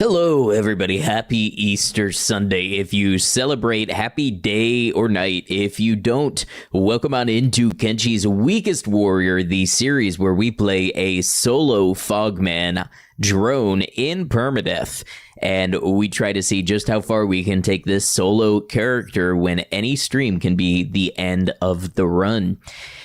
Hello, everybody. Happy Easter Sunday. If you celebrate, happy day or night. If you don't, welcome on into Kenshi's Weakest Warrior, the series where we play a solo Fogman drone in Permadeath. And we try to see just how far we can take this solo character when any stream can be the end of the run.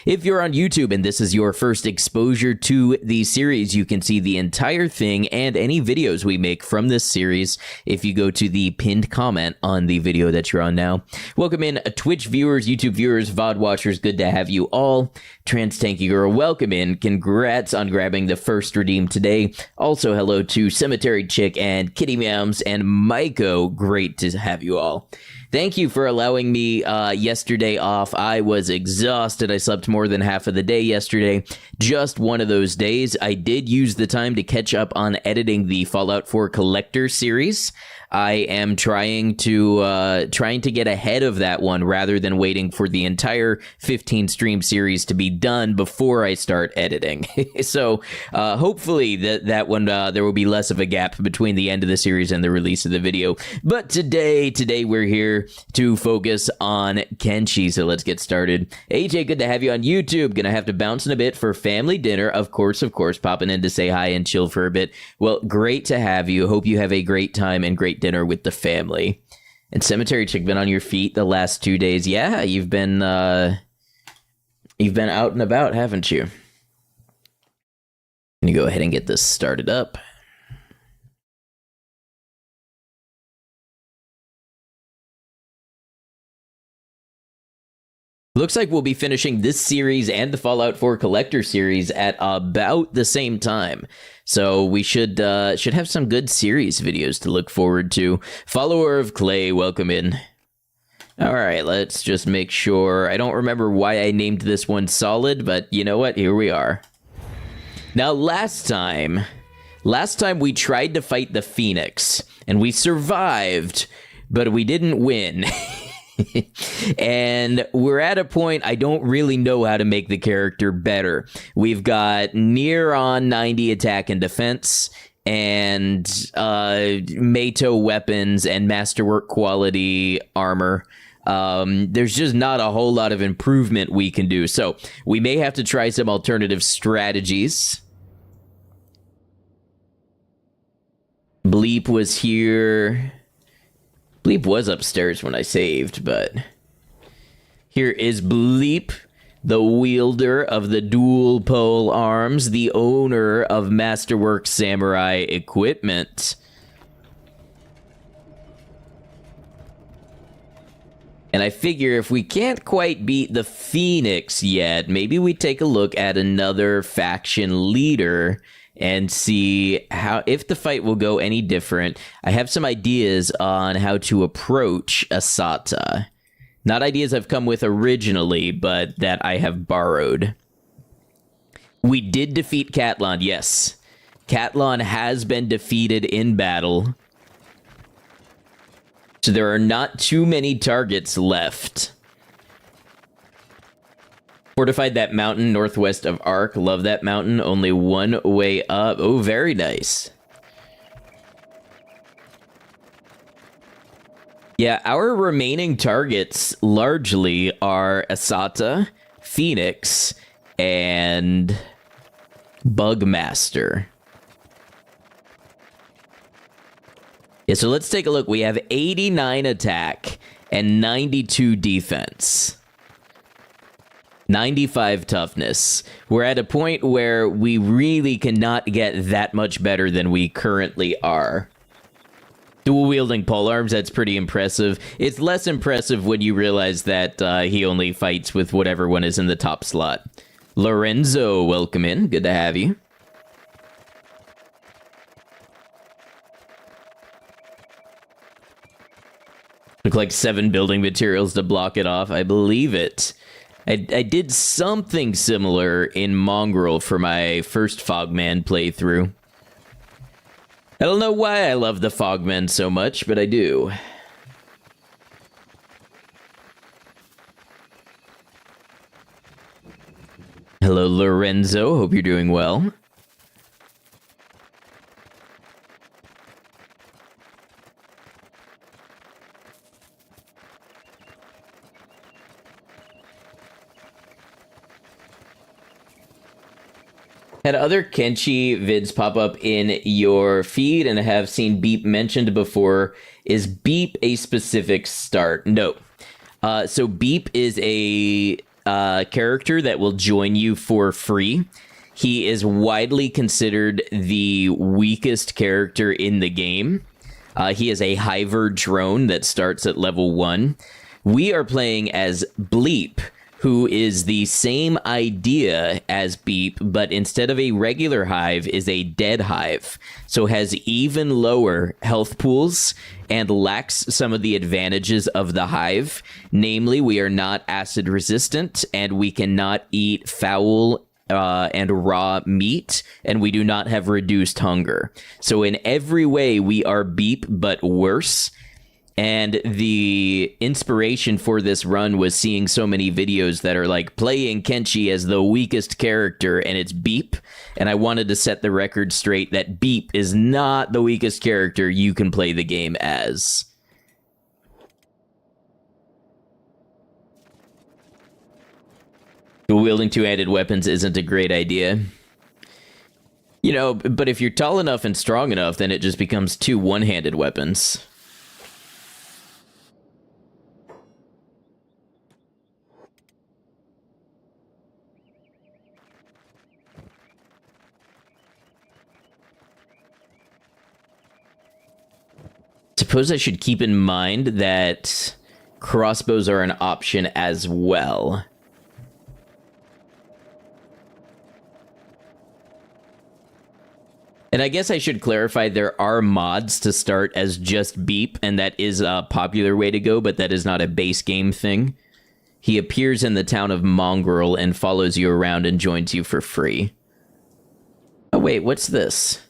If you're on YouTube and this is your first exposure to the series, you can see the entire thing and any videos we make from this series if you go to the pinned comment on the video that you're on now. Welcome in Twitch viewers, YouTube viewers, VOD watchers, good to have you all. Trans Tanky Girl, welcome in. Congrats on grabbing the first redeem today. Also, hello to Cemetery Chick and Kitty Meows and Maiko. Great to have you all. Thank you for allowing me yesterday off. I was exhausted. I slept more than half of the day yesterday. Just one of those days. I did use the time to catch up on editing the Fallout 4 Collector series. I am trying to get ahead of that one rather than waiting for the entire 15 stream series to be done before I start editing. So hopefully that one there will be less of a gap between the end of the series and the release of the video. But today we're here to focus on Kenshi. So let's get started. AJ, good to have you on YouTube. Gonna have to bounce in a bit for family dinner. Of course, popping in to say hi and chill for a bit. Well, great to have you. Hope you have a great time and great dinner with the family. And Cemetery Chick, been on your feet the last 2 days. Yeah, you've been out and about, haven't you? Can you go ahead and get this started up? Looks like we'll be finishing this series and the Fallout 4 Collector series at about the same time. So we should have some good series videos to look forward to. Follower of Clay, welcome in. All right, let's just make sure. I don't remember why I named this one Solid, but you know what? Here we are. Now, last time we tried to fight the Phoenix, and we survived, but we didn't win. And we're at a point I don't really know how to make the character better. We've got near on 90 attack and defense, and Mato weapons and masterwork quality armor. There's just not a whole lot of improvement we can do, so we may have to try some alternative strategies. Bleep was here. Bleep was upstairs when I saved, but here is Bleep, the wielder of the dual pole arms, the owner of Masterwork Samurai equipment. And I figure if we can't quite beat the Phoenix yet, maybe we take a look at another faction leader and see if the fight will go any different. I have some ideas on how to approach Asata. Not ideas I've come with originally, but that I have borrowed. We did defeat Catlon, yes. Catlon has been defeated in battle. So there are not too many targets left. Fortified that mountain northwest of Ark. Love that mountain. Only one way up. Oh, very nice. Yeah, our remaining targets largely are Asata, Phoenix, and Bugmaster. Yeah, so let's take a look. We have 89 attack and 92 defense. 95 toughness. We're at a point where we really cannot get that much better than we currently are. Dual wielding polearms, that's pretty impressive. It's less impressive when you realize that he only fights with whatever one is in the top slot. Lorenzo, welcome in. Good to have you. Look like 7 building materials to block it off. I believe it. I did something similar in Mongrel for my first Fogman playthrough. I don't know why I love the Fogmen so much, but I do. Hello, Lorenzo. Hope you're doing well. Had other Kenshi vids pop up in your feed and have seen Beep mentioned before. Is Beep a specific start? No. So Beep is a character that will join you for free. He is widely considered the weakest character in the game. He is a hiver drone that starts at level 1. We are playing as Bleep, who is the same idea as Beep, but instead of a regular hive, is a Deadhive. So has even lower health pools and lacks some of the advantages of the hive. Namely, we are not acid resistant, and we cannot eat foul and raw meat, and we do not have reduced hunger. So in every way, we are Beep, but worse. And the inspiration for this run was seeing so many videos that are like playing Kenshi as the weakest character, and it's Beep. And I wanted to set the record straight that Beep is not the weakest character you can play the game as. Wielding two-handed weapons isn't a great idea. You know, but if you're tall enough and strong enough, then it just becomes two one-handed weapons. Suppose I should keep in mind that crossbows are an option as well. And I guess I should clarify, there are mods to start as just Beep, and that is a popular way to go, but that is not a base game thing. He appears in the town of Mongrel and follows you around and joins you for free. Oh wait, what's this?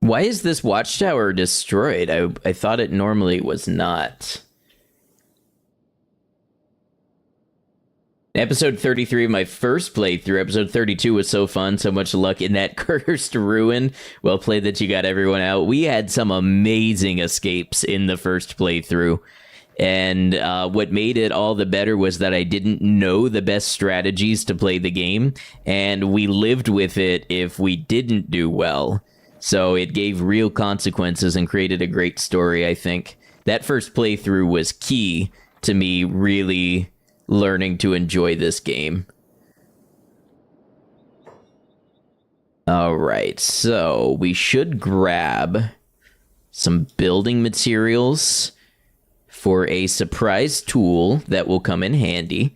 Why is this watchtower destroyed? I thought it normally was not. Episode 33 of my first playthrough. Episode 32 was so fun. So much luck in that cursed ruin. Well played that you got everyone out. We had some amazing escapes in the first playthrough. And what made it all the better was that I didn't know the best strategies to play the game. And we lived with it if we didn't do well. So it gave real consequences and created a great story, I think. That first playthrough was key to me really learning to enjoy this game. Alright, so we should grab some building materials for a surprise tool that will come in handy.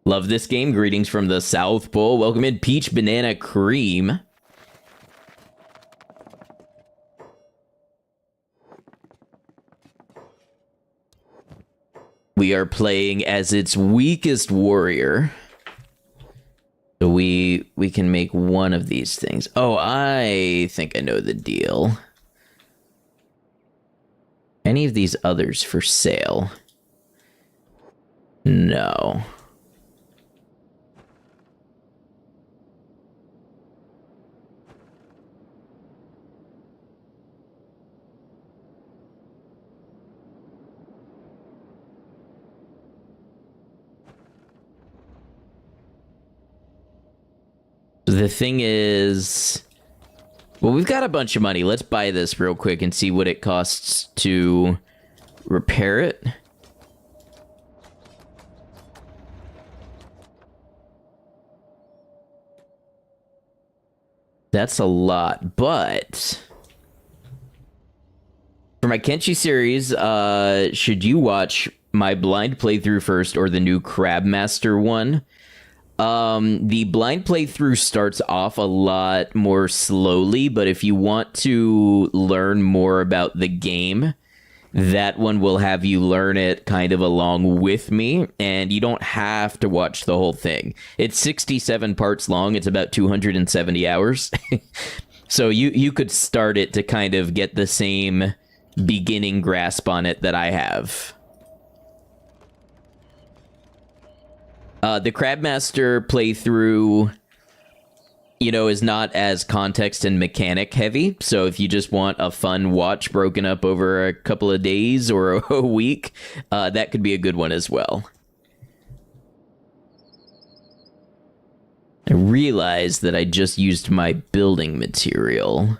Love this game. Greetings from the South Pole. Welcome in, Peach Banana Cream. We are playing as its weakest warrior. So we can make one of these things. Oh, I think I know the deal. Any of these others for sale? No. The thing is, well, we've got a bunch of money. Let's buy this real quick and see what it costs to repair it. That's a lot, but for my Kenshi series, should you watch my blind playthrough first or the new Crabmaster one? The blind playthrough starts off a lot more slowly, but if you want to learn more about the game, that one will have you learn it kind of along with me, and you don't have to watch the whole thing. It's 67 parts long. It's about 270 hours. So you could start it to kind of get the same beginning grasp on it that I have. The Crabmaster playthrough, you know, is not as context and mechanic heavy. So if you just want a fun watch broken up over a couple of days or a week, that could be a good one as well. I realized that I just used my building material.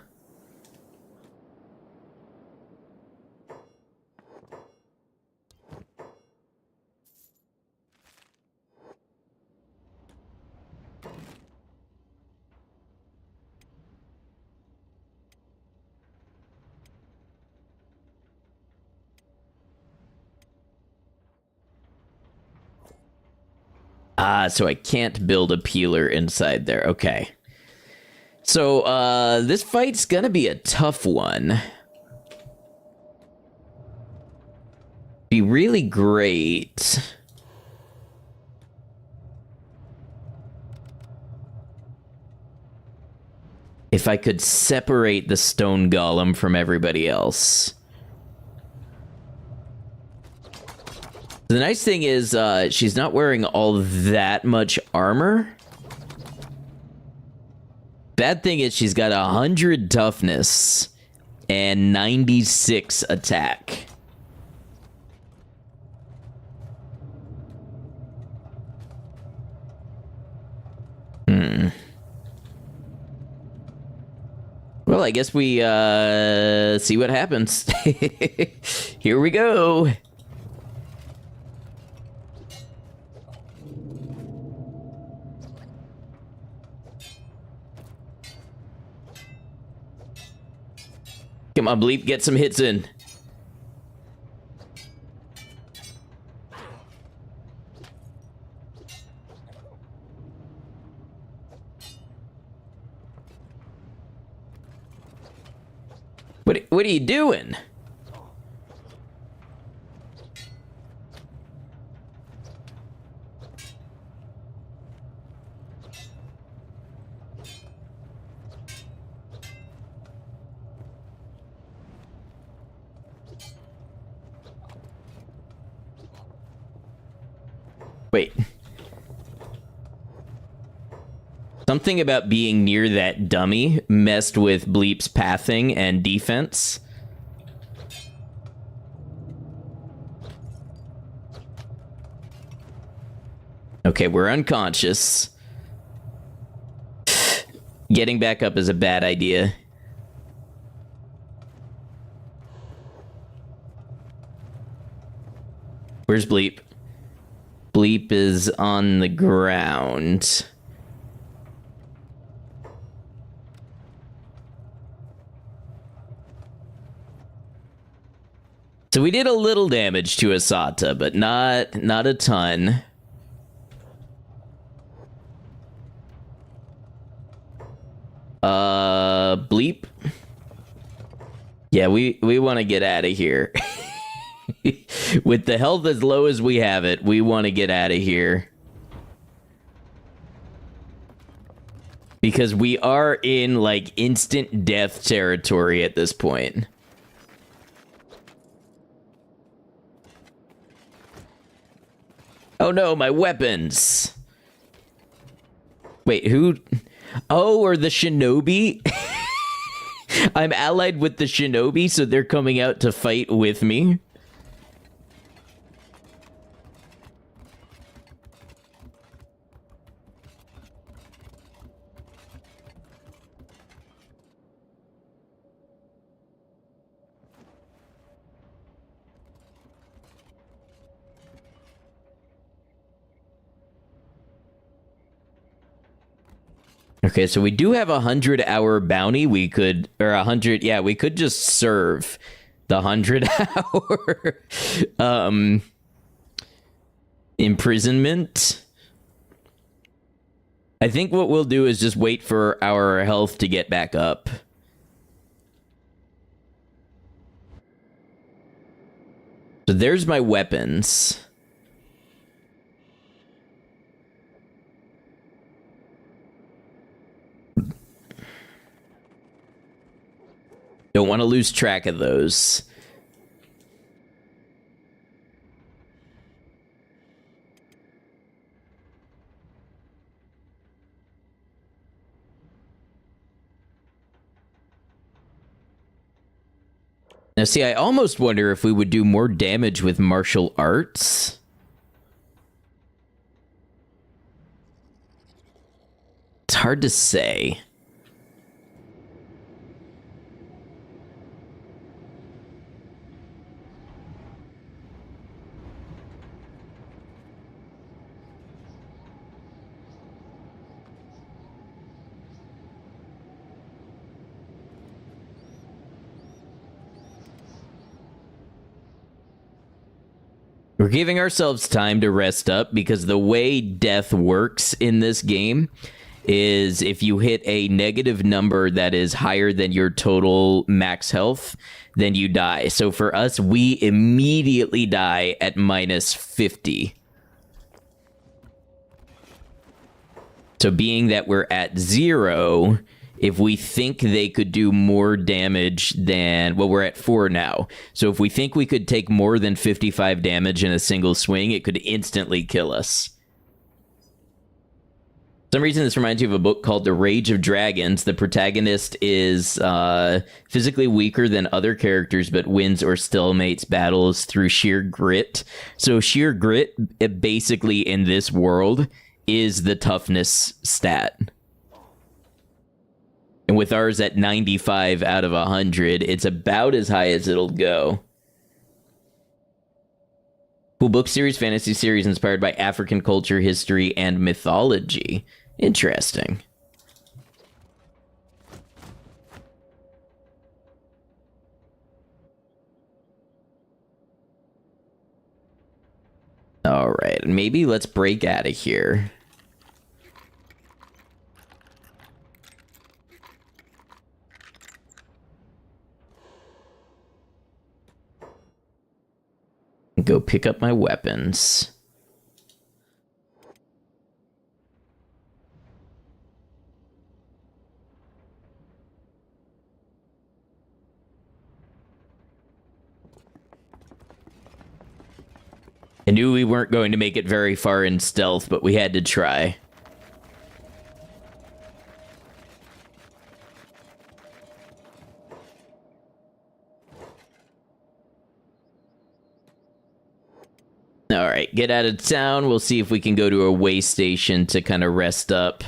Ah, so I can't build a peeler inside there. Okay. So, this fight's gonna be a tough one. Be really great. If I could separate the stone golem from everybody else. The nice thing is, she's not wearing all that much armor. Bad thing is she's got 100 toughness and 96 attack. Well, I guess we, see what happens. Here we go. Come on, Bleep, get some hits in. What are you doing? Wait. Something about being near that dummy messed with Bleep's pathing and defense. Okay, we're unconscious. Getting back up is a bad idea. Where's Bleep? Bleep is on the ground. So we did a little damage to Asata, but not a ton. Bleep. Yeah, we want to get out of here. With the health as low as we have it, we want to get out of here. Because we are in, like, instant death territory at this point. Oh no, my weapons! Wait, who? Oh, or the shinobi? I'm allied with the shinobi, so they're coming out to fight with me. Okay, so we do have a 100-hour bounty. We could, or 100, yeah, we could just serve the 100-hour imprisonment. I think what we'll do is just wait for our health to get back up. So there's my weapons. Don't want to lose track of those. Now, see, I almost wonder if we would do more damage with martial arts. It's hard to say. We're giving ourselves time to rest up because the way death works in this game is if you hit a negative number that is higher than your total max health, then you die. So for us, we immediately die at minus 50. So being that we're at 0, if we think they could do more damage than... Well, we're at 4 now. So if we think we could take more than 55 damage in a single swing, it could instantly kill us. For some reason, this reminds you of a book called The Rage of Dragons. The protagonist is physically weaker than other characters, but wins or stalemates battles through sheer grit. So sheer grit, basically in this world, is the toughness stat. And with ours at 95 out of 100, it's about as high as it'll go. Cool book series, fantasy series inspired by African culture, history, and mythology. Interesting. All right, maybe let's break out of here. Go pick up my weapons. I knew we weren't going to make it very far in stealth, but we had to try. All right, get out of town. We'll see if we can go to a way station to kind of rest up.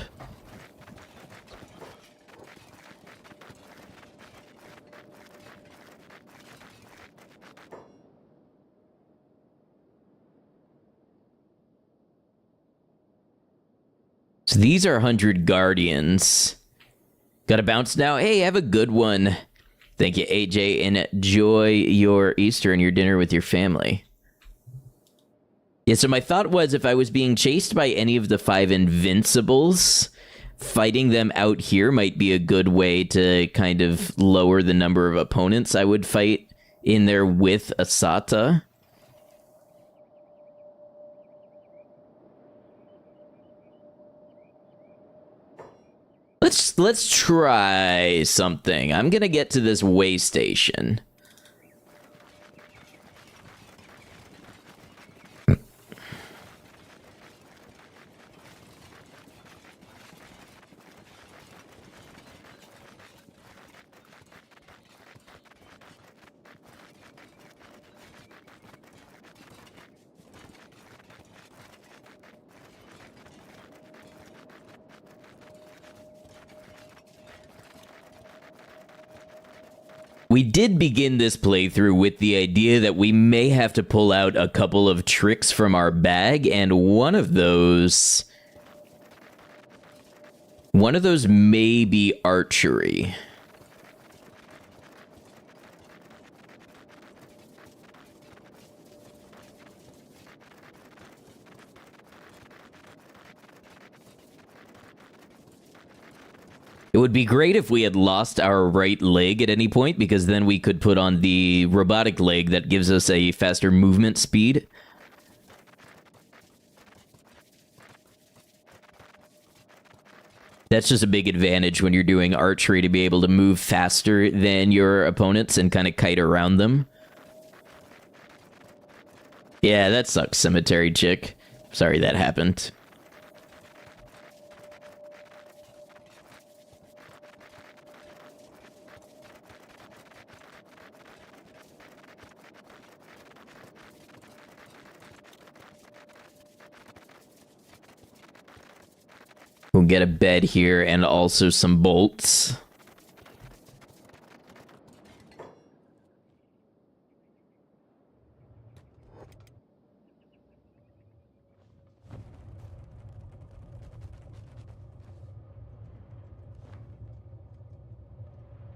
So these are 100 Guardians. Gotta bounce now. Hey, have a good one. Thank you, AJ, and enjoy your Easter and your dinner with your family. Yeah, so my thought was if I was being chased by any of the 5 Invincibles, fighting them out here might be a good way to kind of lower the number of opponents I would fight in there with Asata. Let's try something. I'm gonna get to this way station. We did begin this playthrough with the idea that we may have to pull out a couple of tricks from our bag, and one of those may be archery. It would be great if we had lost our right leg at any point, because then we could put on the robotic leg that gives us a faster movement speed. That's just a big advantage when you're doing archery, to be able to move faster than your opponents and kind of kite around them. Yeah, that sucks, cemetery chick. Sorry that happened. We'll get a bed here and also some bolts.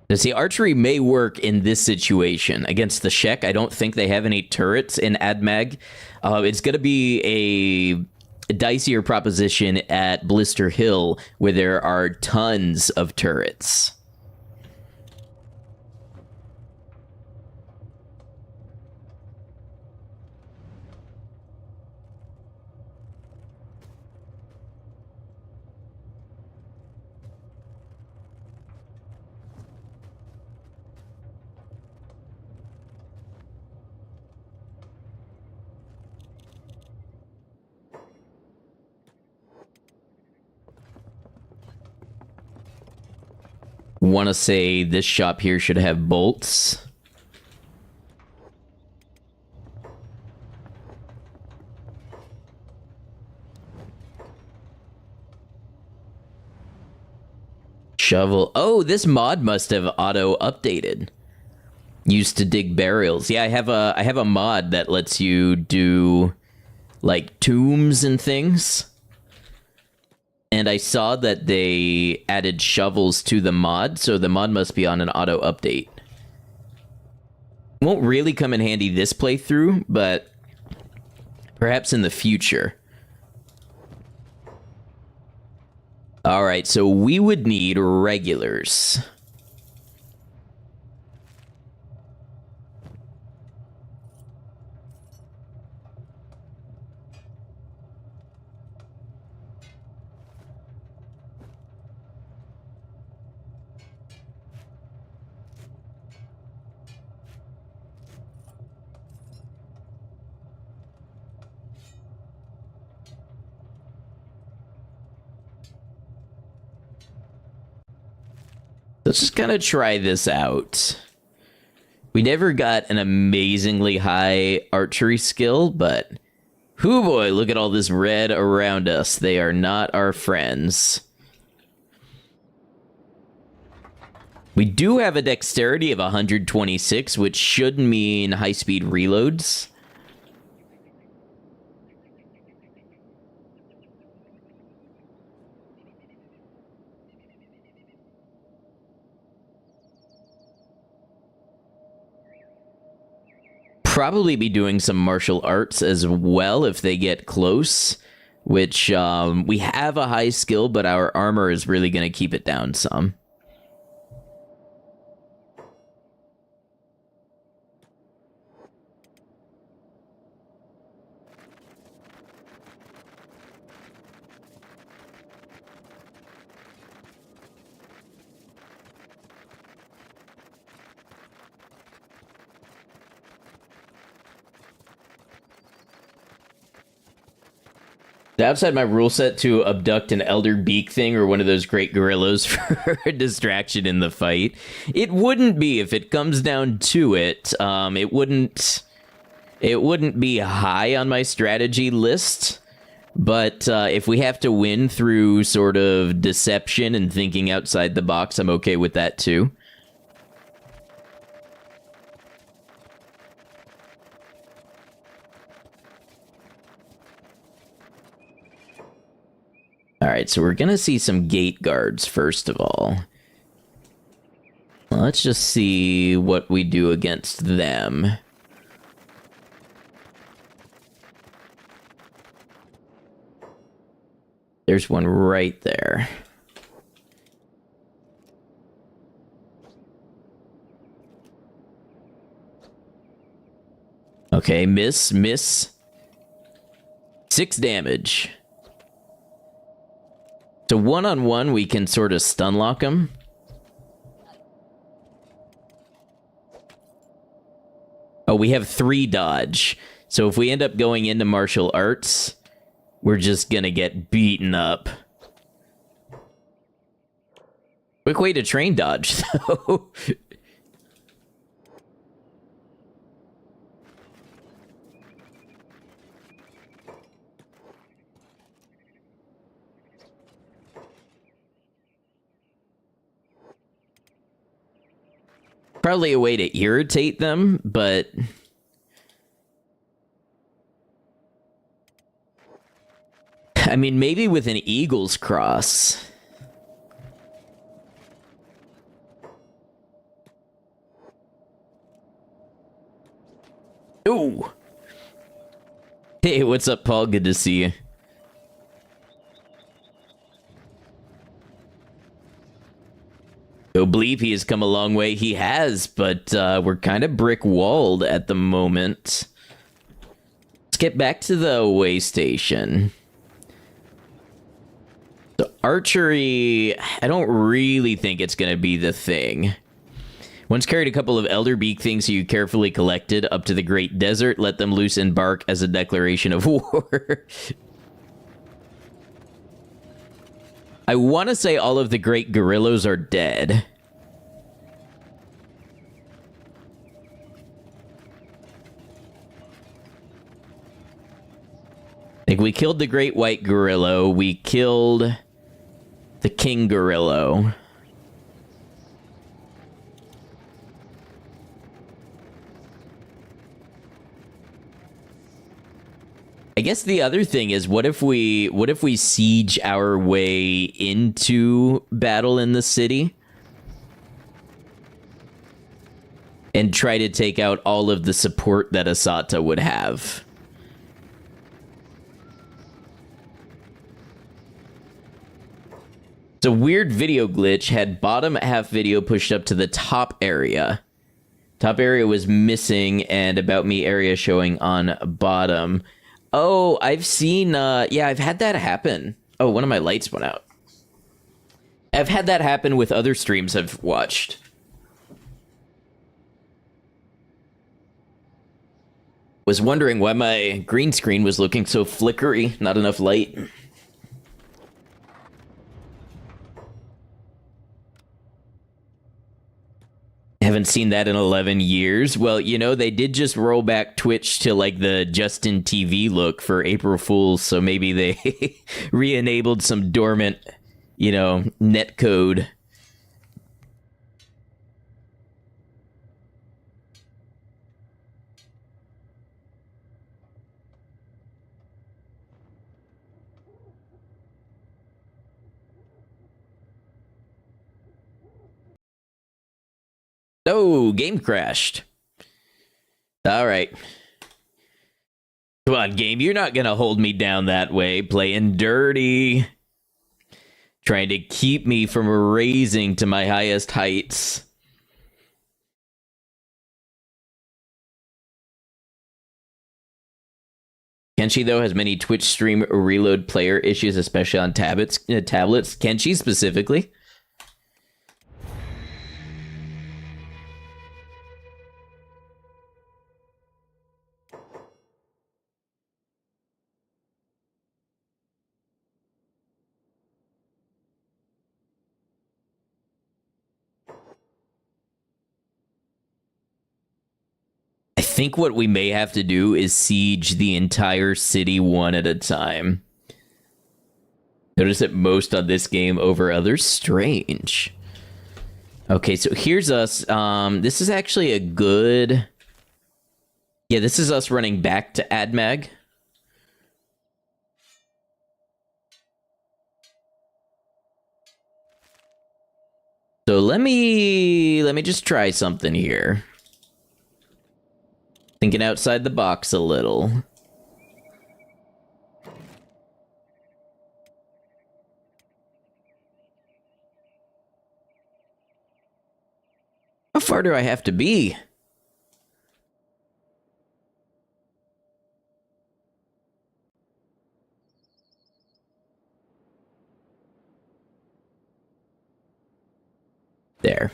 Now, see, archery may work in this situation. Against the Shek, I don't think they have any turrets in AdMag. It's going to be a dicier proposition at Blister Hill, where there are tons of turrets. Want to say this shop here should have bolts. Shovel. Oh, this mod must have auto updated. Used to dig burials. Yeah, I have a mod that lets you do like tombs and things. And I saw that they added shovels to the mod, so the mod must be on an auto update. Won't really come in handy this playthrough, but perhaps in the future. Alright, so we would need regulars. Let's just kind of try this out. We never got an amazingly high archery skill, but hoo boy, look at all this red around us. They are not our friends. We do have a dexterity of 126, which should mean high-speed reloads. Probably be doing some martial arts as well if they get close, which we have a high skill, but our armor is really going to keep it down some. Outside my rule set to abduct an elder beak thing or one of those great gorillas for a distraction in the fight. It wouldn't be if it comes down to it. It wouldn't be high on my strategy list. But if we have to win through sort of deception and thinking outside the box, I'm okay with that too. Alright, so we're gonna see some gate guards first of all. Let's just see what we do against them. There's one right there. Okay, miss. 6 damage. So one-on-one, we can sort of stun lock him. Oh, we have 3 dodge. So if we end up going into martial arts, we're just gonna get beaten up. Quick way to train dodge, though. Probably a way to irritate them, but... I mean, maybe with an eagle's cross. Ooh! Hey, what's up, Paul? Good to see you. Oh, Bleep, he has come a long way. He has, but we're kind of brick-walled at the moment. Let's get back to the way station. So archery, I don't really think it's going to be the thing. Once carried a couple of Elderbeak things you carefully collected up to the Great Desert. Let them loose and bark as a declaration of war. I want to say all of the great gorillas are dead. Like, we killed the great white gorilla. We killed the king gorilla. I guess the other thing is, what if we siege our way into battle in the city and try to take out all of the support that Asata would have? It's a weird video glitch. Had bottom half video pushed up to the top area. Top area was missing, and about me area showing on bottom. Oh, I've seen, yeah, I've had that happen. Oh, one of my lights went out. I've had that happen with other streams I've watched. Was wondering why my green screen was looking so flickery, not enough light. Haven't seen that in 11 years. Well, you know, they did just roll back Twitch to, like, the Justin TV look for April Fools, so maybe they re-enabled some dormant, you know, netcode. Oh, game crashed. All right. Come on, game. You're not going to hold me down that way. Playing dirty. Trying to keep me from raising to my highest heights. Kenshi, though, has many Twitch stream reload player issues, especially on tablets. Kenshi specifically. I think what we may have to do is siege the entire city one at a time. Notice it most on this game over others. Strange. Okay, so here's us. This is actually a good... Yeah, this is us running back to AdMag. So let me just try something here. Thinking outside the box a little. How far do I have to be? There.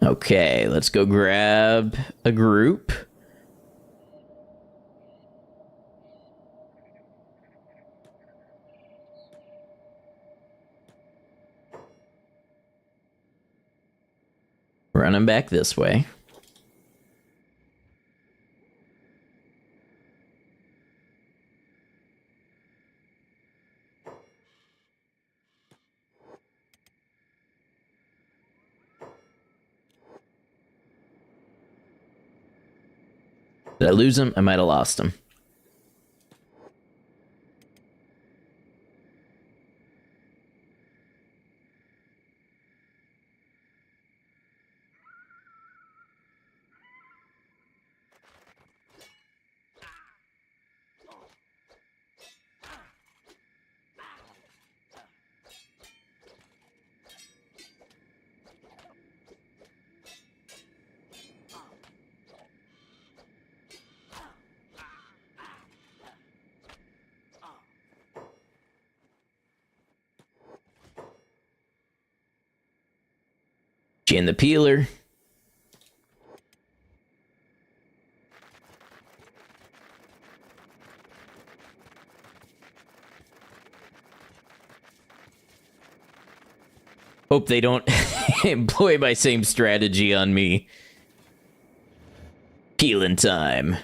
Okay, let's go grab a group. Running back this way. Did I lose him? I might have lost him. In the peeler. Hope they don't employ my same strategy on me. Peeling time.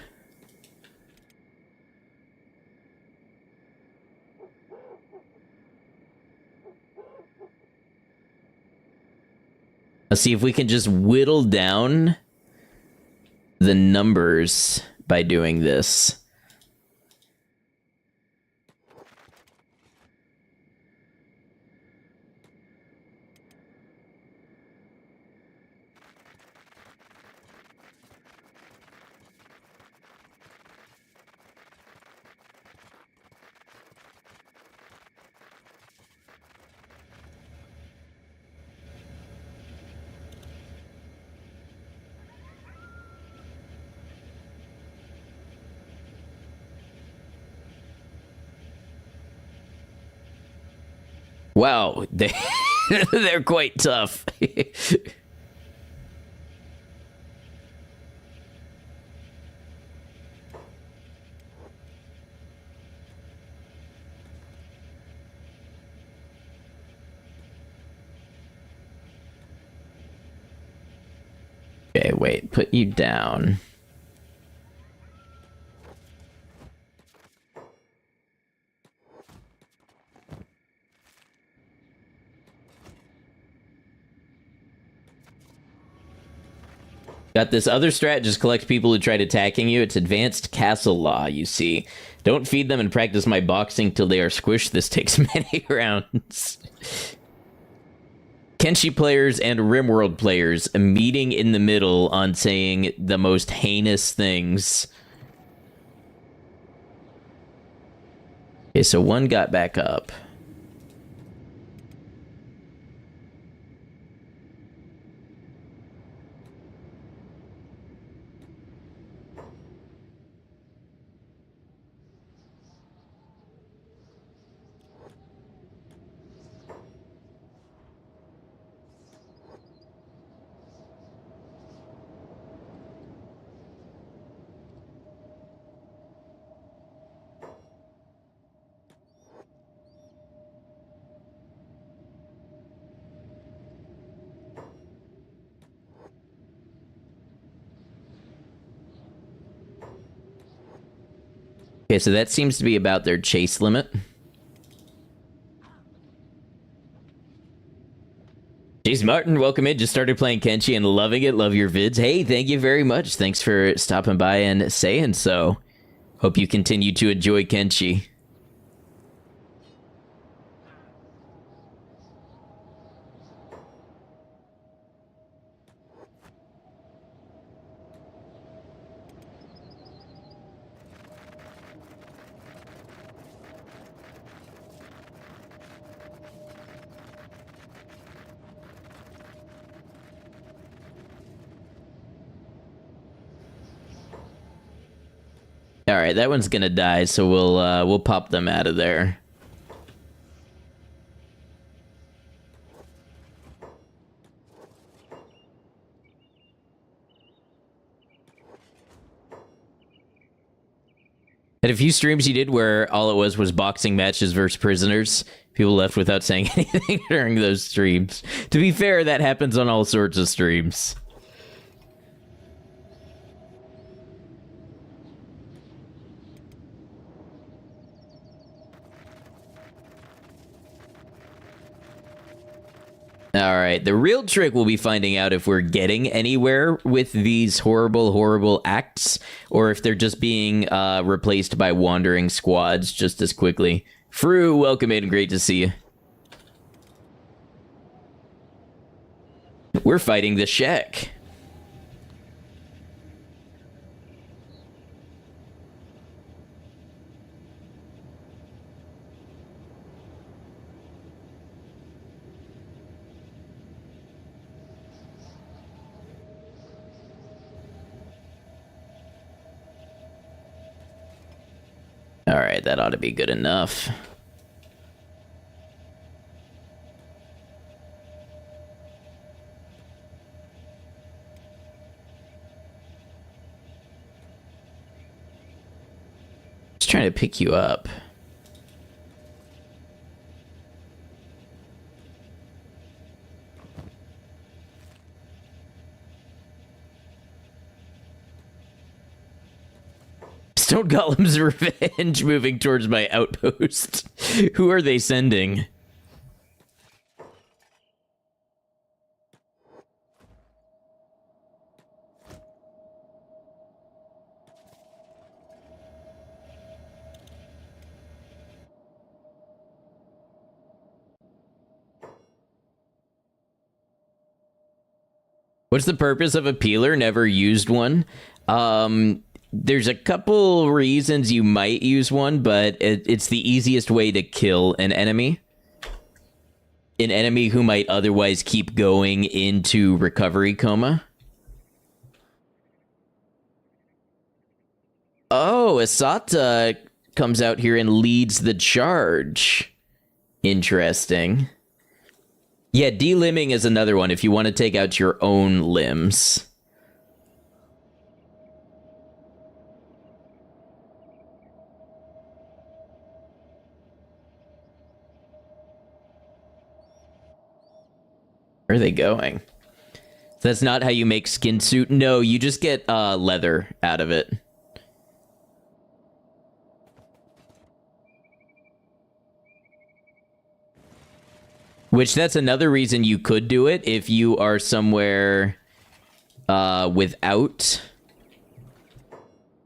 Let's see if we can just whittle down the numbers by doing this. Wow, they're quite tough. Okay, wait, put you down. Got this other strat, just collect people who tried attacking you. It's advanced castle law, you see. Don't feed them and practice my boxing till they are squished. This takes many rounds. Kenshi players and RimWorld players meeting in the middle on saying the most heinous things. Okay, so one got back up. Okay, so that seems to be about their chase limit. Jeez, Martin, welcome in. Just started playing Kenshi and loving it. Love your vids. Hey, thank you very much. Thanks for stopping by and saying so. Hope you continue to enjoy Kenshi. All right, that one's gonna die, so we'll pop them out of there. Had a few streams you did where all it was boxing matches versus prisoners. People left without saying anything during those streams. To be fair, that happens on all sorts of streams. All right, the real trick will be finding out if we're getting anywhere with these horrible, horrible acts, or if they're just being replaced by wandering squads just as quickly. Fru, welcome in. Great to see you. We're fighting the Shek. All right, that ought to be good enough. Just trying to pick you up. Stone Golem's revenge moving towards my outpost. Who are they sending? What's the purpose of a peeler? Never used one. There's a couple reasons you might use one, but it's the easiest way to kill an enemy. An enemy who might otherwise keep going into recovery coma. Oh, Asata comes out here and leads the charge. Interesting. Yeah, delimbing is another one if you want to take out your own limbs. Where are they going? That's not how you make skin suit. No, you just get leather out of it. Which, that's another reason you could do it if you are somewhere without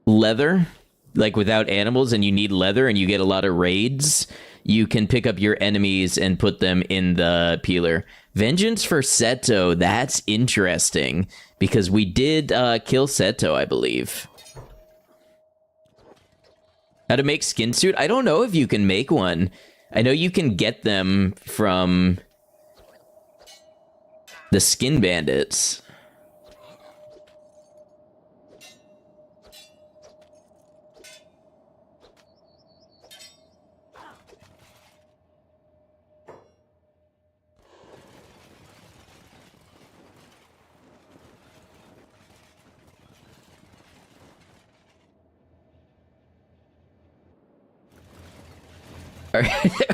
leather, like without animals, and you need leather and you get a lot of raids. You can pick up your enemies and put them in the peeler. Vengeance for Seto, that's interesting, because we did kill Seto, I believe. How to make skin suit? I don't know if you can make one. I know you can get them from the skin bandits.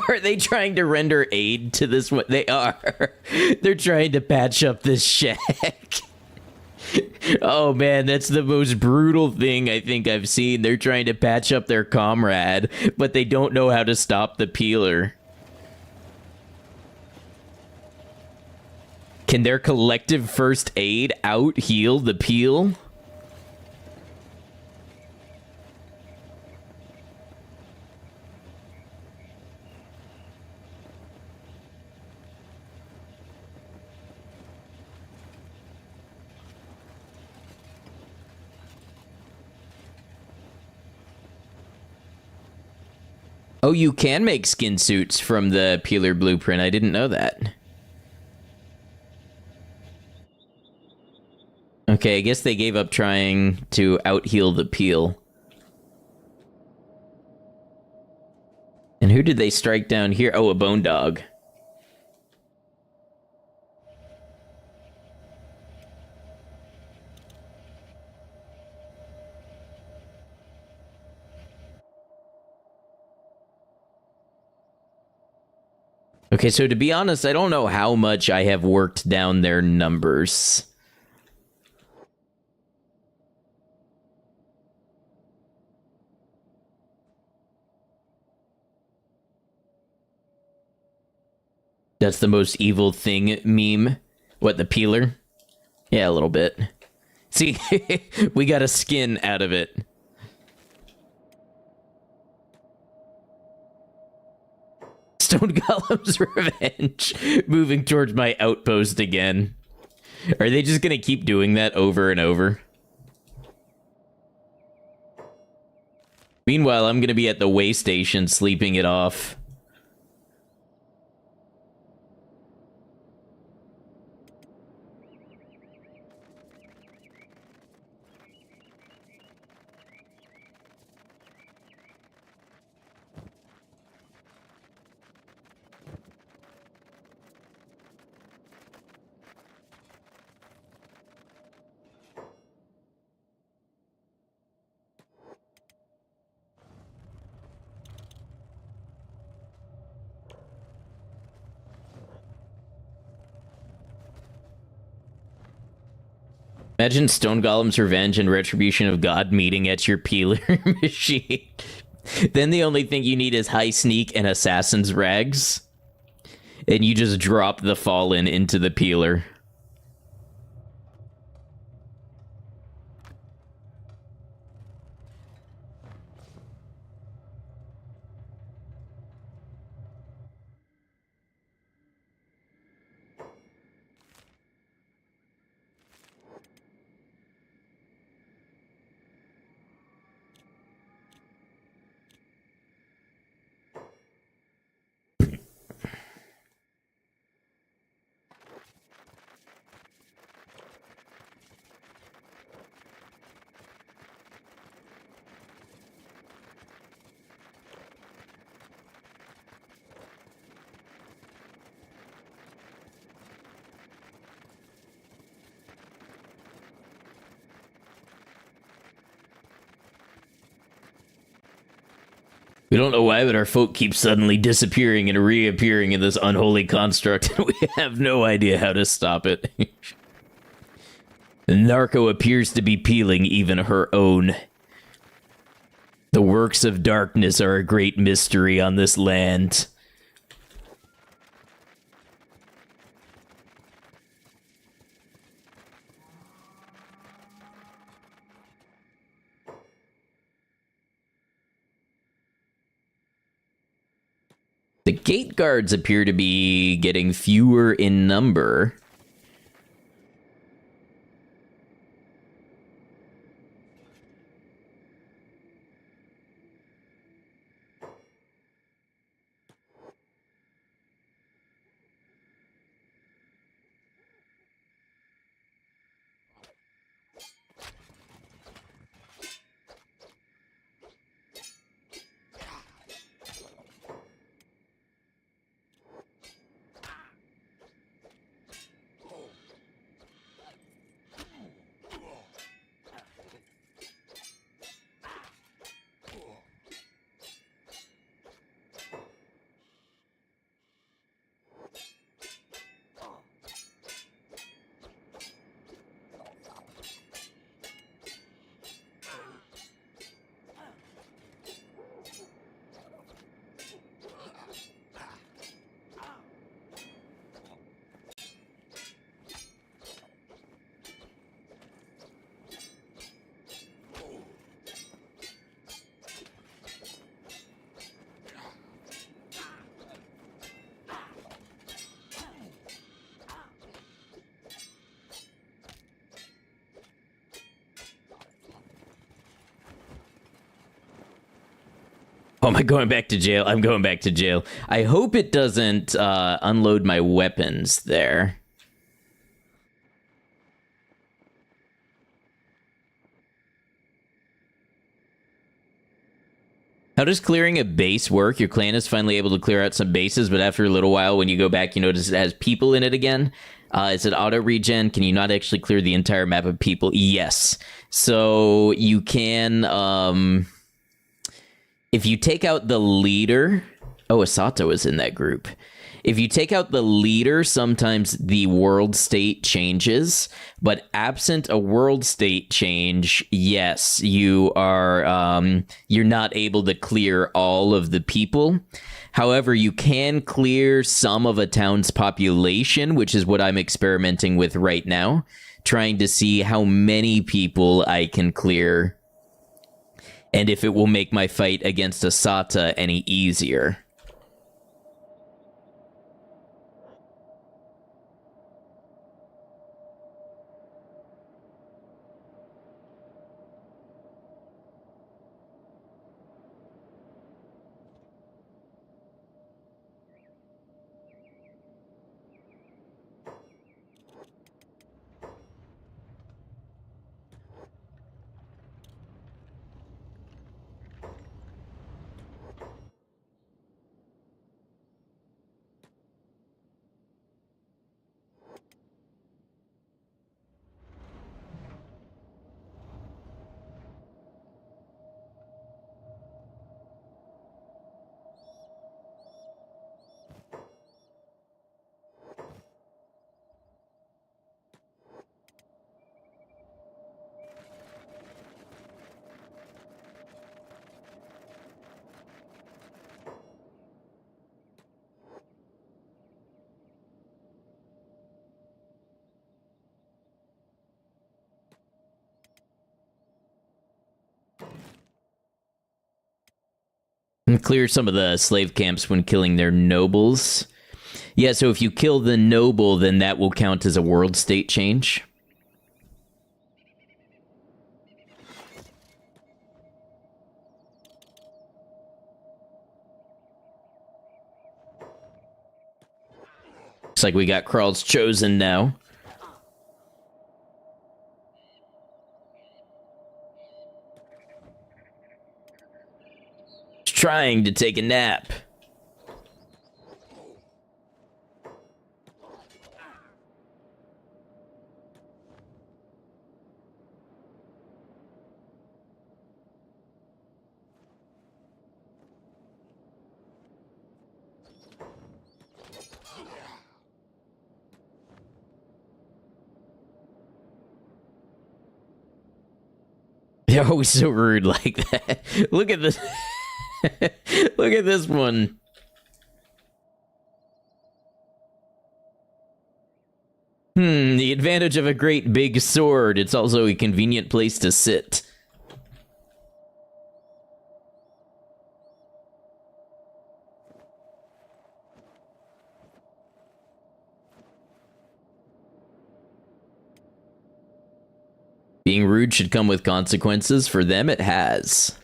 Are they trying to render aid to this one? They are. They're trying to patch up this shack. Oh man, that's the most brutal thing I think I've seen. They're trying to patch up their comrade, but they don't know how to stop the peeler. Can their collective first aid out-heal the peel? Oh, you can make skin suits from the peeler blueprint. I didn't know that. Okay, I guess they gave up trying to out-heal the peel. And who did they strike down here? Oh, a bone dog. Okay, so to be honest, I don't know how much I have worked down their numbers. That's the most evil thing meme. What, the peeler? Yeah, a little bit. See, we got a skin out of it. Stone Golem's Revenge. Moving towards my outpost again. Are they just gonna keep doing that over and over? Meanwhile, I'm gonna be at the way station sleeping it off. Imagine Stone Golem's Revenge and Retribution of God meeting at your peeler machine. Then the only thing you need is High Sneak and Assassin's Rags. And you just drop the Fallen into the peeler. We don't know why, but our folk keep suddenly disappearing and reappearing in this unholy construct. We have no idea how to stop it. The narco appears to be peeling even her own. The works of darkness are a great mystery on this land. The gate guards appear to be getting fewer in number. Oh, am I going back to jail? I'm going back to jail. I hope it doesn't unload my weapons there. How does clearing a base work? Your clan is finally able to clear out some bases, but after a little while, when you go back, you notice it has people in it again. Is it auto regen? Can you not actually clear the entire map of people? Yes. So you can... if you take out the leader... Oh, Asato is in that group. If you take out the leader, sometimes the world state changes, but absent a world state change, yes, you are you're not able to clear all of the people. However, you can clear some of a town's population, which is what I'm experimenting with right now, trying to see how many people I can clear and if it will make my fight against Asata any easier. And clear some of the slave camps when killing their nobles. Yeah, so if you kill the noble, then that will count as a world state change. Looks like we got Kral's Chosen now. Trying to take a nap. They're always so rude like that. Look at this. Look at this one. The advantage of a great big sword. It's also a convenient place to sit. Being rude should come with consequences. For them, it has.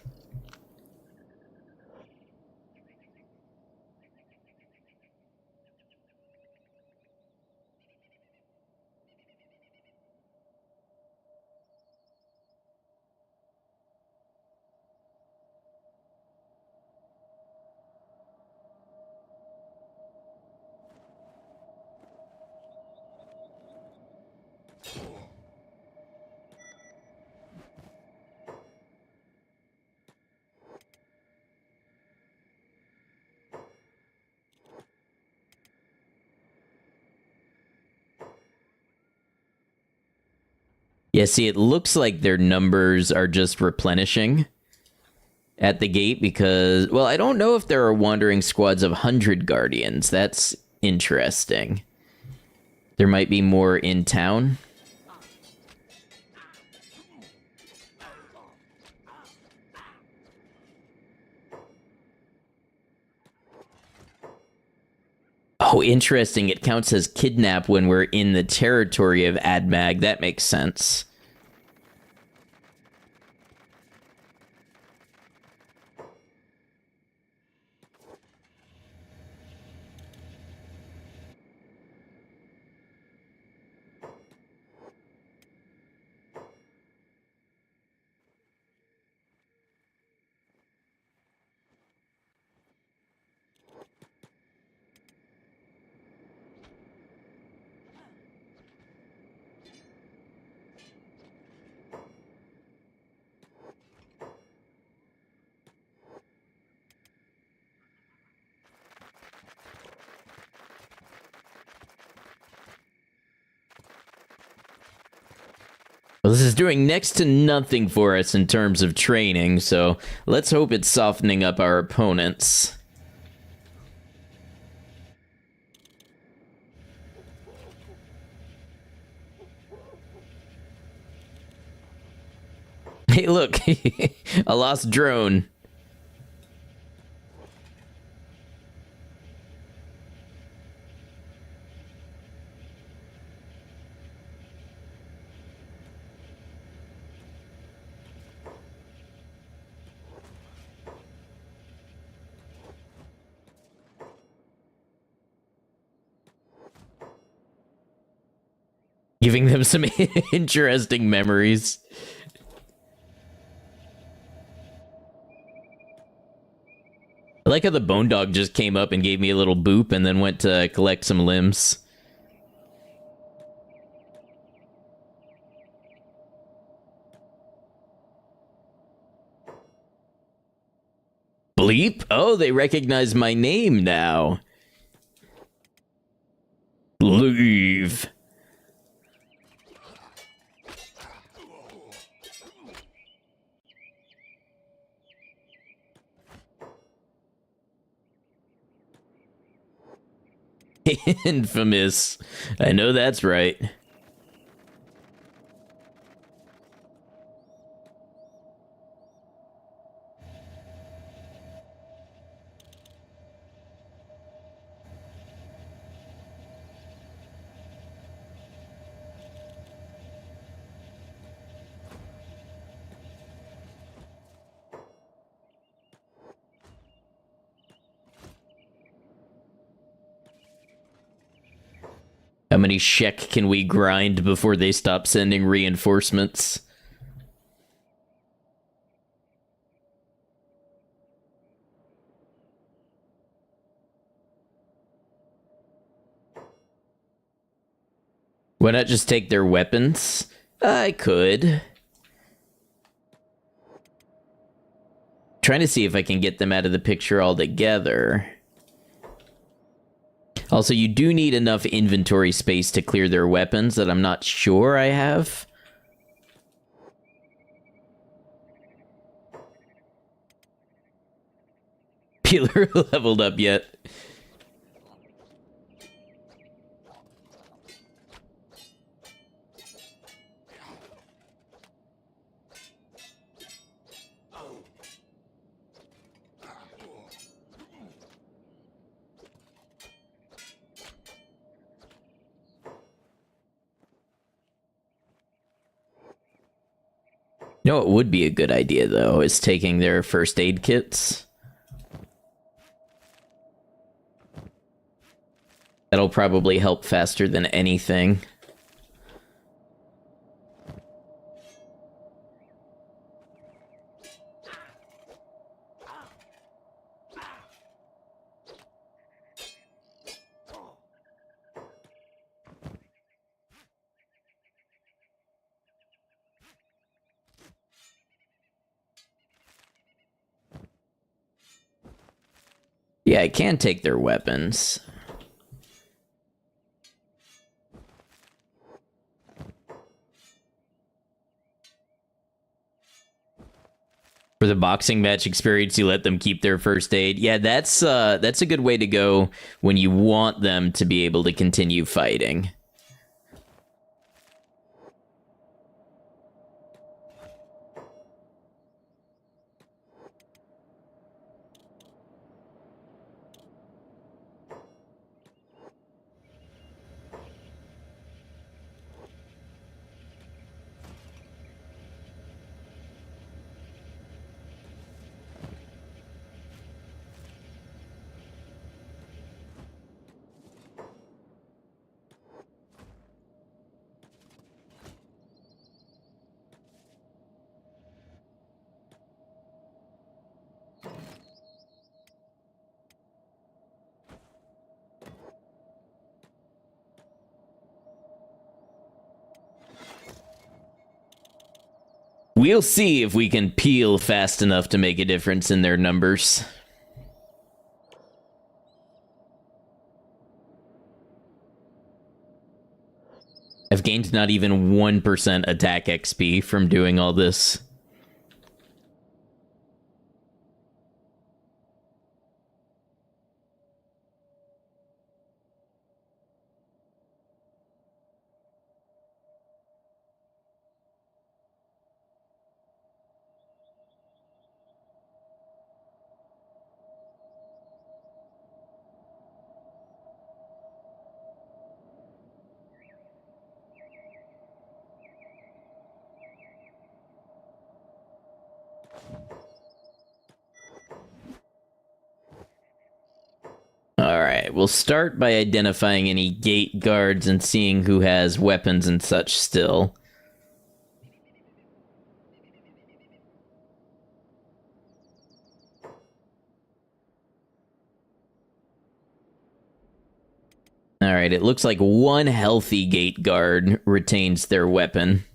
Yeah, see, it looks like their numbers are just replenishing at the gate because, well, I don't know if there are wandering squads of 100 Guardians. That's interesting. There might be more in town. Oh, interesting. It counts as kidnap when we're in the territory of Admag. That makes sense. Well, this is doing next to nothing for us in terms of training, so let's hope it's softening up our opponents. Hey, look, a lost drone. Giving them some interesting memories. I like how the bone dog just came up and gave me a little boop and then went to collect some limbs. Bleep? Oh, they recognize my name now. Leave. Infamous. I know that's right. How many Shek can we grind before they stop sending reinforcements? Why not just take their weapons? I could. Trying to see if I can get them out of the picture altogether. Also, you do need enough inventory space to clear their weapons that I'm not sure I have. Peeler leveled up yet. You know what would be a good idea, though, is taking their first aid kits. That'll probably help faster than anything. Yeah, I can take their weapons. For the boxing match experience, you let them keep their first aid. Yeah, that's a good way to go when you want them to be able to continue fighting. We'll see if we can peel fast enough to make a difference in their numbers. I've gained not even 1% attack XP from doing all this. Alright, we'll start by identifying any gate guards and seeing who has weapons and such still. Alright, it looks like one healthy gate guard retains their weapon.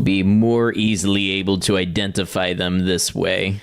Be more easily able to identify them this way.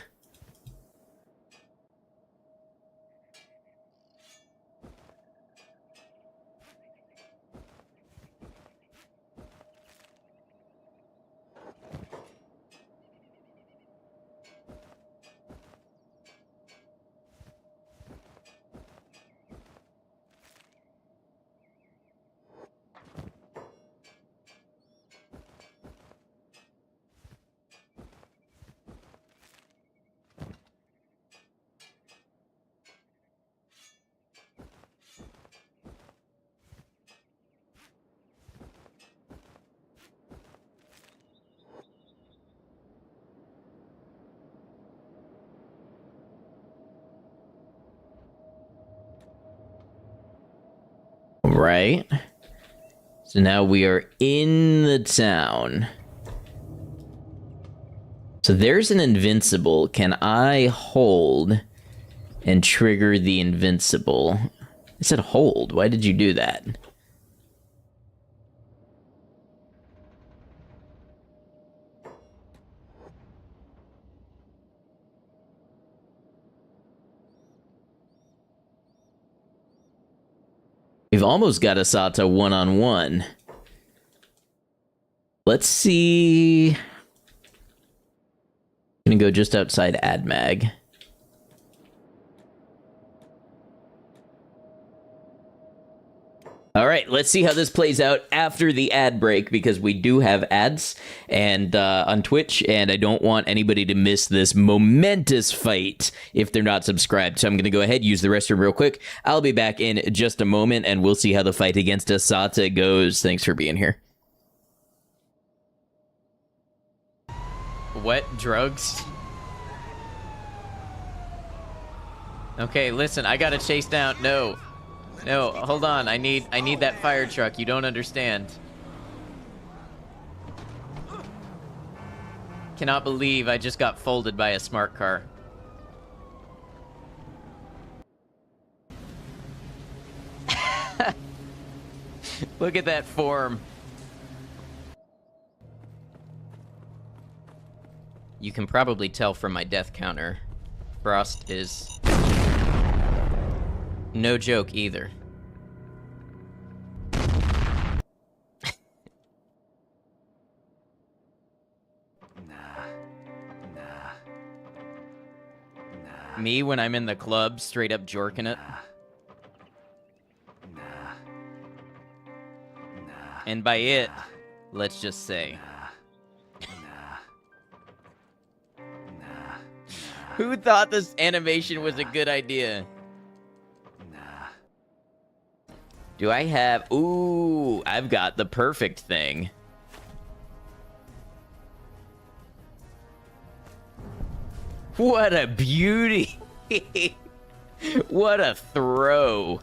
Right. So now we are in the town. So there's an invincible. Can I hold and trigger the invincible? It said hold. Why did you do that? We've almost got Asata one-on-one. Let's see. I'm gonna go just outside AdMag. All right, let's see how this plays out after the ad break, because we do have ads and on Twitch, and I don't want anybody to miss this momentous fight if they're not subscribed. So I'm going to go ahead, use the restroom real quick. I'll be back in just a moment, and we'll see how the fight against Asata goes. Thanks for being here. What? Drugs? Okay, listen, I gotta chase down... No. No, hold on. I need that fire truck. You don't understand. Cannot believe I just got folded by a smart car. Look at that form. You can probably tell from my death counter. Frost is... no joke either. Me when I'm in the club, straight up jorking it. And by it, let's just say. Who thought this animation was a good idea? Do I have... Ooh, I've got the perfect thing. What a beauty. What a throw.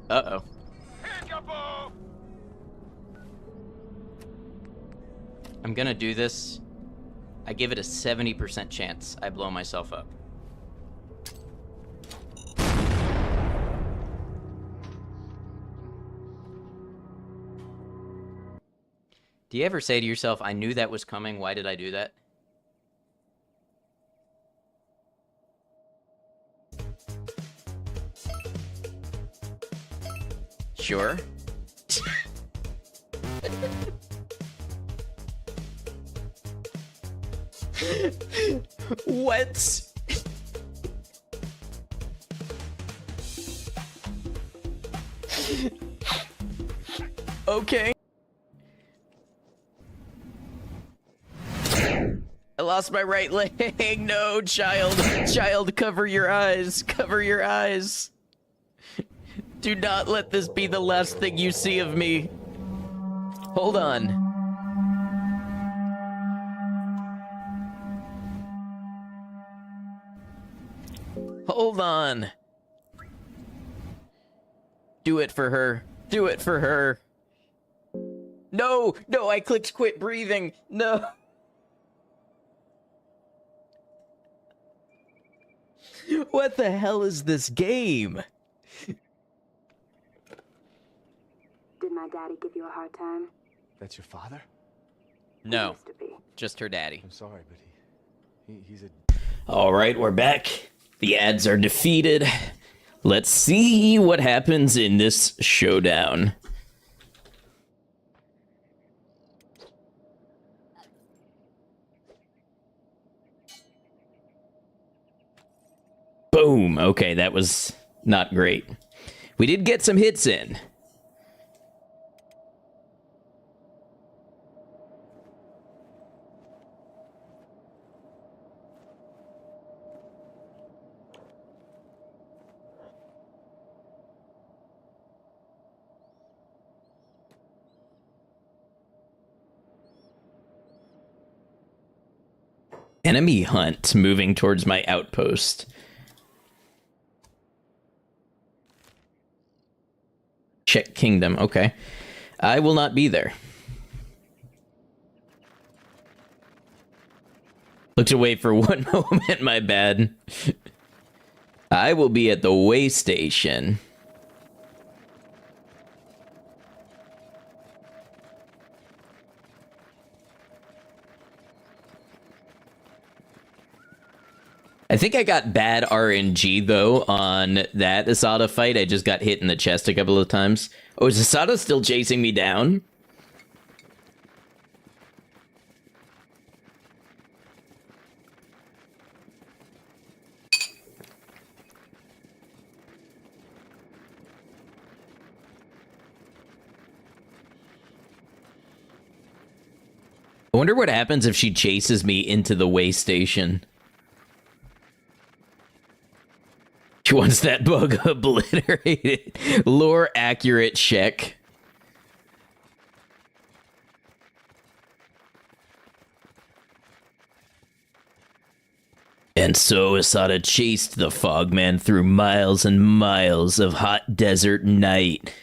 Uh-oh. I'm gonna do this. I give it a 70% chance I blow myself up. Do you ever say to yourself, I knew that was coming, why did I do that? Sure. What? Okay. I lost my right leg. No, child. Child, cover your eyes. Cover your eyes. Do not let this be the last thing you see of me. Hold on. Hold on. Do it for her. Do it for her. No, no, I clicked quit breathing. No. What the hell is this game? Did my daddy give you a hard time? That's your father? No, Used to be. just her daddy. I'm sorry, but he's a... All right, we're back. The ads are defeated. Let's see what happens in this showdown. Boom. Okay, that was not great. We did get some hits in. Enemy hunt moving towards my outpost. Check kingdom. Okay. I will not be there. Looked away for one moment, my bad. I will be at the way station. I think I got bad RNG, though, on that Asada fight. I just got hit in the chest a couple of times. Oh, is Asada still chasing me down? I wonder what happens if she chases me into the way station. She wants that bug obliterated. Lore accurate check. And so Asada chased the Fogman through miles and miles of hot desert night.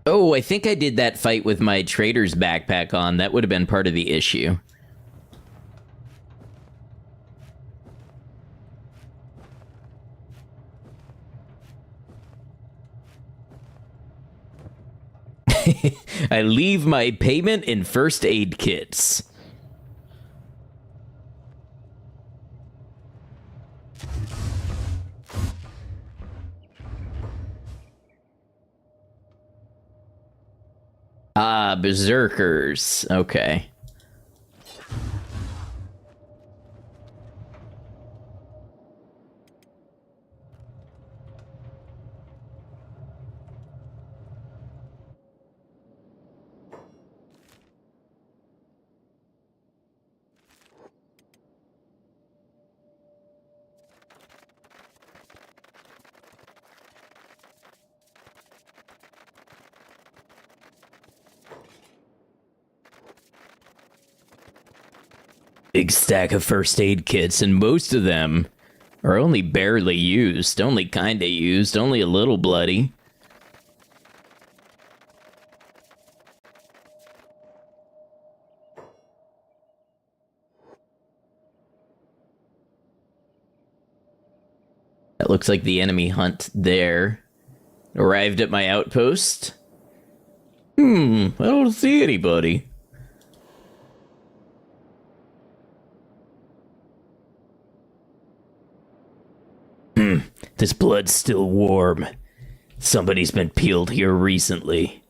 Oh, I think I did that fight with my trader's backpack on. That would have been part of the issue. I leave my payment in first aid kits. Ah, berserkers. Okay. Big stack of first aid kits, and most of them are only barely used, only kinda used, only a little bloody. That looks like the enemy hunt there. Arrived at my outpost. I don't see anybody. This blood's still warm. Somebody's been peeled here recently.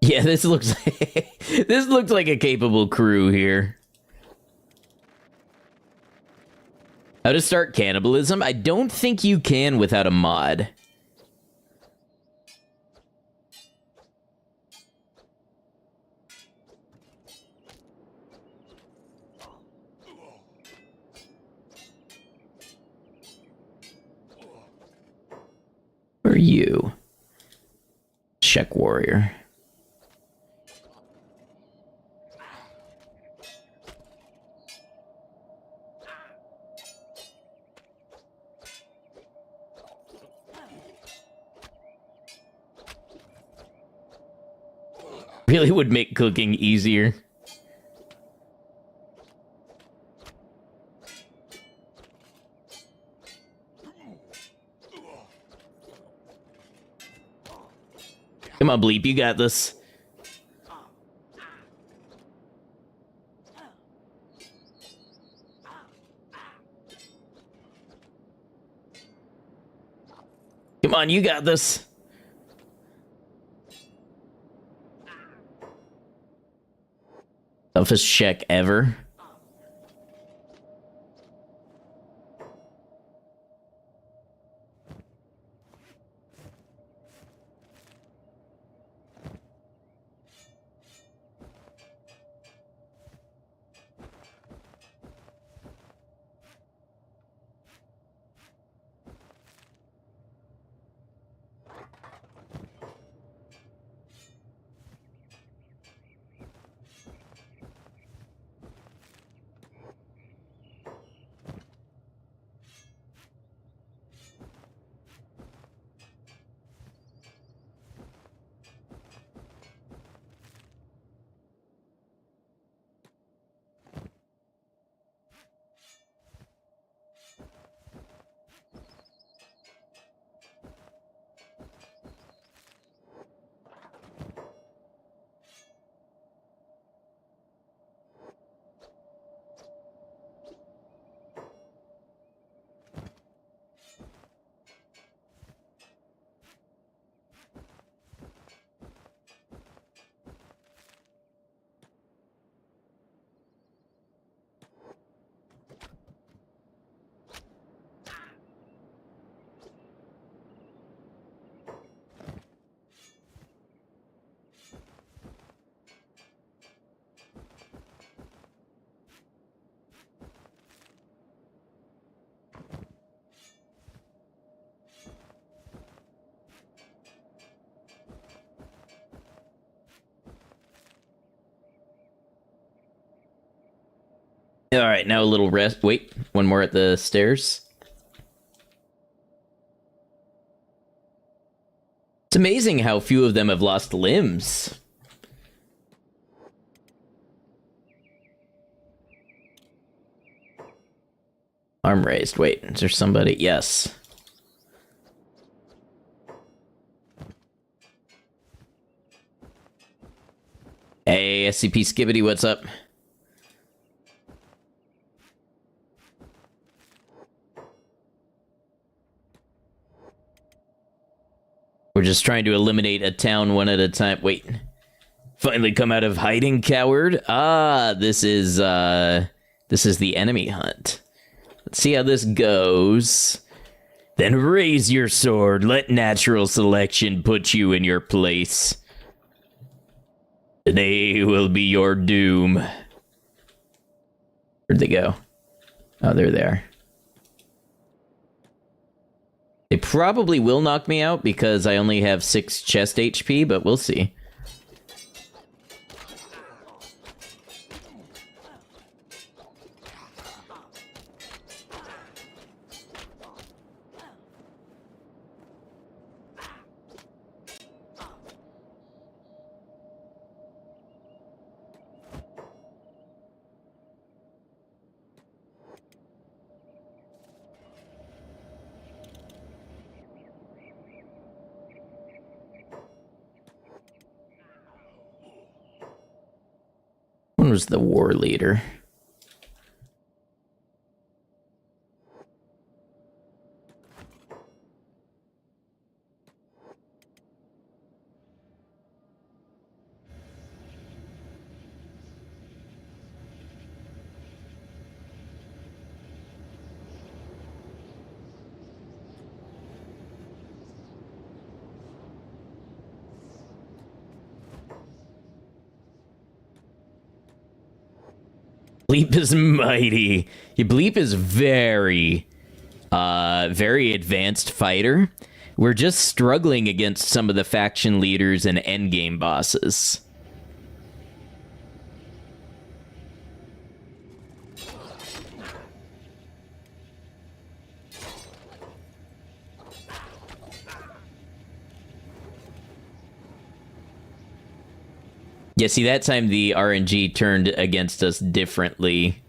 Yeah, this looks this looks like a capable crew here. How to start cannibalism? I don't think you can without a mod. Who are you? Check warrior. Really would make cooking easier. Come on, Bleep, you got this. Come on, you got this. Toughest check ever. All right, now a little rest. Wait, one more at the stairs. It's amazing how few of them have lost limbs. Arm raised. Wait, is there somebody? Yes. Hey, SCP Skibbity, what's up? We're just trying to eliminate a town one at a time. Wait. Finally come out of hiding, coward. Ah, this is the enemy hunt. Let's see how this goes. Then raise your sword. Let natural selection put you in your place. Today will be your doom. Where'd they go? Oh, they're there. They probably will knock me out because I only have 6 chest HP, but we'll see. One was the war leader. Bleep is mighty. Bleep is very advanced fighter. We're just struggling against some of the faction leaders and endgame bosses. Yeah, see, that time the RNG turned against us differently.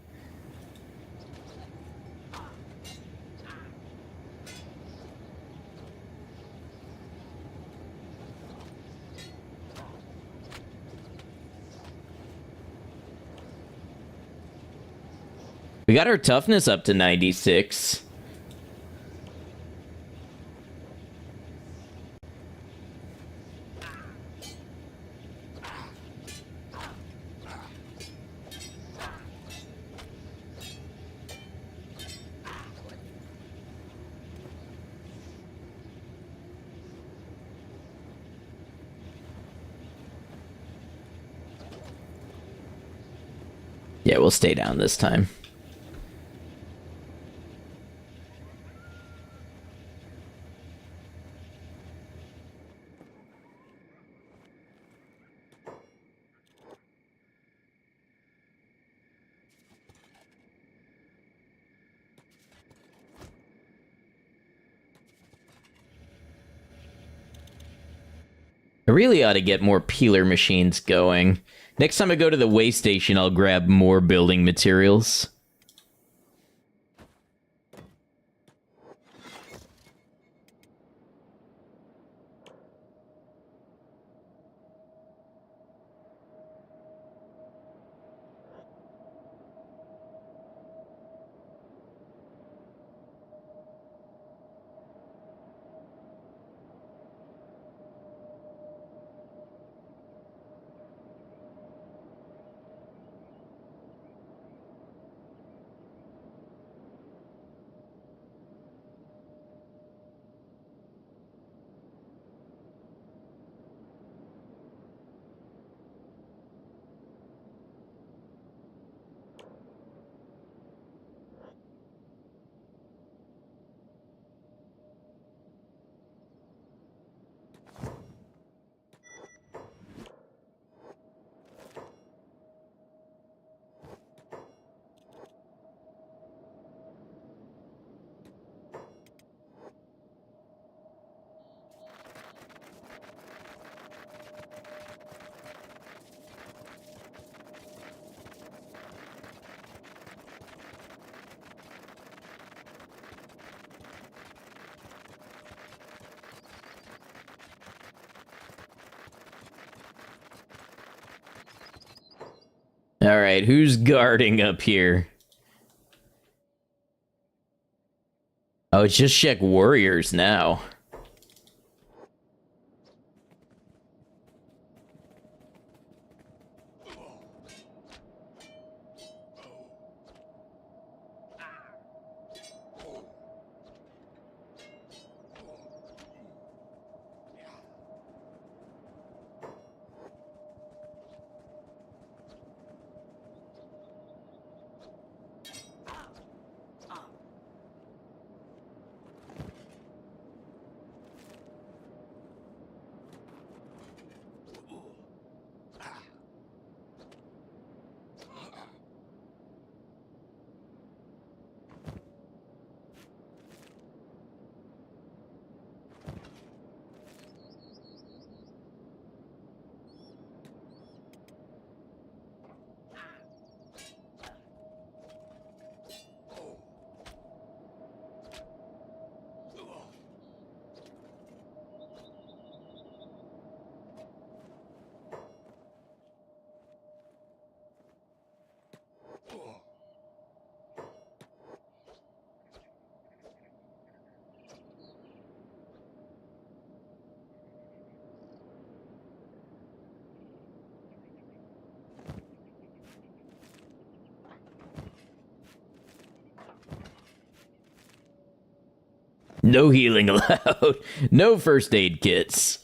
We got our toughness up to 96. Yeah, we'll stay down this time. I really ought to get more peeler machines going. Next time I go to the way station, I'll grab more building materials. Alright, who's guarding up here? Oh, it's just check warriors now. No healing allowed. No first aid kits.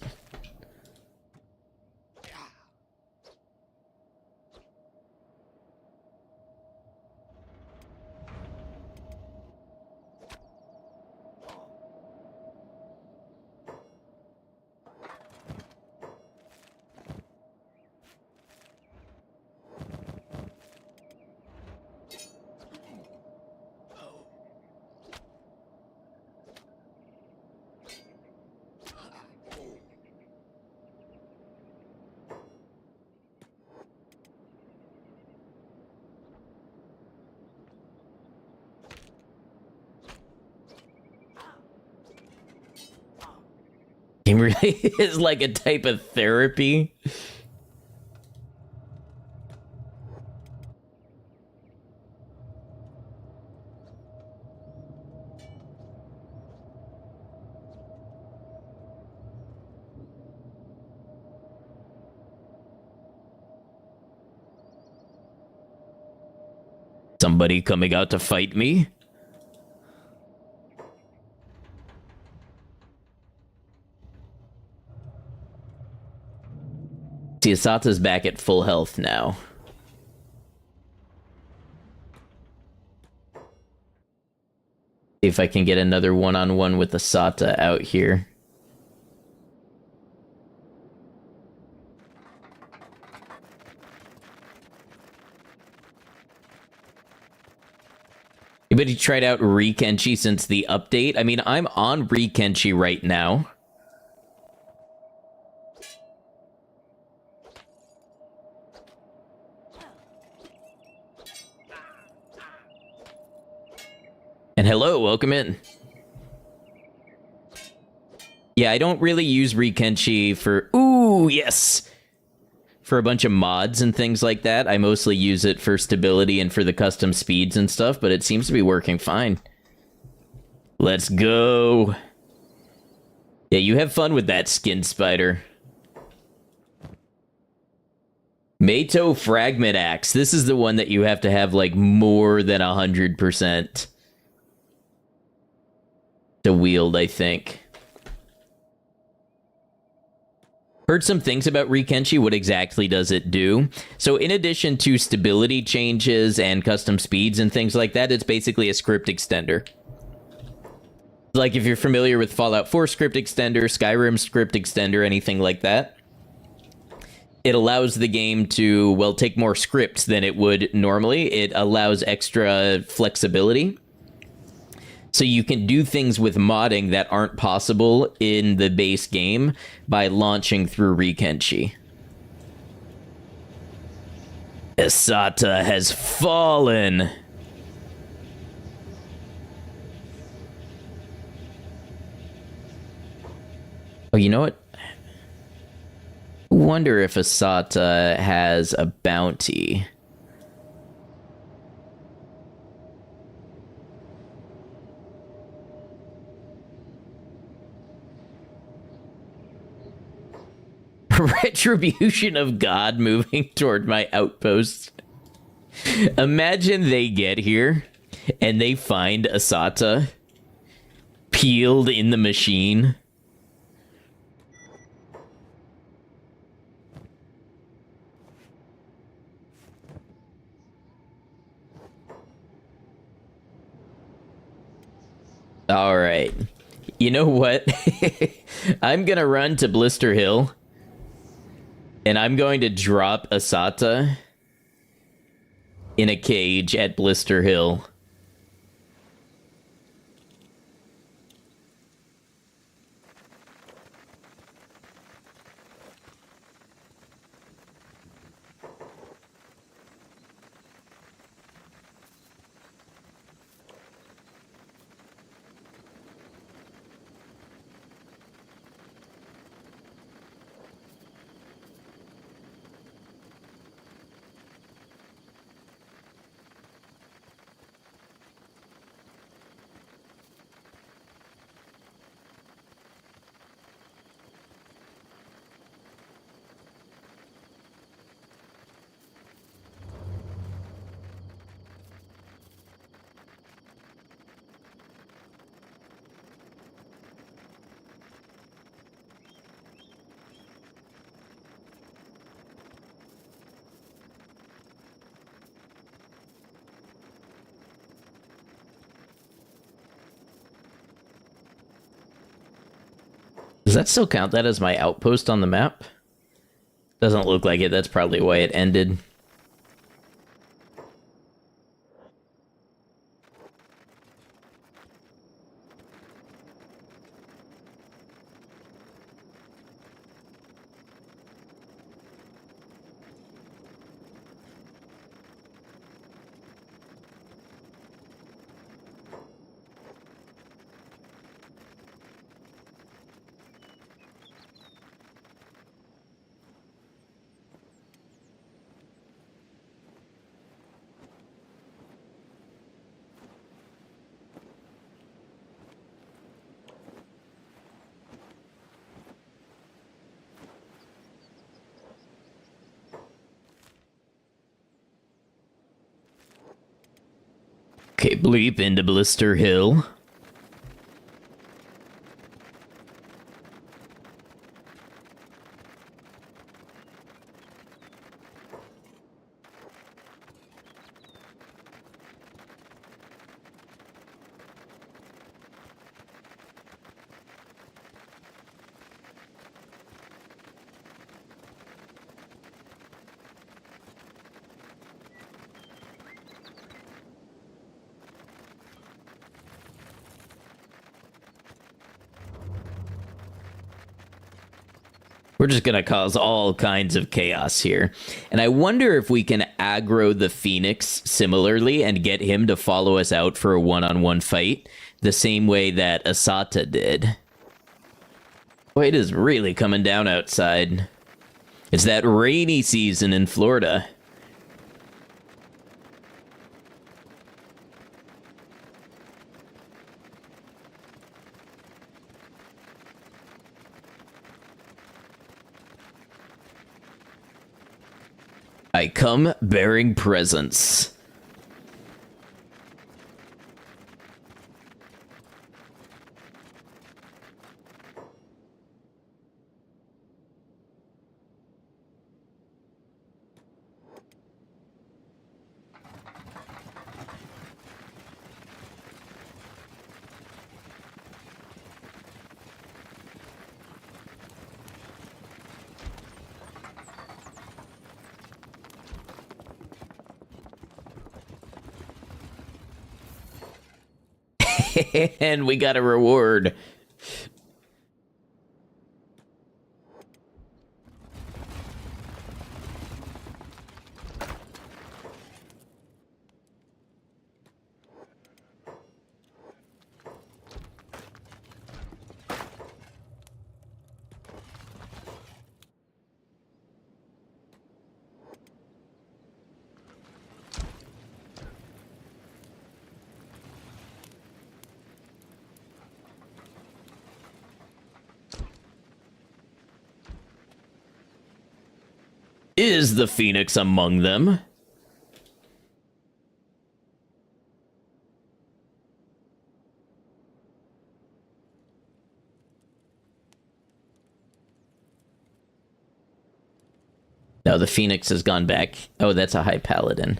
It really is like a type of therapy. Somebody coming out to fight me? See, Asata's back at full health now. See if I can get another one-on-one with Asata out here. Anybody tried out Kenshi since the update? I mean, I'm on Kenshi right now. And hello, welcome in. Yeah, I don't really use Kenshi for... Ooh, yes! For a bunch of mods and things like that. I mostly use it for stability and for the custom speeds and stuff, but it seems to be working fine. Let's go! Yeah, you have fun with that skin spider. Mato Fragment Axe. This is the one that you have to have, like, more than 100%. To wield, I think. Heard some things about Kenshi. What exactly does it do? So in addition to stability changes and custom speeds and things like that, it's basically a script extender. Like if you're familiar with Fallout 4 script extender, Skyrim script extender, anything like that, it allows the game to, well, take more scripts than it would normally. It allows extra flexibility. So you can do things with modding that aren't possible in the base game by launching through Kenshi. Asata has fallen. Oh, you know what? I wonder if Asata has a bounty. Retribution of God moving toward my outpost. Imagine they get here and they find Asata peeled in the machine. All right. You know what? I'm going to run to Blister Hill. And I'm going to drop Asata in a cage at Blister Hill. Does that still count that as my outpost on the map? Doesn't look like it. That's probably why it ended. Okay, Bleep into Blister Hill. We're just going to cause all kinds of chaos here. And I wonder if we can aggro the Phoenix similarly and get him to follow us out for a one-on-one fight the same way that Asata did. Boy, it is really coming down outside. It's that rainy season in Florida. I come bearing presents. And we got a reward. Is the Phoenix among them? No, the Phoenix has gone back. Oh, that's a high paladin.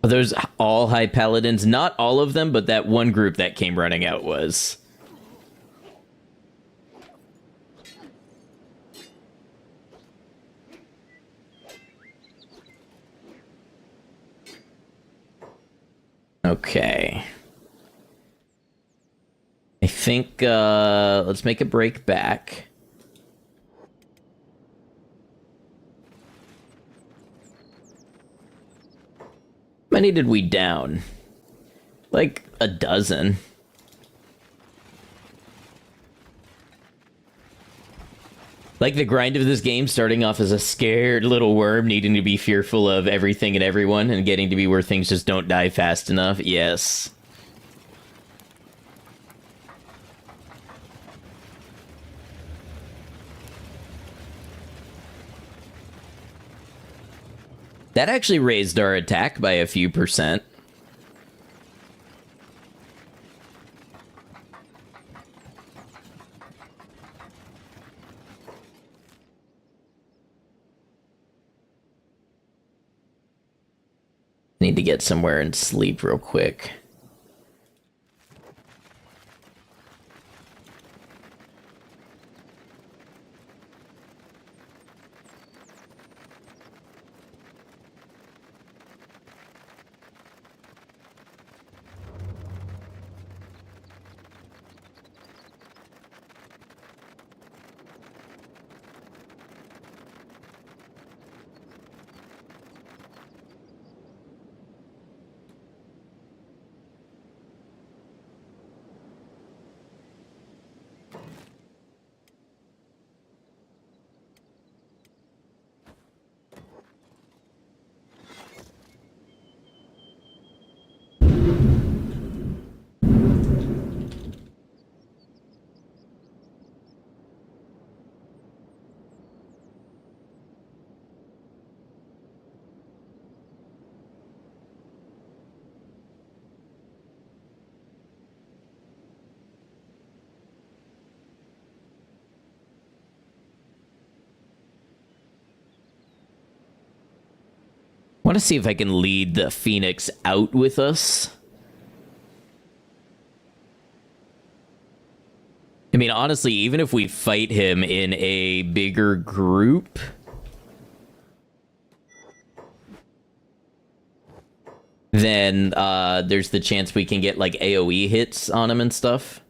Are those all high paladins? Not all of them, but that one group that came running out was. Okay. I think, let's make a break back. How many did we down? Like a dozen. Like the grind of this game, starting off as a scared little worm, needing to be fearful of everything and everyone, and getting to be where things just don't die fast enough. Yes. That actually raised our attack by a few percent. Need to get somewhere and sleep real quick. I want to see if I can lead the Phoenix out with us. I mean, honestly, even if we fight him in a bigger group, then there's the chance we can get like AoE hits on him and stuff.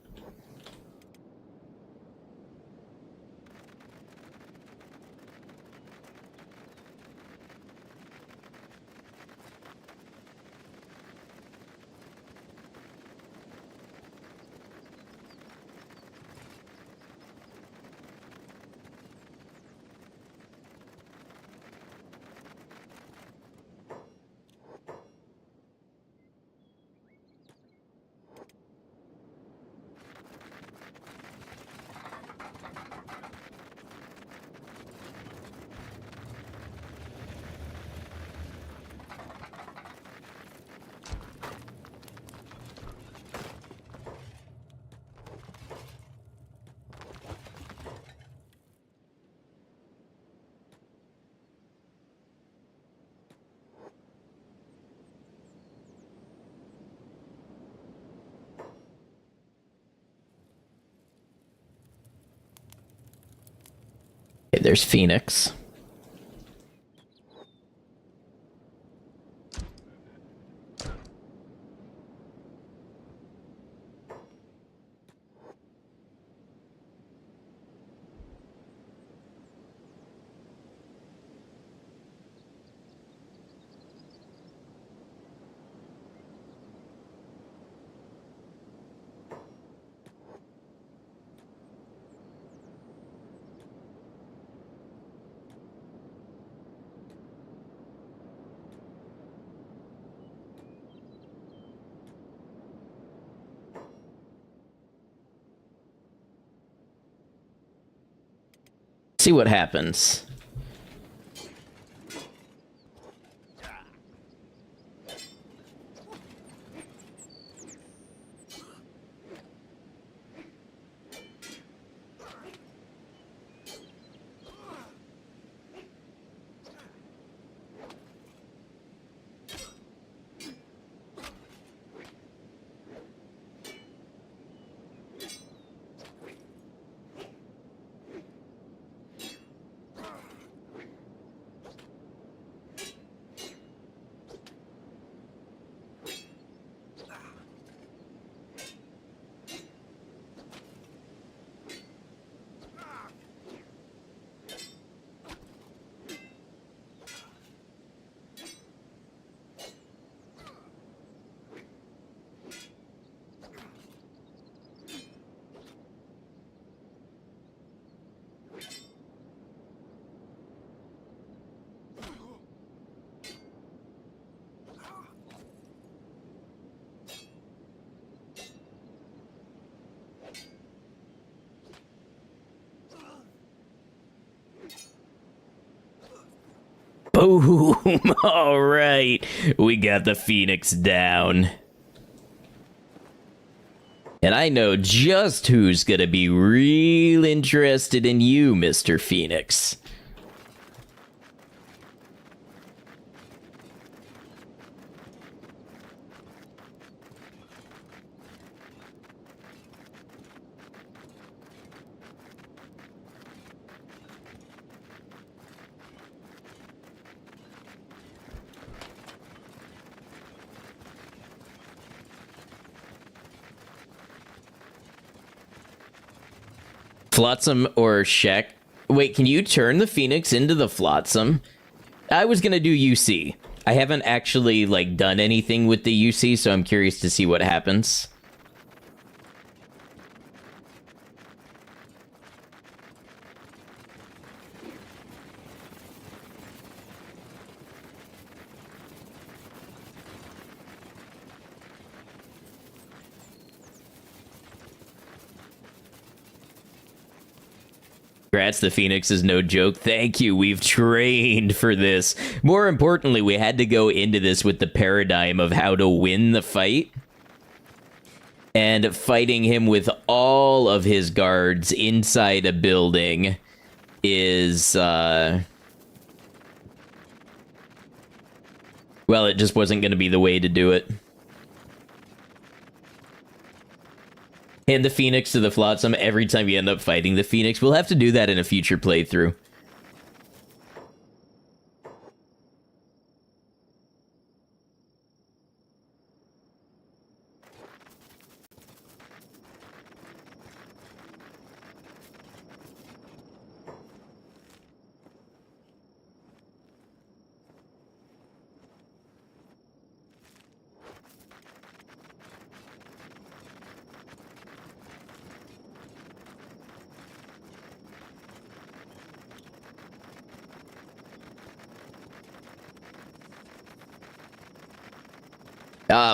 There's Phoenix. See what happens. Boom! All right, we got the Phoenix down. And I know just who's gonna be real interested in you, Mr. Phoenix. Flotsam or Shek? Wait, can you turn the Phoenix into the Flotsam? I was gonna do UC. I haven't actually, like, done anything with the UC, so I'm curious to see what happens. Congrats, the Phoenix is no joke. Thank you, we've trained for this. More importantly, we had to go into this with the paradigm of how to win the fight. And fighting him with all of his guards inside a building is, well, it just wasn't going to be the way to do it. Hand the Phoenix to the Flotsam every time you end up fighting the Phoenix. We'll have to do that in a future playthrough.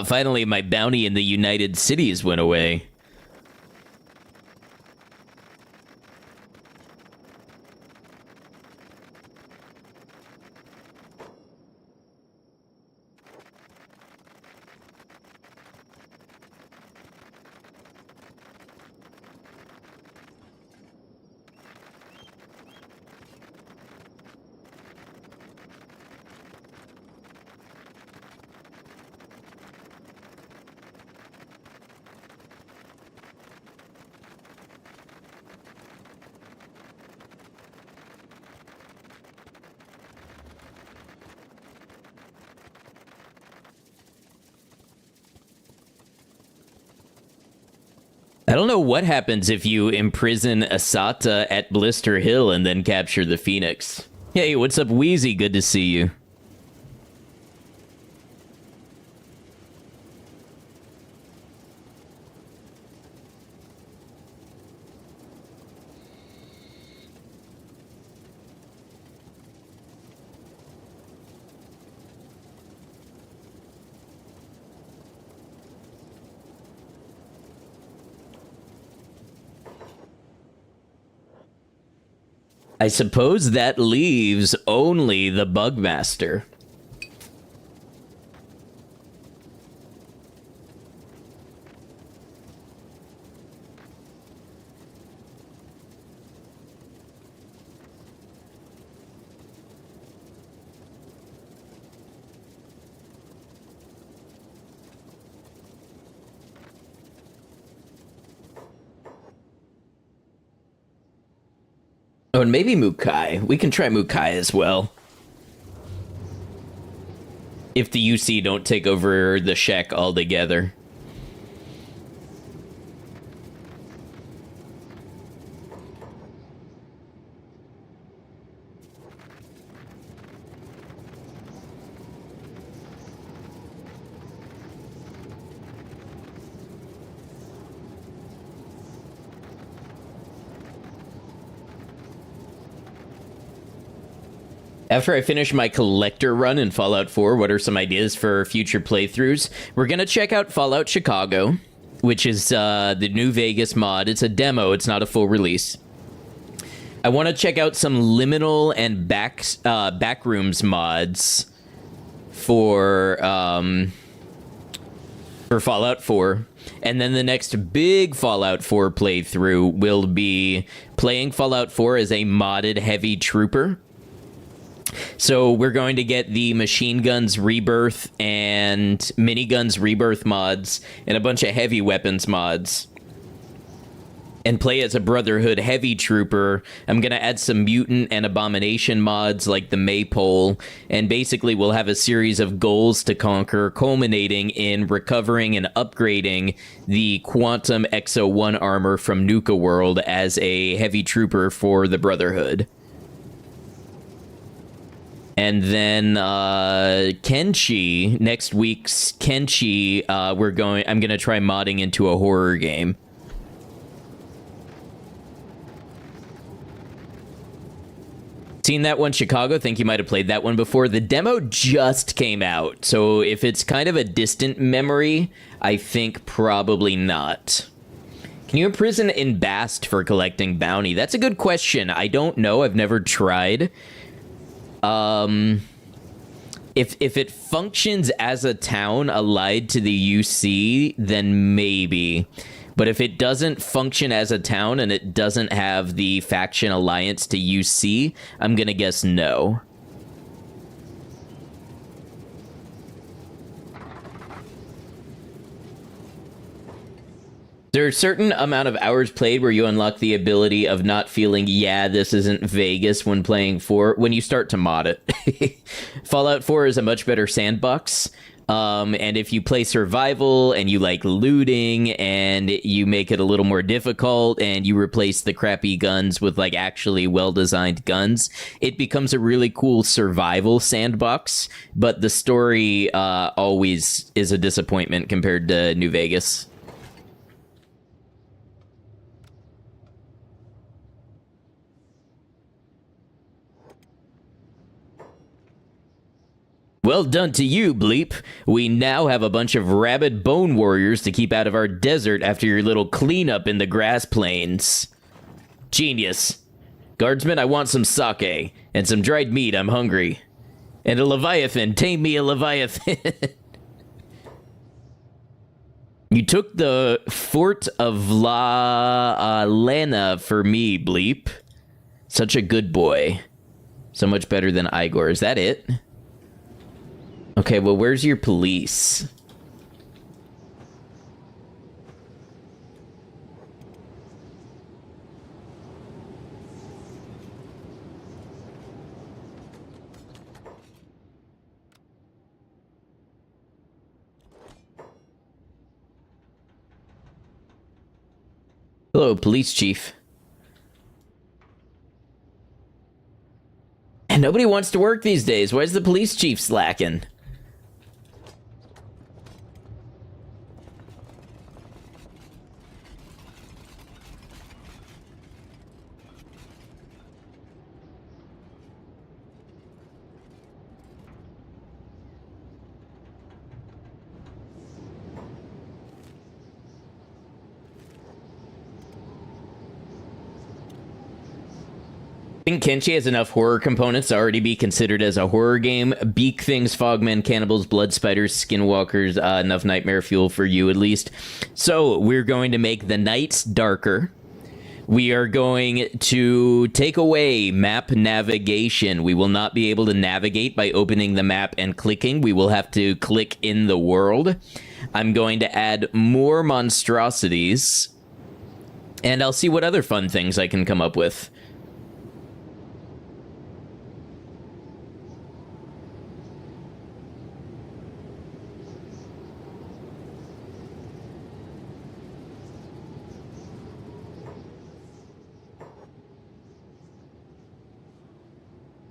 Finally, my bounty in the United Cities went away. don't know what happens if you imprison Asata at Blister Hill and then capture the Phoenix. Hey, what's up, Wheezy? Good to see you. I suppose that leaves only the Bugmaster. Oh, and maybe Mukai. We can try Mukai as well. If the UC don't take over the Shek altogether. After I finish my collector run in Fallout 4, what are some ideas for future playthroughs? We're going to check out Fallout Chicago, which is the New Vegas mod. It's a demo, it's not a full release. I want to check out some liminal and backrooms mods for Fallout 4. And then the next big Fallout 4 playthrough will be playing Fallout 4 as a modded heavy trooper. So we're going to get the Machine Guns Rebirth and Miniguns Rebirth mods and a bunch of heavy weapons mods. And play as a Brotherhood heavy trooper. I'm going to add some mutant and abomination mods like the Maypole. And basically we'll have a series of goals to conquer, culminating in recovering and upgrading the Quantum Exo-1 armor from Nuka World as a heavy trooper for the Brotherhood. And then Kenshi, next week's Kenshi, I'm going to try modding into a horror game. Seen that one, Chicago? Think you might have played that one before. The demo just came out, so if it's kind of a distant memory, I think probably not. Can you imprison in Bast for collecting bounty? That's a good question. I don't know. I've never tried. If it functions as a town allied to the UC, then maybe. But if it doesn't function as a town and it doesn't have the faction alliance to UC, I'm gonna guess no. There are a certain amount of hours played where you unlock the ability of not feeling, yeah, this isn't Vegas when playing 4, when you start to mod it. Fallout 4 is a much better sandbox. And if you play survival and you like looting and you make it a little more difficult and you replace the crappy guns with like actually well-designed guns, it becomes a really cool survival sandbox. But the story always is a disappointment compared to New Vegas. Well done to you, Bleep. We now have a bunch of rabid bone warriors to keep out of our desert after your little cleanup in the grass plains. Genius. Guardsman, I want some sake. And some dried meat, I'm hungry. And a leviathan, tame me a leviathan. You took the fort of La Lena for me, Bleep. Such a good boy. So much better than Igor. Is that it? Okay, well, where's your police? Hello, police chief. And nobody wants to work these days. Why is the police chief slacking? I think Kenshi has enough horror components to already be considered as a horror game. Beak things, Fogmen, cannibals, blood spiders, skinwalkers, enough nightmare fuel for you at least. So we're going to make the nights darker. We are going to take away map navigation. We will not be able to navigate by opening the map and clicking. We will have to click in the world. I'm going to add more monstrosities. And I'll see what other fun things I can come up with.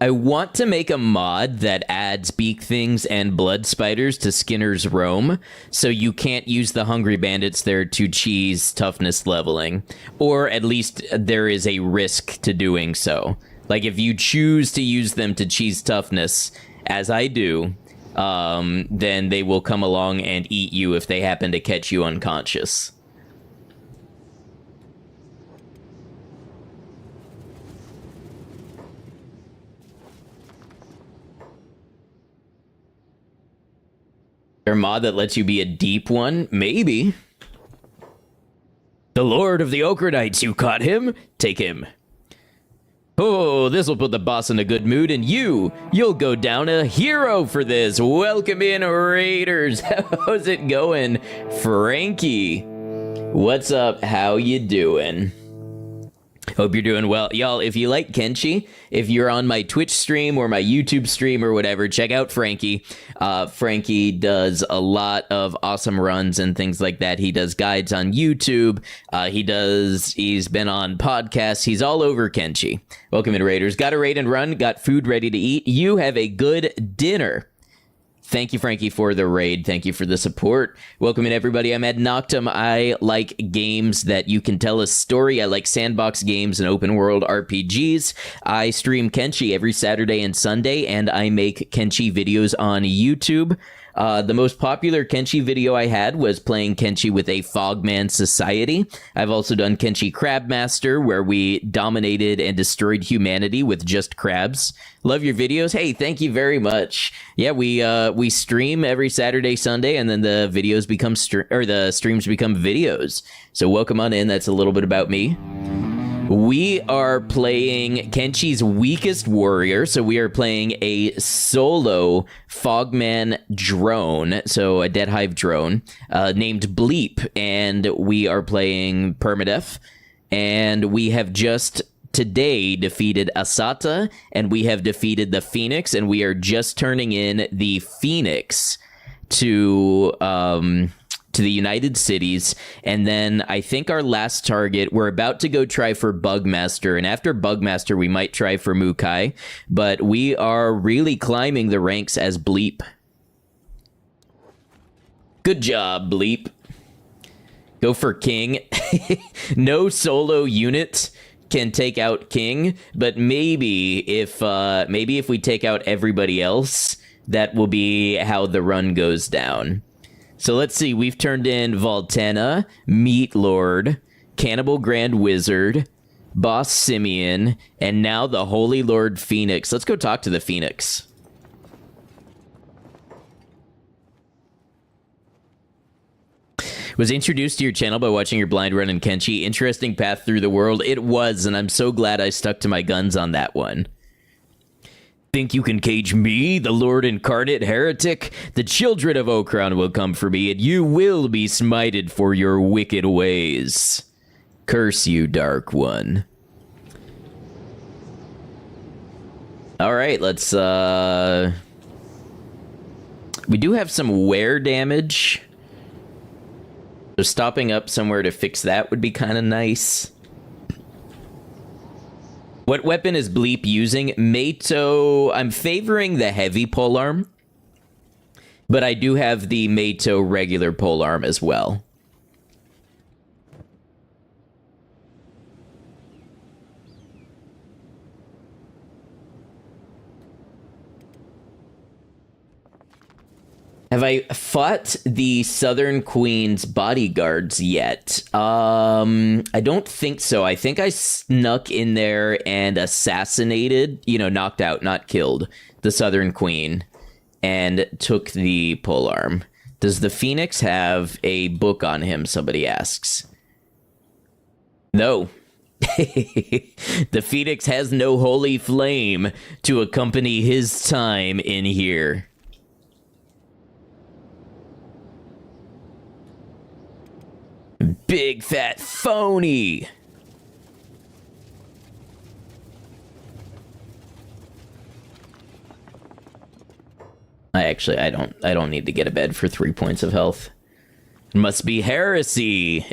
I want to make a mod that adds beak things and blood spiders to Skinner's Roam, so you can't use the Hungry Bandits there to cheese toughness leveling. Or at least there is a risk to doing so. Like, if you choose to use them to cheese toughness, as I do, then they will come along and eat you if they happen to catch you unconscious. There a mod that lets you be a deep one? Maybe. The Lord of the Ochre Knights, you caught him? Take him. Oh, this will put the boss in a good mood, and you'll go down a hero for this. Welcome in, Raiders. How's it going? Frankie. What's up? How you doing? Hope you're doing well. Y'all, if you like Kenshi, if you're on my Twitch stream or my YouTube stream or whatever, check out Frankie. Frankie does a lot of awesome runs and things like that. He does guides on YouTube. He's been on podcasts. He's all over Kenshi. Welcome in, Raiders. Got a raid and run. Got food ready to eat. You have a good dinner. Thank you, Frankie, for the raid. Thank you for the support. Welcome in, everybody. I'm Ed Noctum. I like games that you can tell a story. I like sandbox games and open world RPGs. I stream Kenshi every Saturday and Sunday, and I make Kenshi videos on YouTube. The most popular Kenshi video I had was playing Kenshi with a Fogman society. I've also done Kenshi Crabmaster, where we dominated and destroyed humanity with just crabs. Love your videos. Hey, thank you very much. Yeah, we stream every Saturday, Sunday, and then the videos become the streams become videos. So welcome on in. That's a little bit about me. We are playing Kenshi's Weakest Warrior, so we are playing a solo Fogman drone, so a Deadhive drone, named Bleep, and we are playing Permadeath, and we have just today defeated Asata, and we have defeated the Phoenix, and we are just turning in the Phoenix to the United Cities, and then I think our last target, we're about to go try for Bugmaster, and after Bugmaster we might try for Mukai, but we are really climbing the ranks as Bleep. Good job, Bleep. Go for King. No solo unit can take out King, but maybe if we take out everybody else, that will be how the run goes down. So let's see, we've turned in Voltena, Meat Lord, Cannibal Grand Wizard, Boss Simeon, and now the Holy Lord Phoenix. Let's go talk to the Phoenix. Was introduced to your channel by watching your blind run in Kenshi. Interesting path through the world. It was, and I'm so glad I stuck to my guns on that one. Think you can cage me, the Lord Incarnate Heretic? The children of Okran will come for me, and you will be smited for your wicked ways. Curse you, Dark One. Alright, let's, we do have some wear damage. So stopping up somewhere to fix that would be kind of nice. What weapon is Bleep using? Mato, I'm favoring the heavy polearm, but I do have the Mato regular polearm as well. Have I fought the Southern Queen's bodyguards yet? I don't think so. I think I snuck in there and assassinated, knocked out, not killed, the Southern Queen and took the polearm. Does the Phoenix have a book on him, somebody asks. No. The Phoenix has no holy flame to accompany his time in here. Big fat phony. I don't need to get a bed for 3 points of health. It must be heresy.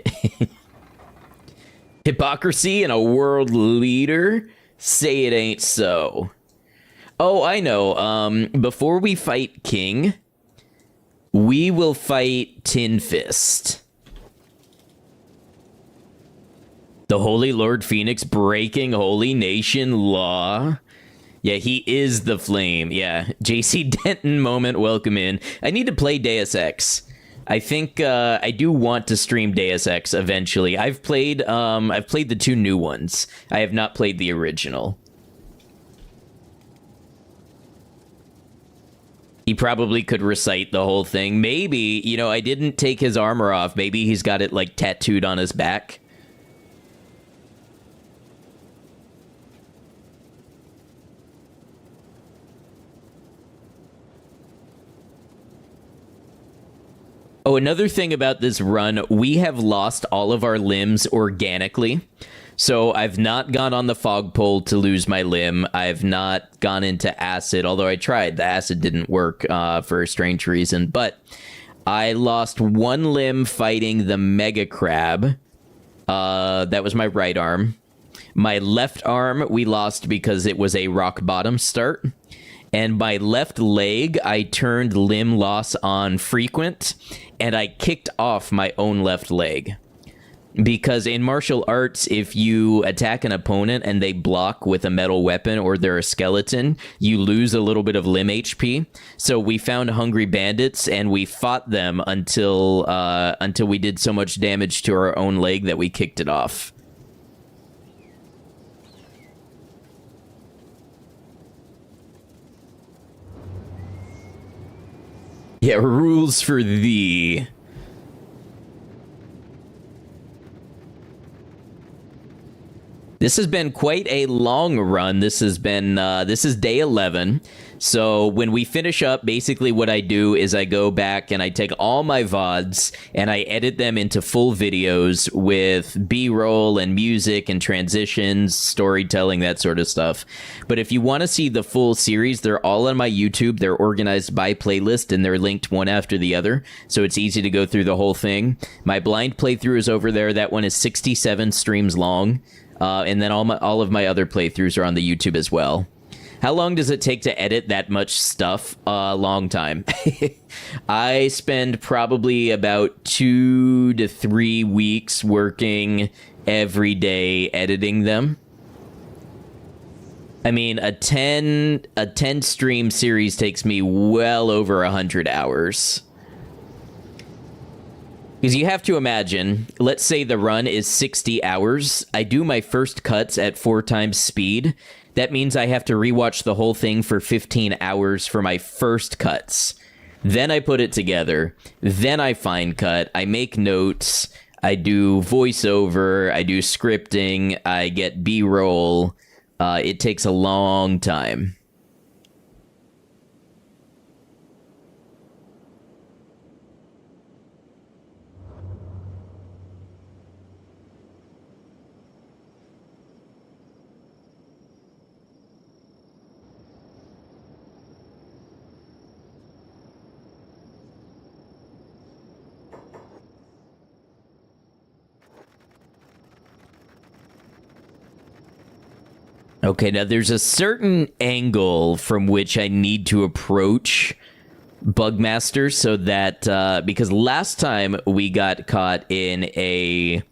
Hypocrisy in a world leader? Say it ain't so. Oh, I know. Before we fight King, we will fight Tin Fist. The Holy Lord Phoenix breaking Holy Nation law. Yeah, he is the flame. Yeah, JC Denton moment, welcome in. I need to play Deus Ex. I think I do want to stream Deus Ex eventually. I've played the 2 new ones. I have not played the original. He probably could recite the whole thing. Maybe, I didn't take his armor off. Maybe he's got it like tattooed on his back. Oh, another thing about this run, we have lost all of our limbs organically. So I've not gone on the fog pole to lose my limb. I've not gone into acid, although I tried. The acid didn't work for a strange reason. But I lost 1 limb fighting the mega crab. That was my right arm. My left arm we lost because it was a rock bottom start. And my left leg, I turned limb loss on frequent, and I kicked off my own left leg. Because in martial arts, if you attack an opponent and they block with a metal weapon or they're a skeleton, you lose a little bit of limb HP. So we found hungry bandits and we fought them until we did so much damage to our own leg that we kicked it off. Yeah, rules for thee. This has been quite a long run. This is day 11. So when we finish up, basically what I do is I go back and I take all my VODs and I edit them into full videos with B-roll and music and transitions, storytelling, that sort of stuff. But if you want to see the full series, they're all on my YouTube. They're organized by playlist and they're linked one after the other. So it's easy to go through the whole thing. My blind playthrough is over there. That one is 67 streams long. And then all of my other playthroughs are on the YouTube as well. How long does it take to edit that much stuff? A long time. I spend probably about 2 to 3 weeks working every day editing them. I mean, a 10 stream series takes me well over 100 hours. Because you have to imagine, let's say the run is 60 hours. I do my first cuts at 4 times speed. That means I have to rewatch the whole thing for 15 hours for my first cuts. Then I put it together. Then I fine cut. I make notes. I do voiceover. I do scripting. I get B-roll. It takes a long time. Okay, now there's a certain angle from which I need to approach Bugmaster so that, because last time we got caught in a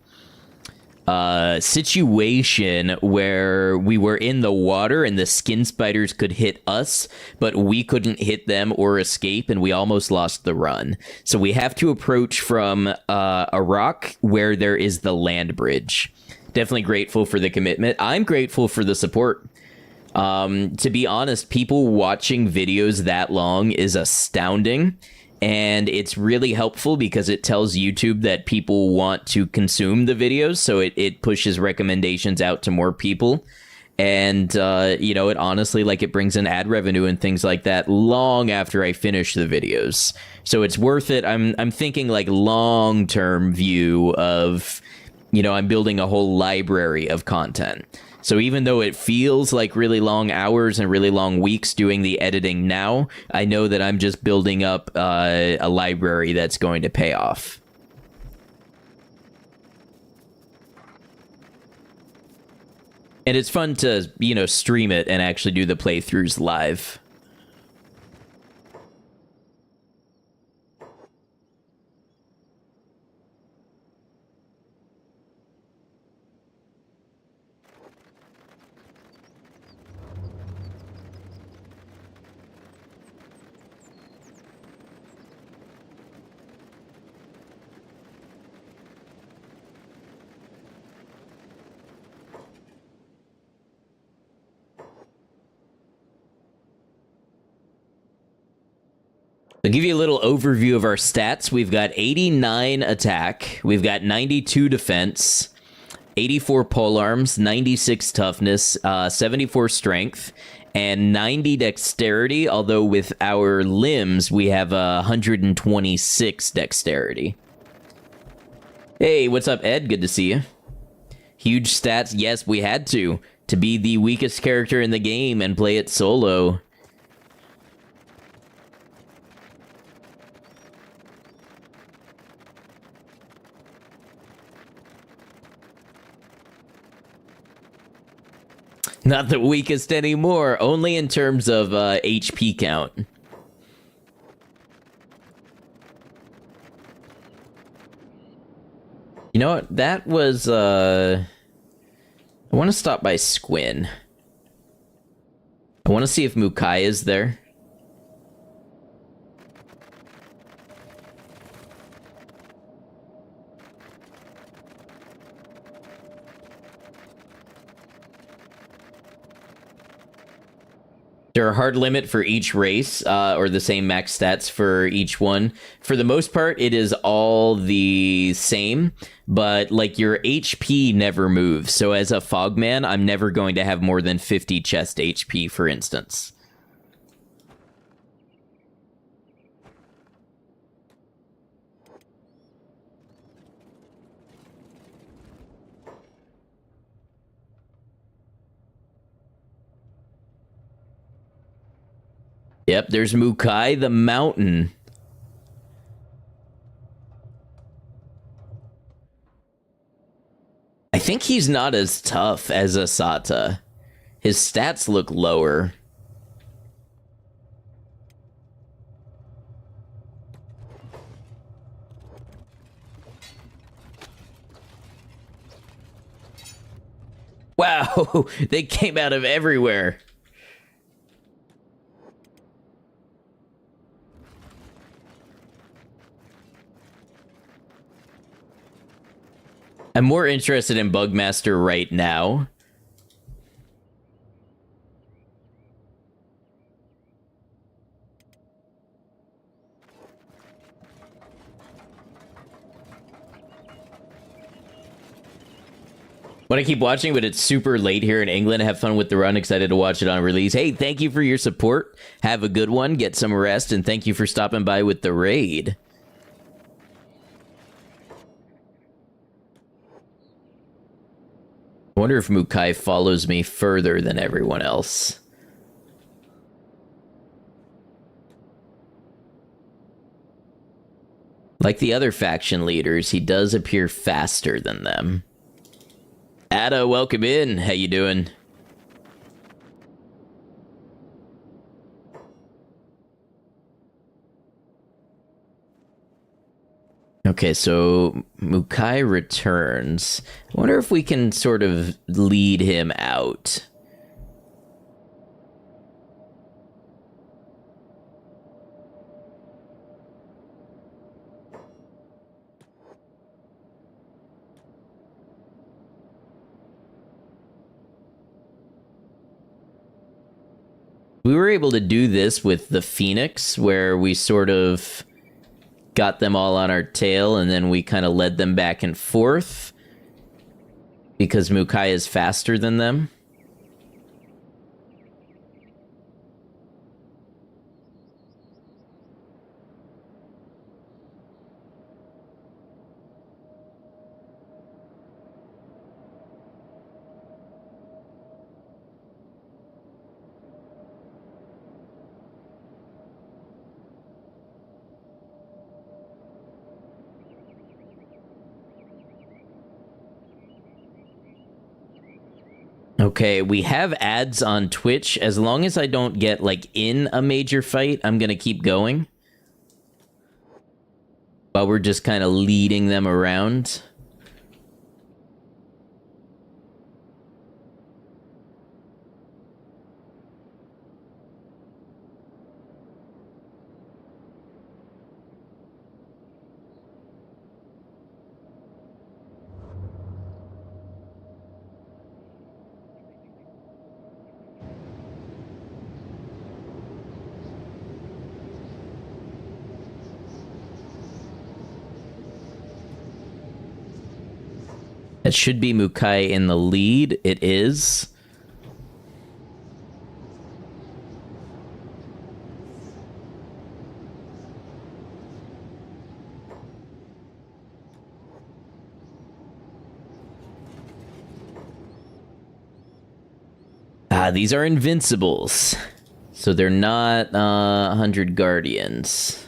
situation where we were in the water and the skin spiders could hit us, but we couldn't hit them or escape, and we almost lost the run. So we have to approach from a rock where there is the land bridge. Definitely grateful for the commitment. I'm grateful for the support. To be honest, people watching videos that long is astounding. And it's really helpful because it tells YouTube that people want to consume the videos, so it pushes recommendations out to more people. And, you know, it honestly, like, it brings in ad revenue and things like that long after I finish the videos. So it's worth it. I'm thinking, like, long-term view of, you know, I'm building a whole library of content. So even though it feels like really long hours and really long weeks doing the editing now, I know that I'm just building up a library that's going to pay off. And it's fun to, you know, stream it and actually do the playthroughs live. I'll give you a little overview of our stats. We've got 89 attack, we've got 92 defense, 84 polearms, 96 toughness, 74 strength, and 90 dexterity, although with our limbs, we have 126 dexterity. Hey, what's up, Ed? Good to see you. Huge stats. Yes, we had to be the weakest character in the game and play it solo. Not the weakest anymore, only in terms of HP count. You know what? That was, I want to stop by Squin. I want to see if Mukai is there. There are a hard limit for each race, or the same max stats for each one. For the most part, it is all the same, but like your HP never moves. So as a Fogman, I'm never going to have more than 50 chest HP, for instance. Yep, there's Mukai the Mountain. I think he's not as tough as Asata. His stats look lower. Wow, they came out of everywhere. I'm more interested in Bugmaster right now. Want to keep watching, but it's super late here in England. Have fun with the run. Excited to watch it on release. Hey, thank you for your support. Have a good one. Get some rest, and thank you for stopping by with the raid. I wonder if Mukai follows me further than everyone else. Like the other faction leaders, he does appear faster than them. Ada, welcome in. How you doing? Okay, so Mukai returns. I wonder if we can sort of lead him out. We were able to do this with the Phoenix, where we sort of got them all on our tail, and then we kind of led them back and forth, because Mukai is faster than them. Okay, we have ads on Twitch. As long as I don't get, like, in a major fight, I'm gonna keep going. While we're just kind of leading them around. It should be Mukai in the lead. It is. Ah, these are invincibles. So they're not 100 Guardians.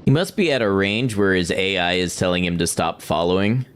He must be at a range where his AI is telling him to stop following.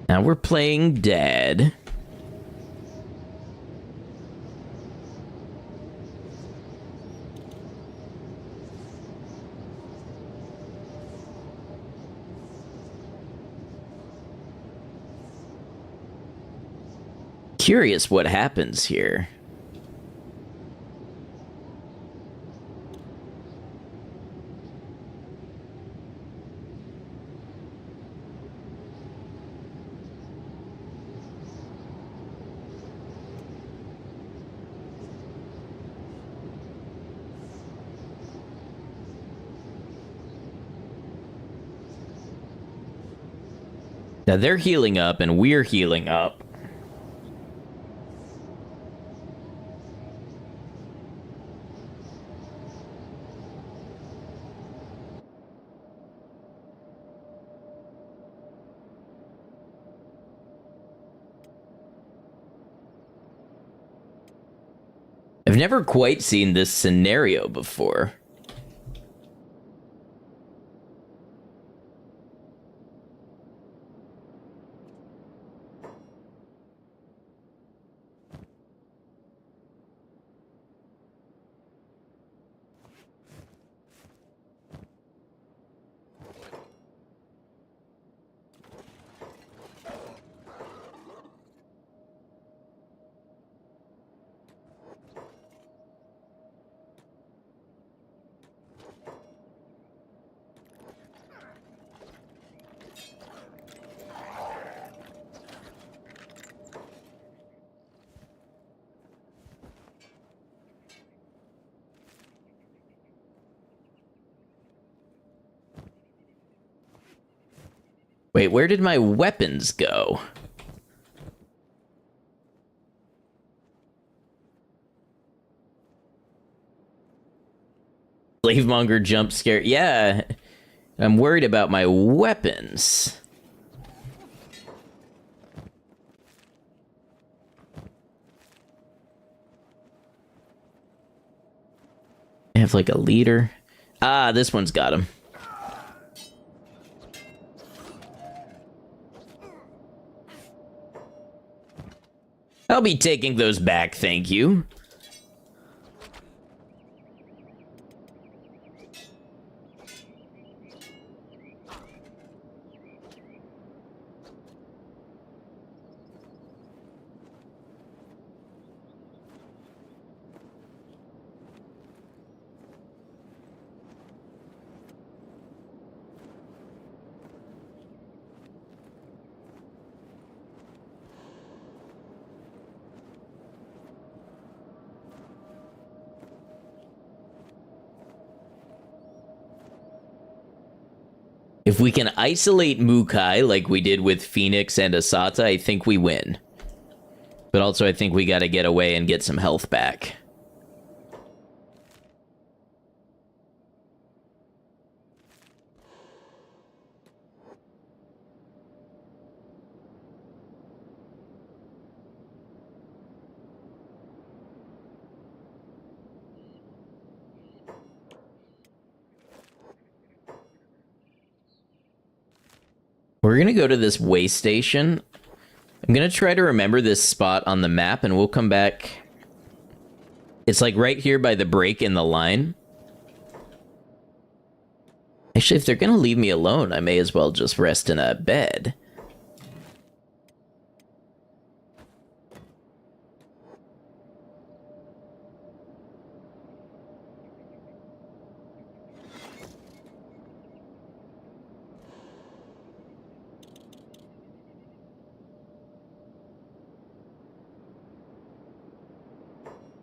Now we're playing dead. Curious what happens here. Now they're healing up and we're healing up. I've never quite seen this scenario before. Wait, where did my weapons go? Slavemonger jump scare. Yeah, I'm worried about my weapons. I have like a leader. Ah, this one's got him. I'll be taking those back, thank you. If we can isolate Mukai like we did with Phoenix and Asata, I think we win. But also I think we gotta get away and get some health back. We're gonna go to this way station. I'm gonna try to remember this spot on the map and we'll come back. It's like right here by the break in the line. Actually, if they're gonna leave me alone, I may as well just rest in a bed.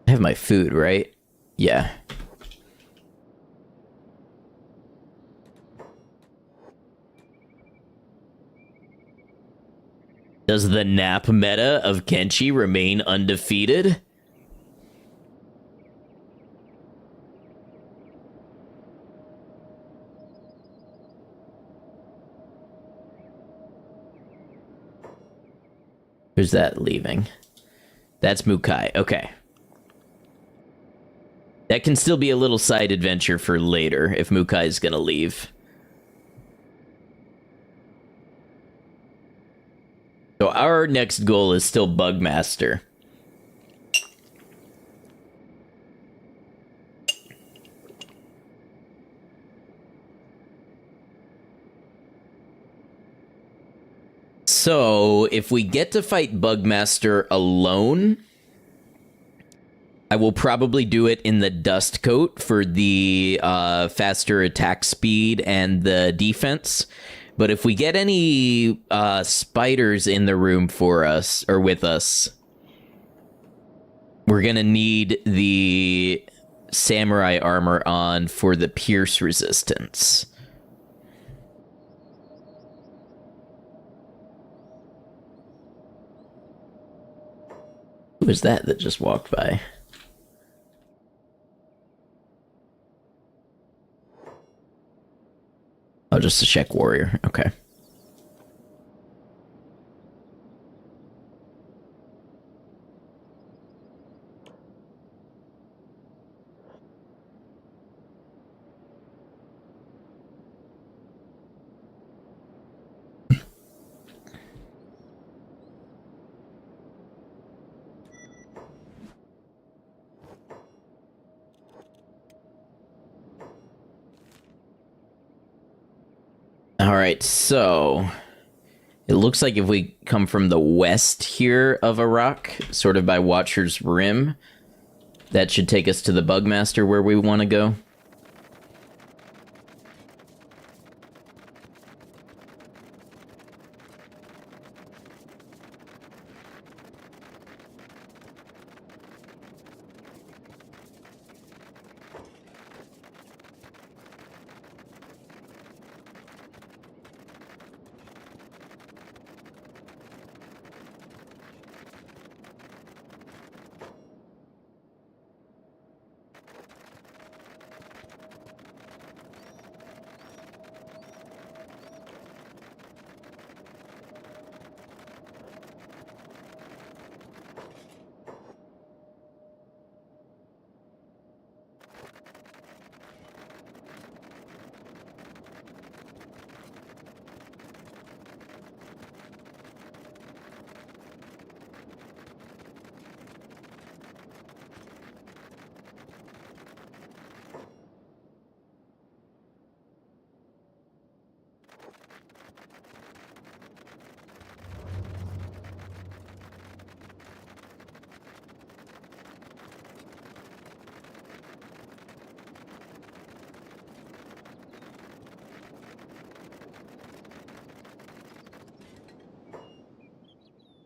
I have my food, right? Yeah. Does the nap meta of Kenshi remain undefeated? Who's that leaving? That's Mukai. Okay. That can still be a little side adventure for later if Mukai's gonna leave. So our next goal is still Bugmaster. So if we get to fight Bugmaster alone, I will probably do it in the dust coat for the faster attack speed and the defense. But if we get any spiders in the room for us, or with us, we're gonna need the samurai armor on for the pierce resistance. Who was that just walked by? Oh, just a check warrior. Okay. Alright, so it looks like if we come from the west here of a rock, sort of by Watcher's Rim, that should take us to the Bugmaster where we want to go.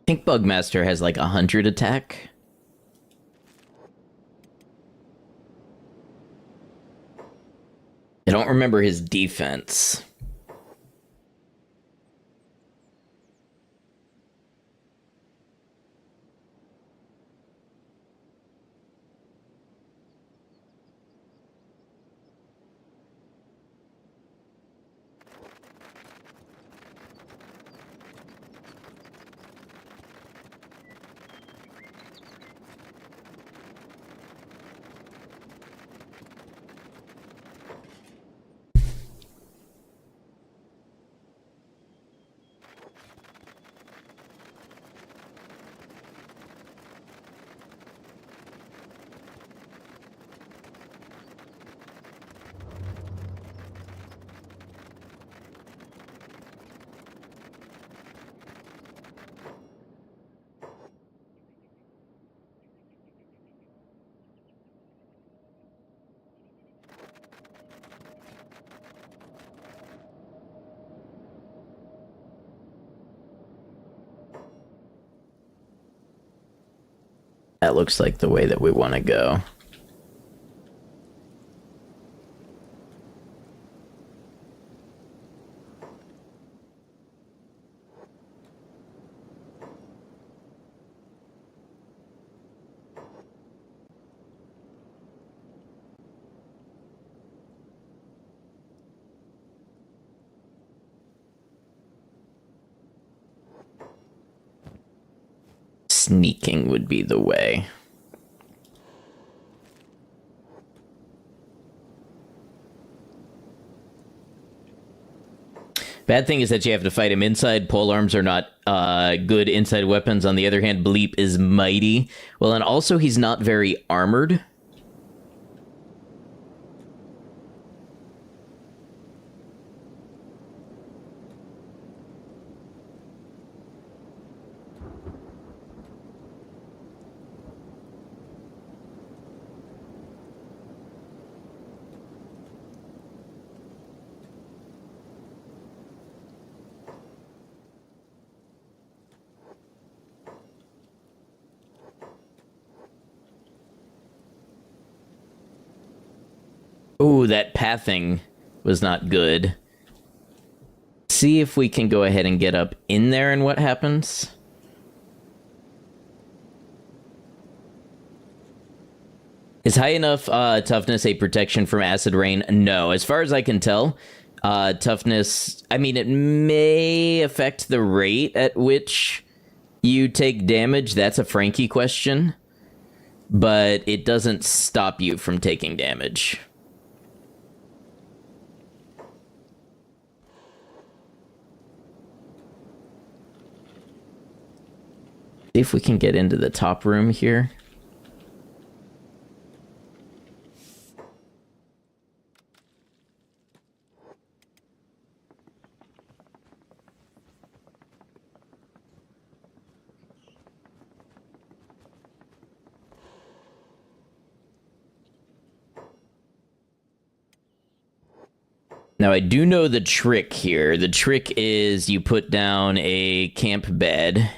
I think Bugmaster has like 100 attack. I don't remember his defense. That looks like the way that we want to go. Sneaking would be the way. Bad thing is that you have to fight him inside. Polearms are not good inside weapons. On the other hand, Bleep is mighty. Well, and also he's not very armored. Ooh, that pathing was not good. See if we can go ahead and get up in there and what happens. Is high enough toughness a protection from acid rain? No. As far as I can tell, toughness, I mean, it may affect the rate at which you take damage. That's a Frankie question. But it doesn't stop you from taking damage. See if we can get into the top room here. Now, I do know the trick here. The trick is you put down a camp bed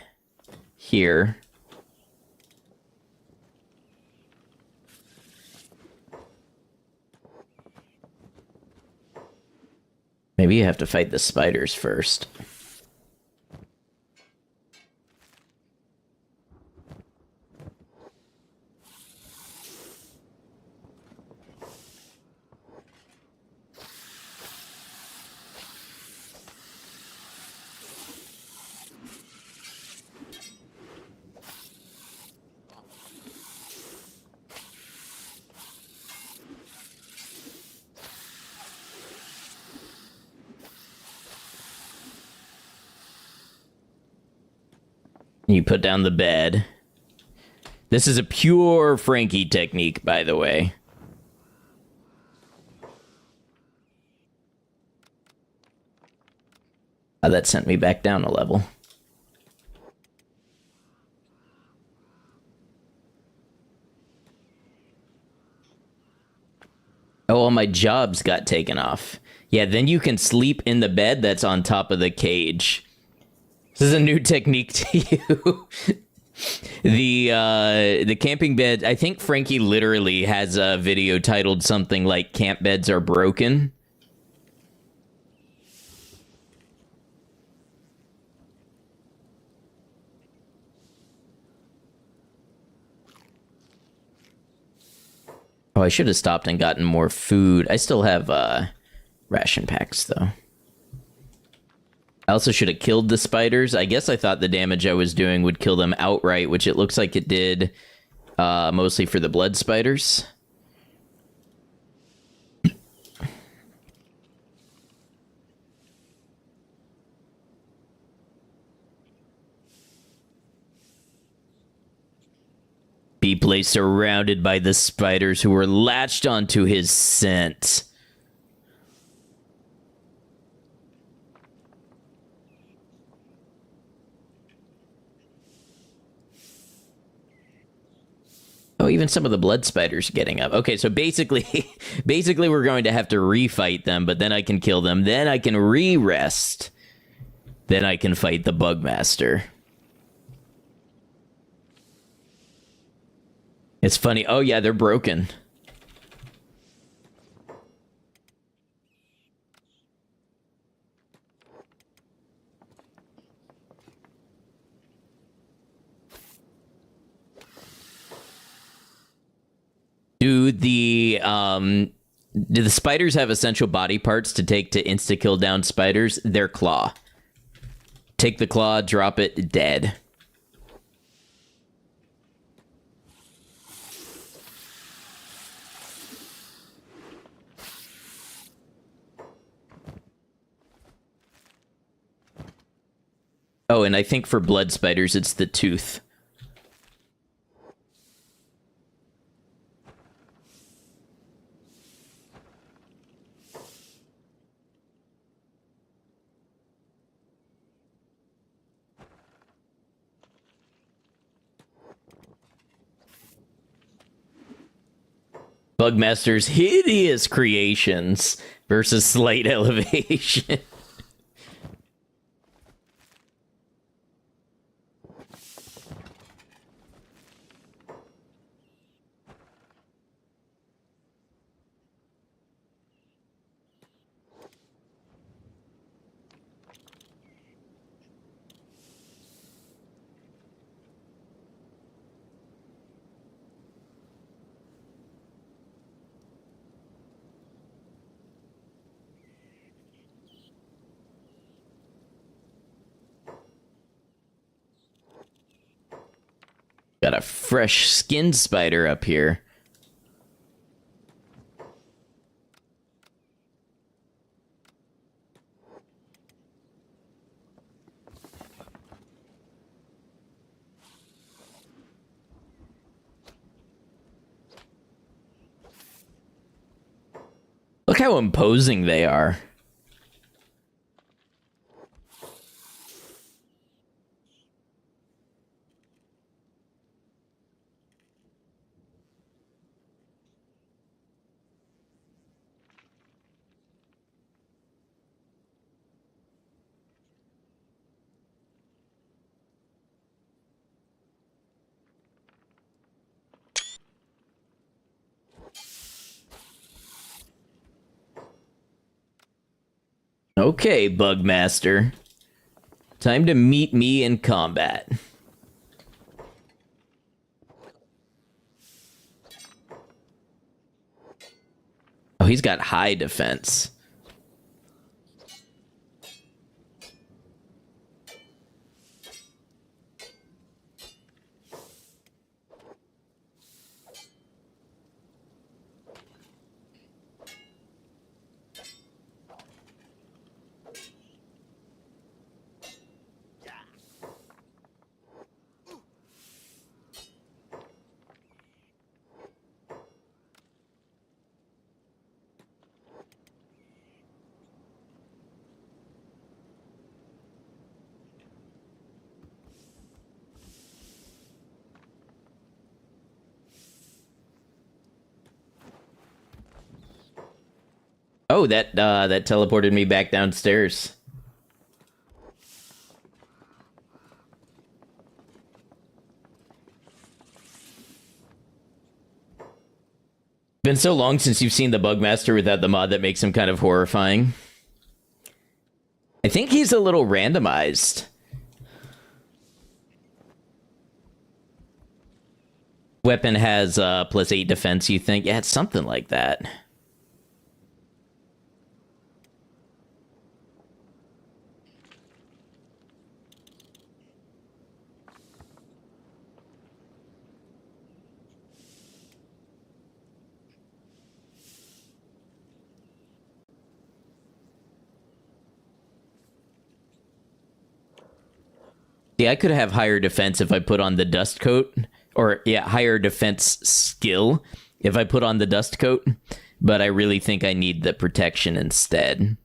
here. Maybe you have to fight the spiders first. You put down the bed. This is a pure Frankie technique, by the way. That sent me back down a level. Oh, all my jobs got taken off. Yeah, then you can sleep in the bed that's on top of the cage. This is a new technique to you. The camping bed, I think Frankie literally has a video titled something like "Camp Beds Are Broken." Oh, I should have stopped and gotten more food. I still have ration packs, though. I also should have killed the spiders. I guess I thought the damage I was doing would kill them outright, which it looks like it did, mostly for the blood spiders. B-Play surrounded by the spiders who were latched onto his scent. Oh, even some of the blood spiders getting up. Okay, so basically we're going to have to refight them, but then I can kill them. Then I can re-rest. Then I can fight the Bugmaster. It's funny. Oh, yeah, they're broken. Do the spiders have essential body parts to take to insta-kill down spiders? Their claw. Take the claw, drop it, dead. Oh, and I think for blood spiders, it's the tooth. Bugmaster's hideous creations versus slight elevation. Got a fresh skin spider up here. Look how imposing they are. Okay, Bugmaster. Time to meet me in combat. Oh, he's got high defense. Oh, that teleported me back downstairs. Been so long since you've seen the Bugmaster without the mod that makes him kind of horrifying. I think he's a little randomized. Weapon has +8 defense, you think? Yeah, it's something like that. Yeah, I could have higher defense if I put on the dust coat. Or, yeah, higher defense skill if I put on the dust coat. But I really think I need the protection instead.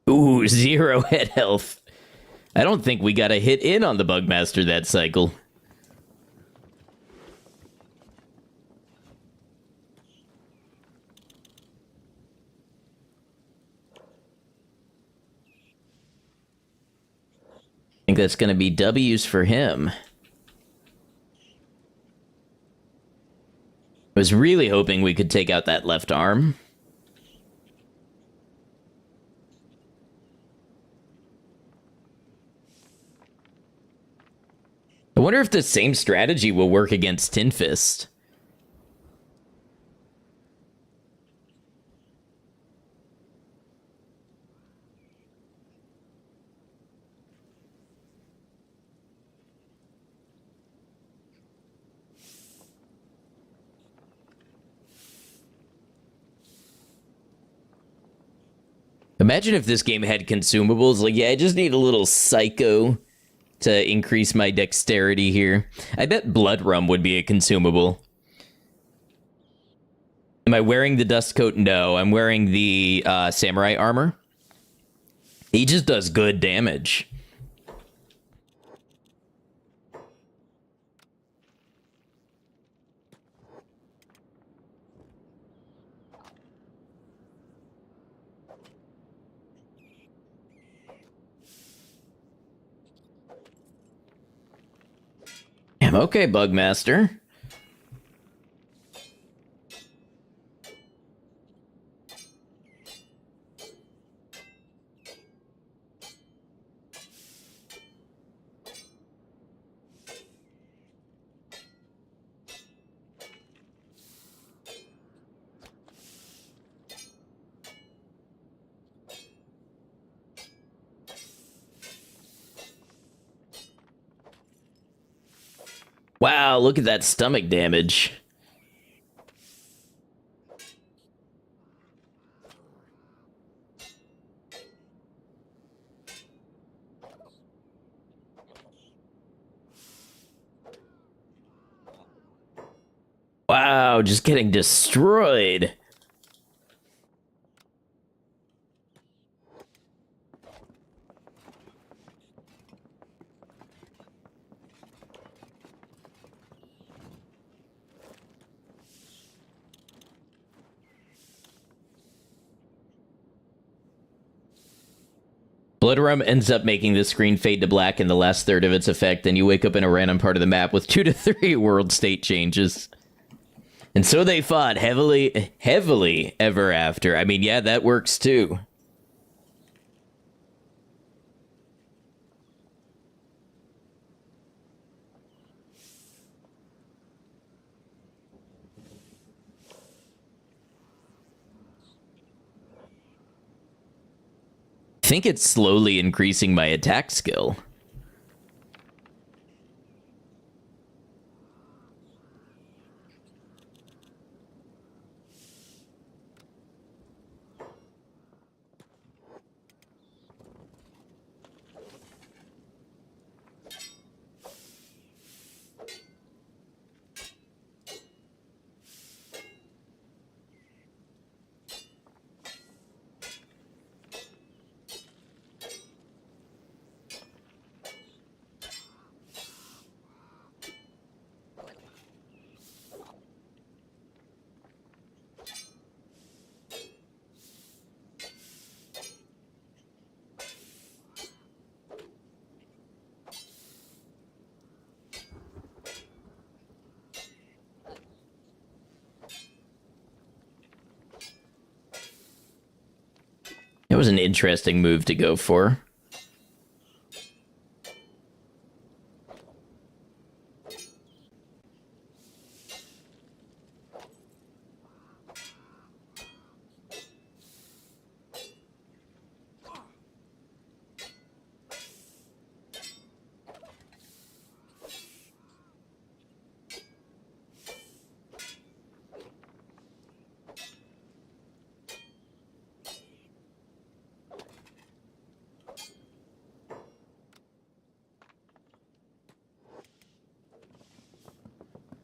Ooh, 0 head health. I don't think we got a hit in on the Bugmaster that cycle. I think that's going to be W's for him. I was really hoping we could take out that left arm. I wonder if the same strategy will work against Tin Fist. Imagine if this game had consumables. Like, yeah, I just need a little psycho to increase my dexterity here. I bet blood rum would be a consumable. Am I wearing the dust coat? No, I'm wearing the samurai armor. He just does good damage. Okay, Bugmaster. Wow, look at that stomach damage. Wow, just getting destroyed. Blood Rum ends up making the screen fade to black in the last third of its effect, and you wake up in a random part of the map with 2 to 3 world state changes. And so they fought heavily ever after. I mean, yeah, that works too. I think it's slowly increasing my attack skill. That was an interesting move to go for.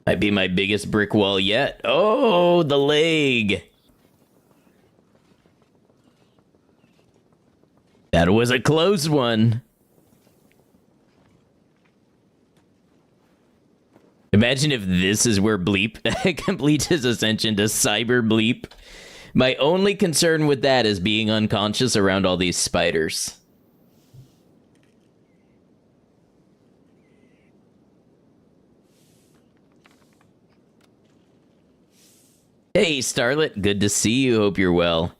Might be my biggest brick wall yet. Oh, the leg. That was a close one. Imagine if this is where Bleep completes his ascension to Cyber Bleep. My only concern with that is being unconscious around all these spiders. Hey, Starlet. Good to see you. Hope you're well.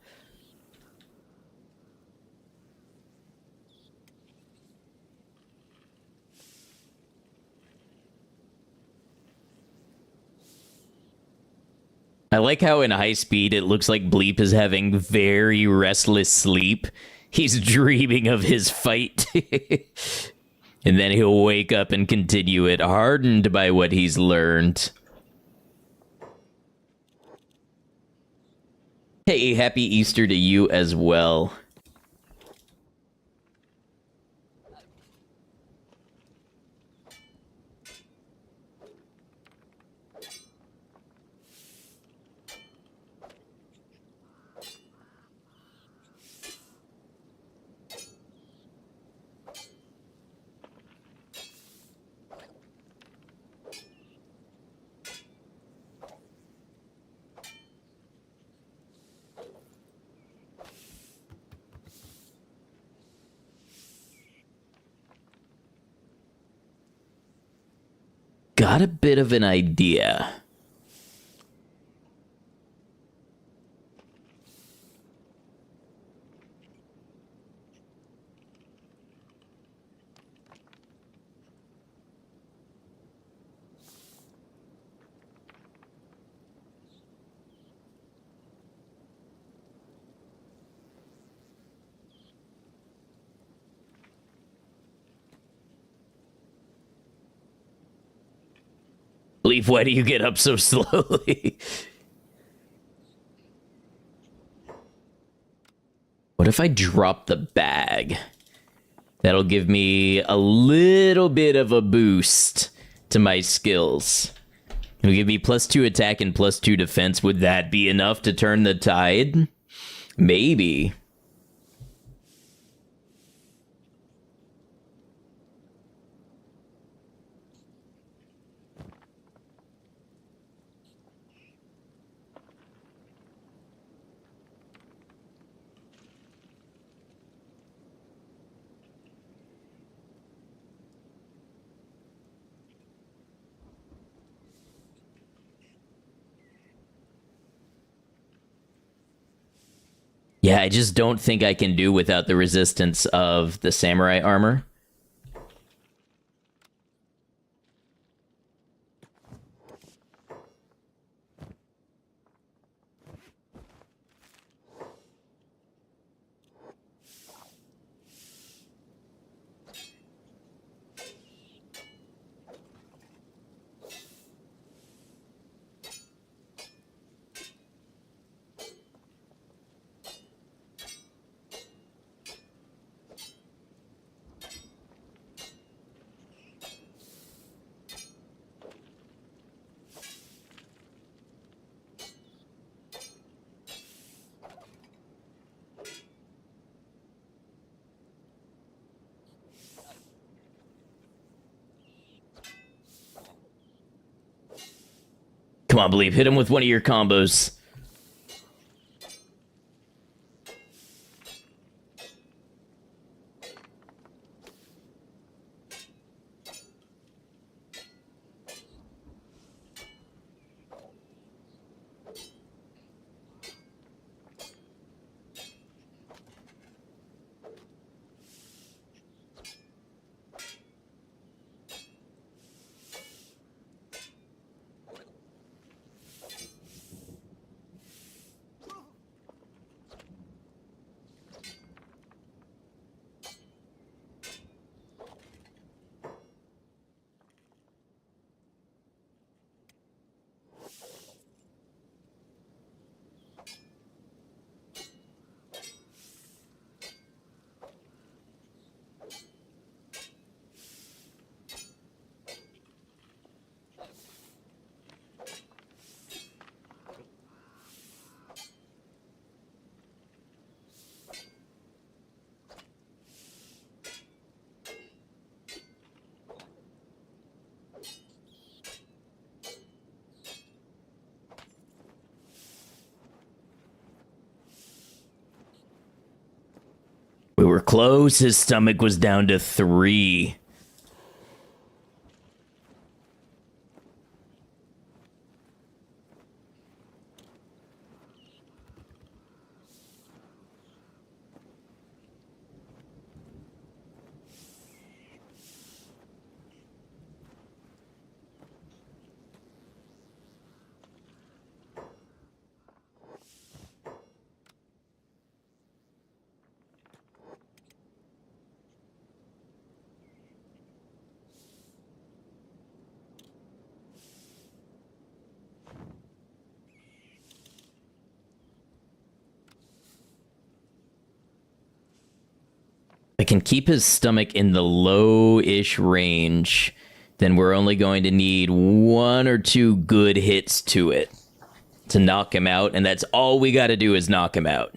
I like how in high speed it looks like Bleep is having very restless sleep. He's dreaming of his fight. And then he'll wake up and continue it, hardened by what he's learned. Hey, happy Easter to you as well. Got a bit of an idea. Bleep, why do you get up so slowly? What if I drop the bag? That'll give me a little bit of a boost to my skills. It'll give me +2 attack and +2 defense. Would that be enough to turn the tide? Maybe. Yeah, I just don't think I can do without the resistance of the samurai armor. Come on, Bleep, hit him with one of your combos. We were close. His stomach was down to 3. I can keep his stomach in the low-ish range. Then we're only going to need 1 or 2 good hits to it to knock him out, and that's all we got to do is knock him out.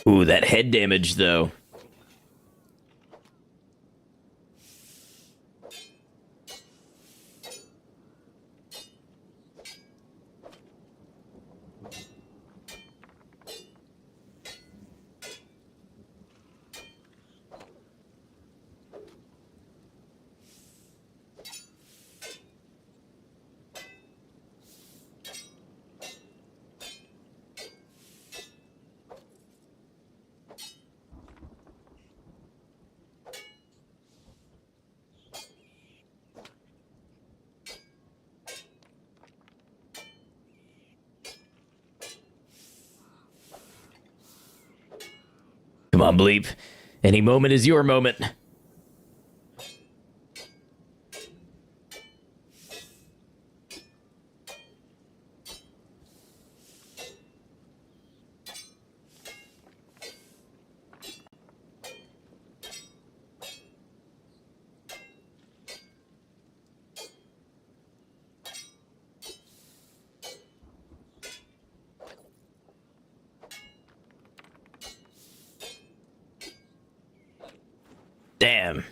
Ooh, that head damage, though. Come on, Bleep. Any moment is your moment. Damn.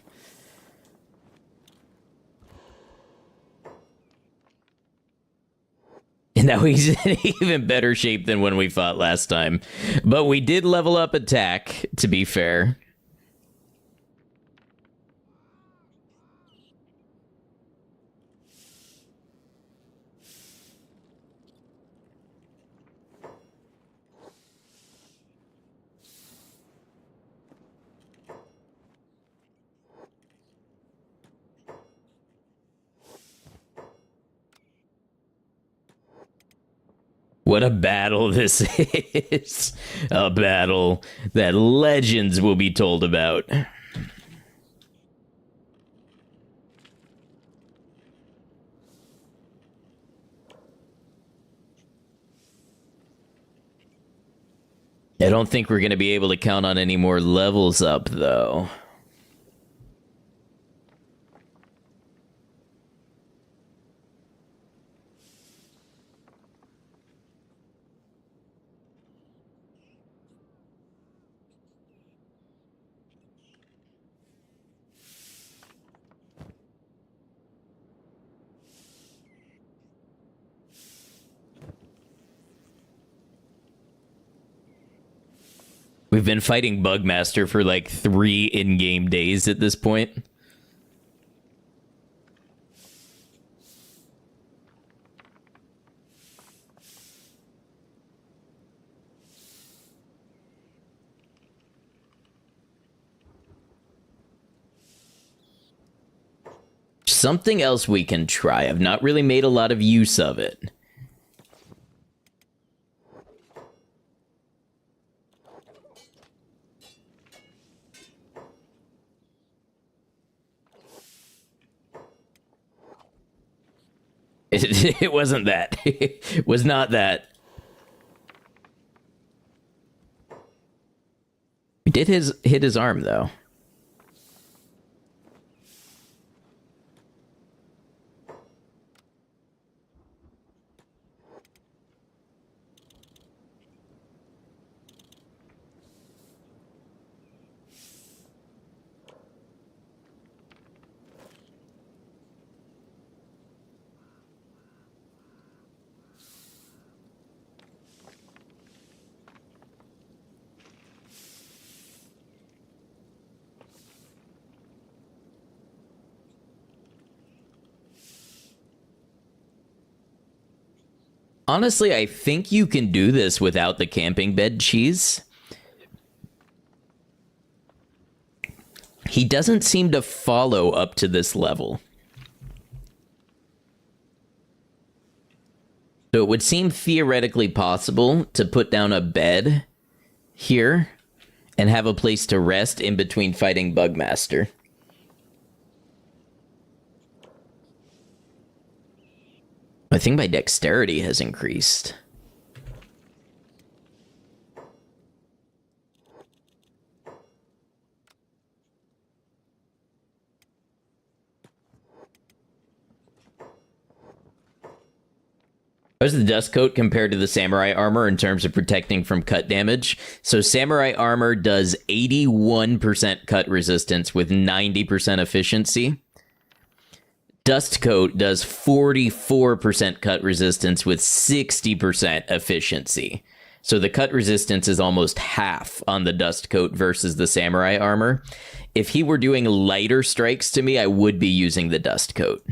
And now he's in even better shape than when we fought last time. But we did level up attack, to be fair. What a battle this is. A battle that legends will be told about. I don't think we're going to be able to count on any more levels up, though. We've been fighting Bugmaster for like 3 in-game days at this point. Something else we can try. I've not really made a lot of use of it. It wasn't that. It was not that. We did hit his arm, though. Honestly, I think you can do this without the camping bed cheese. He doesn't seem to follow up to this level. So it would seem theoretically possible to put down a bed here and have a place to rest in between fighting Bugmaster. I think my dexterity has increased. How's the dust coat compared to the samurai armor in terms of protecting from cut damage? So samurai armor does 81% cut resistance with 90% efficiency. Dust coat does 44% cut resistance with 60% efficiency. So the cut resistance is almost half on the dust coat versus the samurai armor. If he were doing lighter strikes to me, I would be using the dust coat.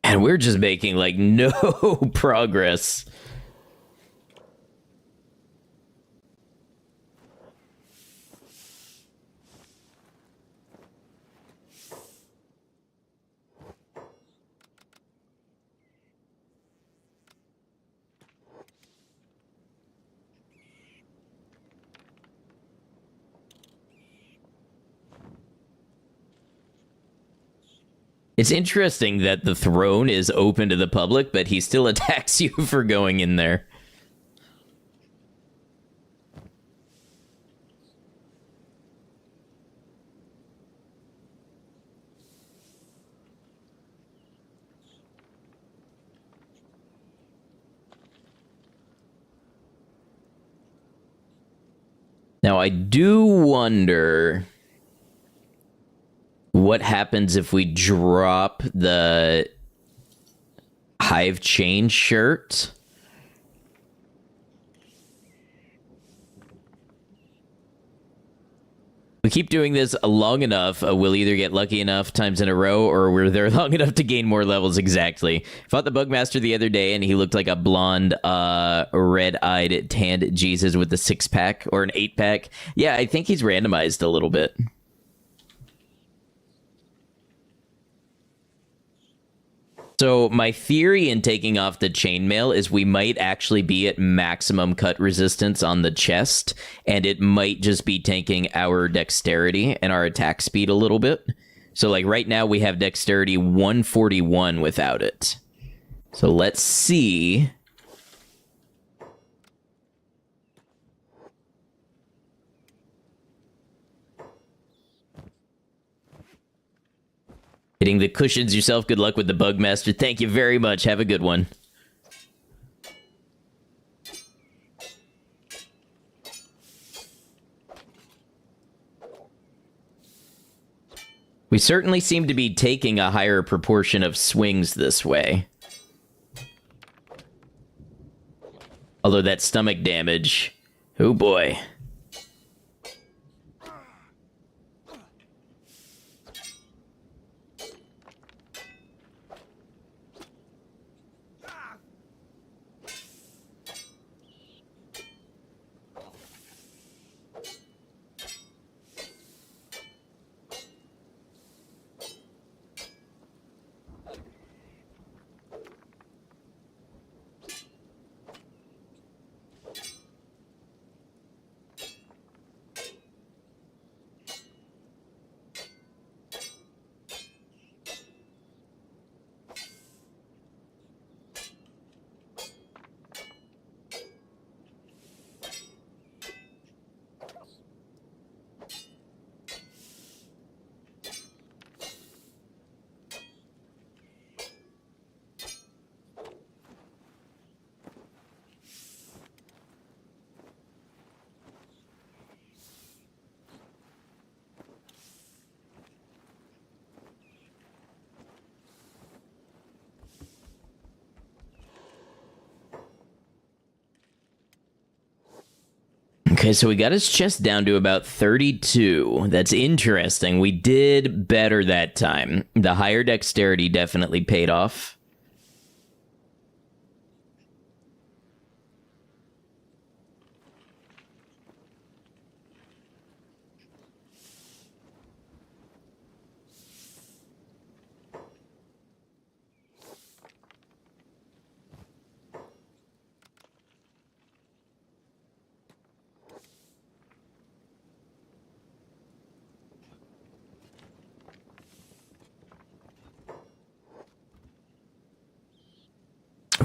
And we're just making, like, no progress. It's interesting that the throne is open to the public, but he still attacks you for going in there. Now, I do wonder what happens if we drop the Hive chain shirt. We keep doing this long enough, we'll either get lucky enough times in a row, or we're there long enough to gain more levels. Exactly. Fought the Bugmaster the other day, and he looked like a blonde, red-eyed, tanned Jesus with a 6-pack or an 8-pack. Yeah, I think he's randomized a little bit. So my theory in taking off the chainmail is we might actually be at maximum cut resistance on the chest, and it might just be tanking our dexterity and our attack speed a little bit. So like right now we have dexterity 141 without it. So let's see. Hitting the cushions yourself. Good luck with the Bugmaster. Thank you very much. Have a good one. We certainly seem to be taking a higher proportion of swings this way. Although that stomach damage... Oh boy. Okay, so we got his chest down to about 32. That's interesting. We did better that time. The higher dexterity definitely paid off.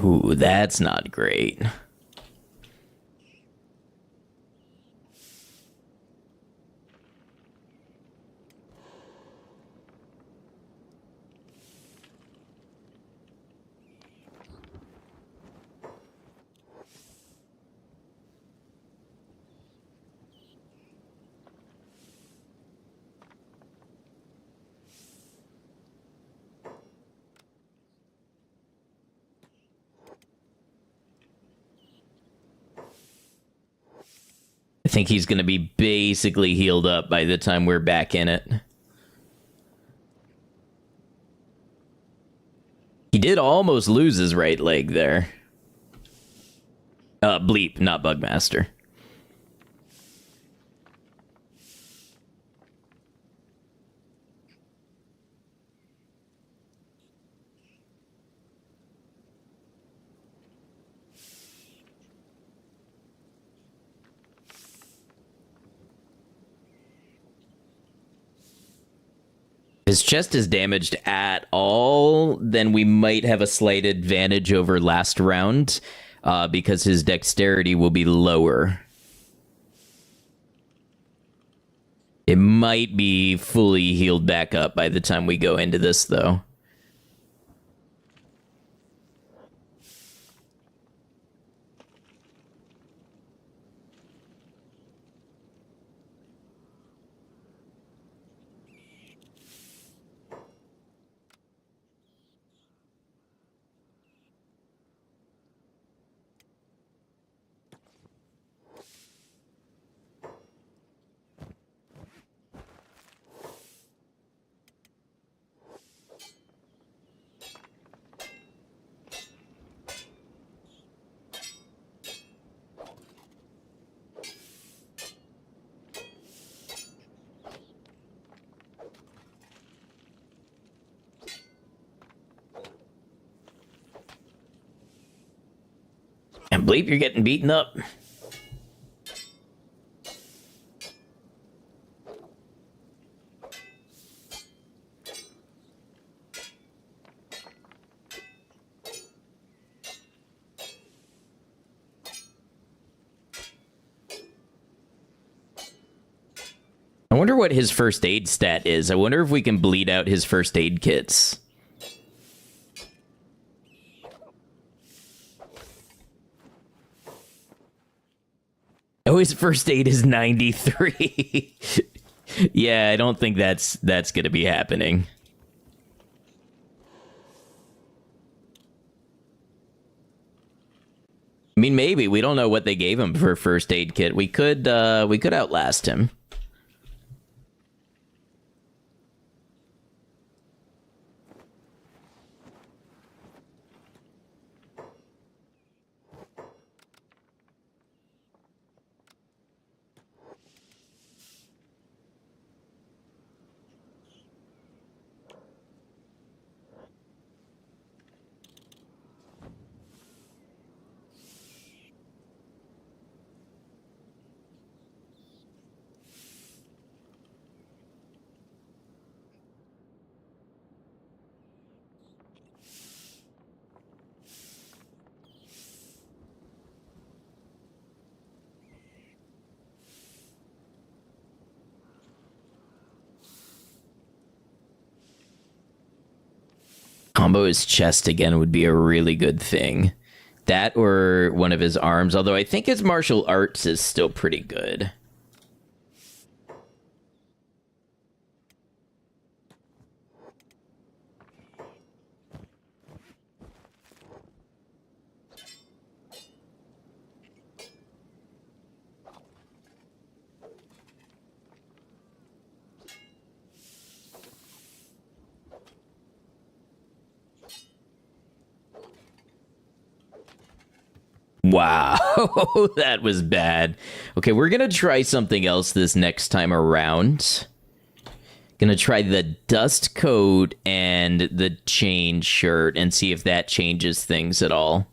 Ooh, that's not great. I think he's going to be basically healed up by the time we're back in it. He did almost lose his right leg there. Bleep, not Bugmaster. His chest is damaged at all, then we might have a slight advantage over last round, because his dexterity will be lower. It might be fully healed back up by the time we go into this, though. And Bleep, you're getting beaten up. I wonder what his first aid stat is. I wonder if we can bleed out his first aid kits. Oh, his first aid is 93. Yeah, I don't think that's going to be happening. I mean, maybe. We don't know what they gave him for first aid kit. We could outlast him. Combo his chest again would be a really good thing. That or one of his arms, although I think his martial arts is still pretty good. Wow, that was bad. Okay, we're gonna try something else this next time around. Gonna try the dust coat and the chain shirt and see if that changes things at all.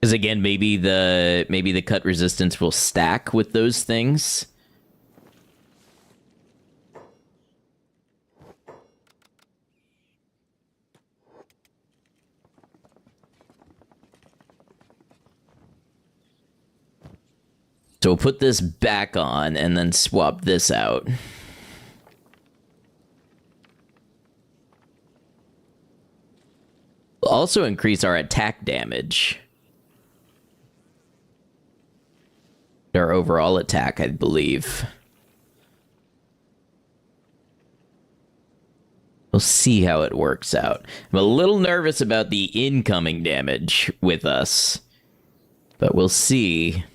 Because again, maybe the cut resistance will stack with those things. So we'll put this back on and then swap this out. We'll also increase our attack damage. Our overall attack, I believe. We'll see how it works out. I'm a little nervous about the incoming damage with us, but we'll see.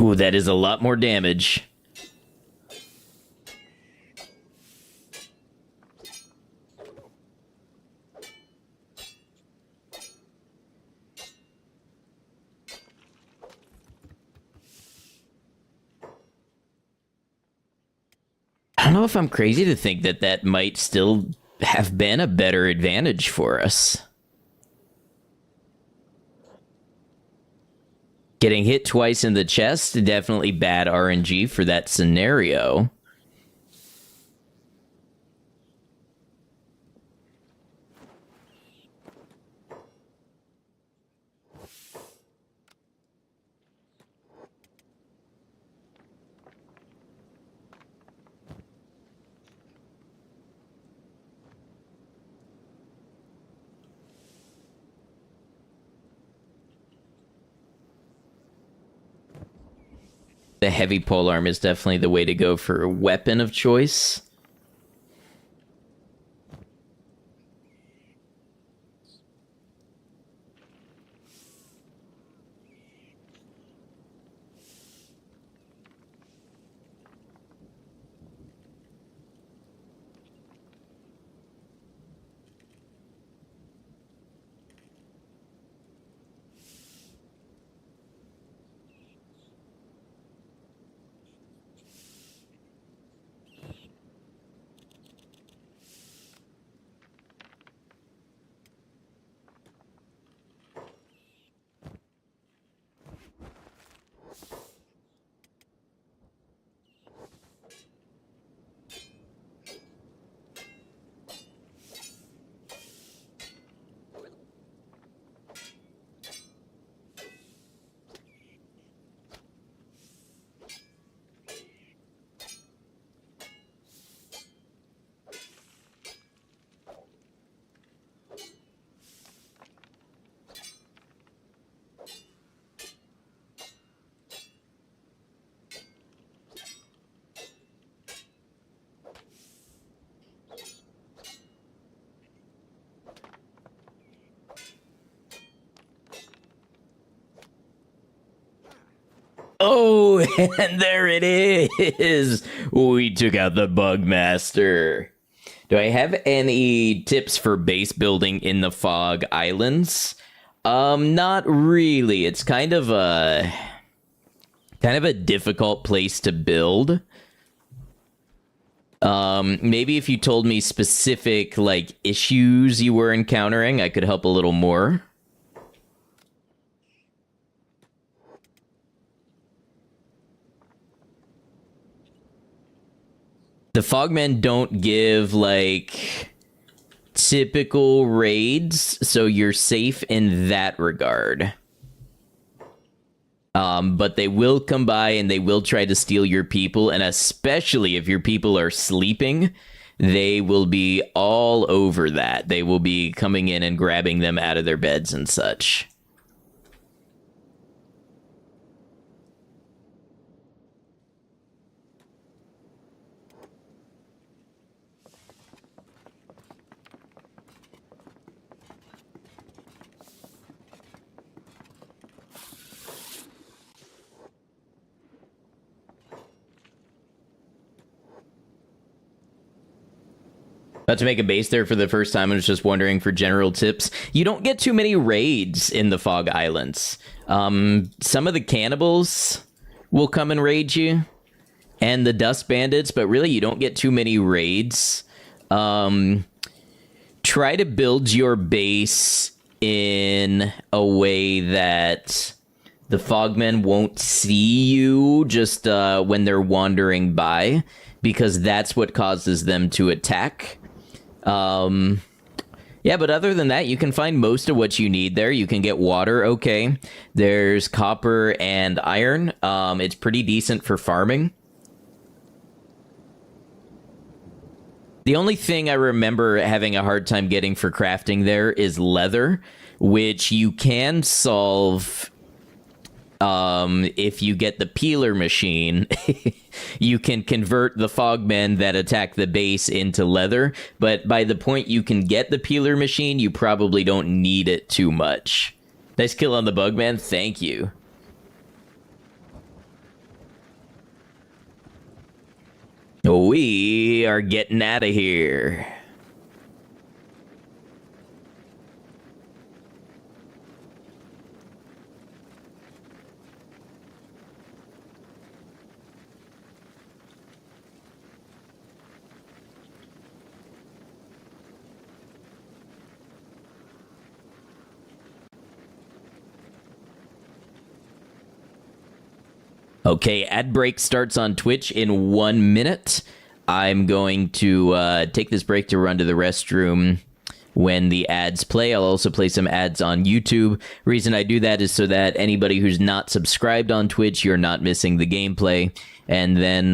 Ooh, that is a lot more damage. I don't know if I'm crazy to think that that might still have been a better advantage for us. Getting hit twice in the chest, definitely bad RNG for that scenario. The heavy polearm is definitely the way to go for a weapon of choice. Oh, and there it is. We took out the bug master. Do I have any tips for base building in the Fog Islands? Not really. It's kind of a difficult place to build. Maybe if you told me specific, like, issues you were encountering, I could help a little more. The Fogmen don't give, like, typical raids, so you're safe in that regard. But they will come by and they will try to steal your people, and especially if your people are sleeping, they will be all over that. They will be coming in and grabbing them out of their beds and such. About to make a base there for the first time. I was just wondering for general tips. You don't get too many raids in the Fog Islands. Some of the cannibals will come and raid you, and the dust bandits, but really you don't get too many raids. Try to build your base in a way that the Fogmen won't see you just when they're wandering by, because that's what causes them to attack. Yeah, but other than that, you can find most of what you need there. You can get water, okay. There's copper and iron. It's pretty decent for farming. The only thing I remember having a hard time getting for crafting there is leather, which you can solve if you get the peeler machine. You can convert the Fogmen that attack the base into leather, but by the point you can get the peeler machine, you probably don't need it too much. Nice kill on the Bugman, thank you. We are getting out of here. Okay, ad break starts on Twitch in 1 minute. I'm going to take this break to run to the restroom when the ads play. I'll also play some ads on YouTube. Reason I do that is so that anybody who's not subscribed on Twitch, you're not missing the gameplay. And then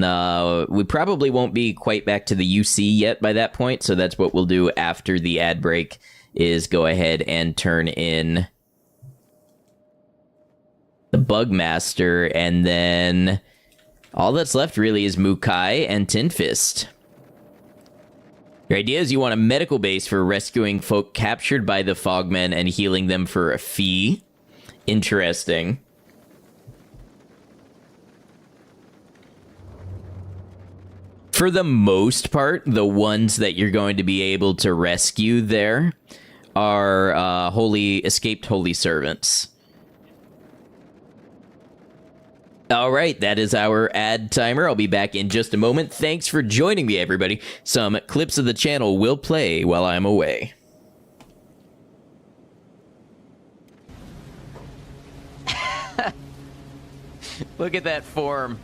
we probably won't be quite back to the UC yet by that point, so that's what we'll do after the ad break, is go ahead and turn in the Bugmaster, and then all that's left really is Mukai and Tin Fist. Your idea is you want a medical base for rescuing folk captured by the Fogmen and healing them for a fee. Interesting. For the most part, the ones that you're going to be able to rescue there are escaped holy servants. All right, that is our ad timer. I'll be back in just a moment. Thanks for joining me, everybody. Some clips of the channel will play while I'm away. Look at that form.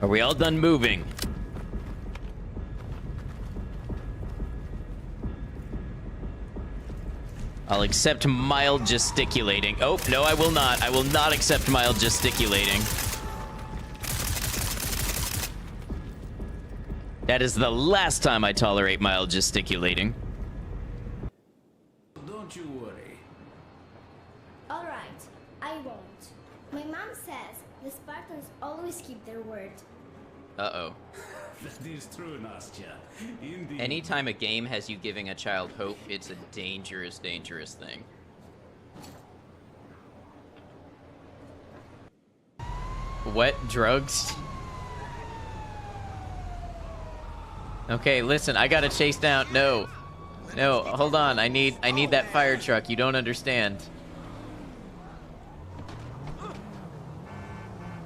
Are we all done moving? I'll accept mild gesticulating. Oh, no, I will not. I will not accept mild gesticulating. That is the last time I tolerate mild gesticulating. Don't you worry. All right, I won't. My mom says the Spartans always keep their word. Uh-oh. That is true, Nastya. Indeed. Anytime a game has you giving a child hope, it's a dangerous, dangerous thing. What? Drugs? Okay, listen, I gotta chase down. No. No, hold on. I need that fire truck. You don't understand.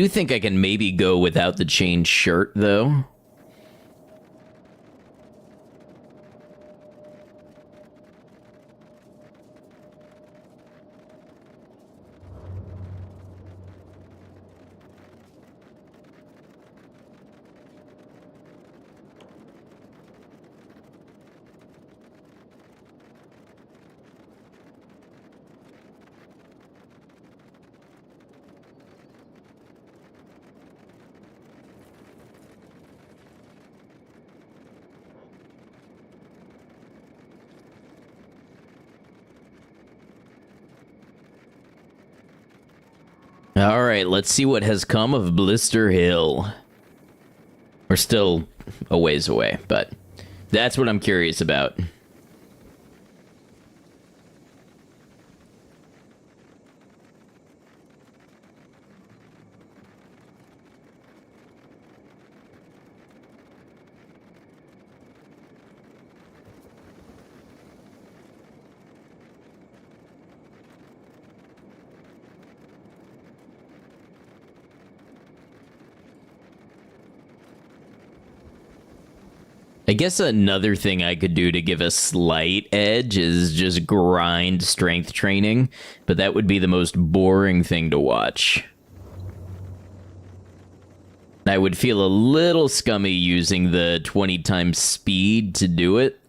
do think I can maybe go without the chain shirt, though. All right, let's see what has come of Blister Hill. We're still a ways away, but that's what I'm curious about. I guess another thing I could do to give a slight edge is just grind strength training, but that would be the most boring thing to watch. I would feel a little scummy using the 20 times speed to do it.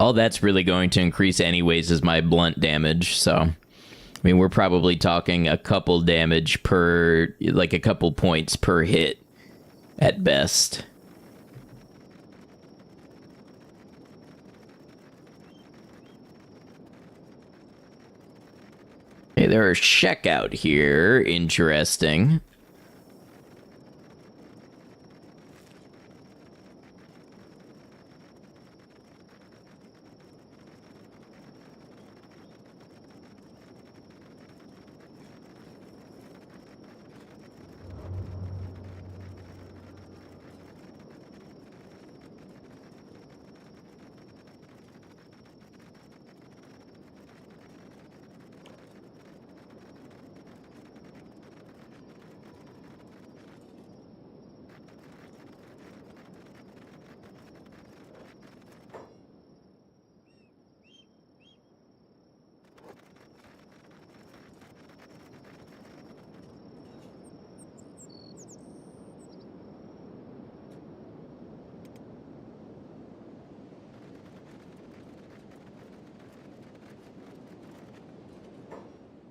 All that's really going to increase anyways is my blunt damage, so... I mean, we're probably talking a couple damage per, like a couple points per hit at best. Okay, there are Shek out here. Interesting.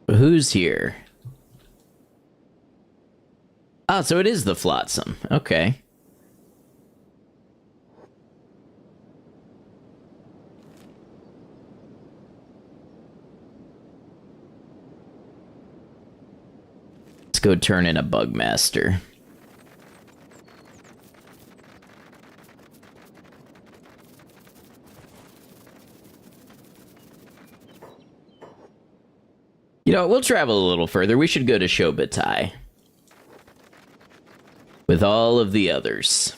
Who's here? Ah, so it is the Flotsam. Okay. Let's go turn in a Bugmaster. You know, we'll travel a little further. We should go to Shobatai. With all of the others.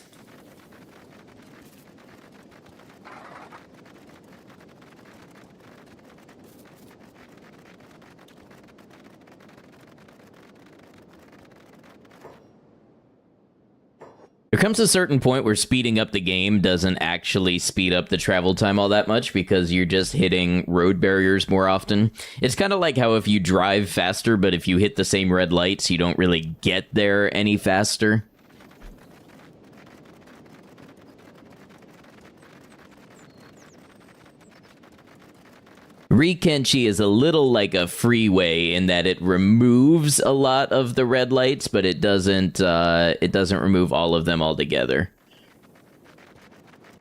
There comes a certain point where speeding up the game doesn't actually speed up the travel time all that much because you're just hitting road barriers more often. It's kind of like how if you drive faster, but if you hit the same red lights, you don't really get there any faster. Kenshi is a little like a freeway in that it removes a lot of the red lights, but it doesn't remove all of them altogether.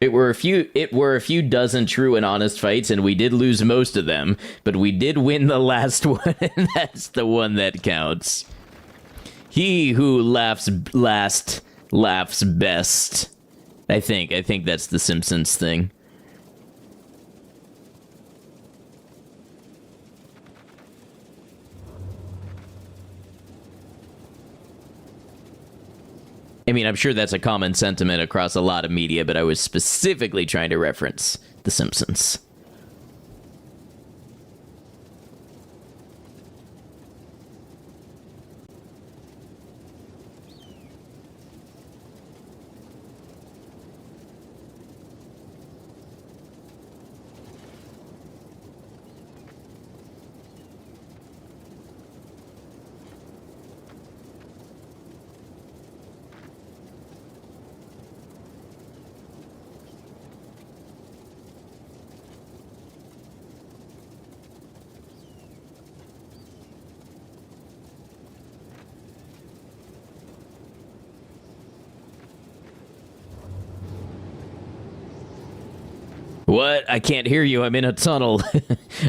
It were a few dozen true and honest fights, and we did lose most of them, but we did win the last one, and that's the one that counts. He who laughs last laughs best. I think that's the Simpsons thing. I mean, I'm sure that's a common sentiment across a lot of media, but I was specifically trying to reference The Simpsons. What? I can't hear you. I'm in a tunnel.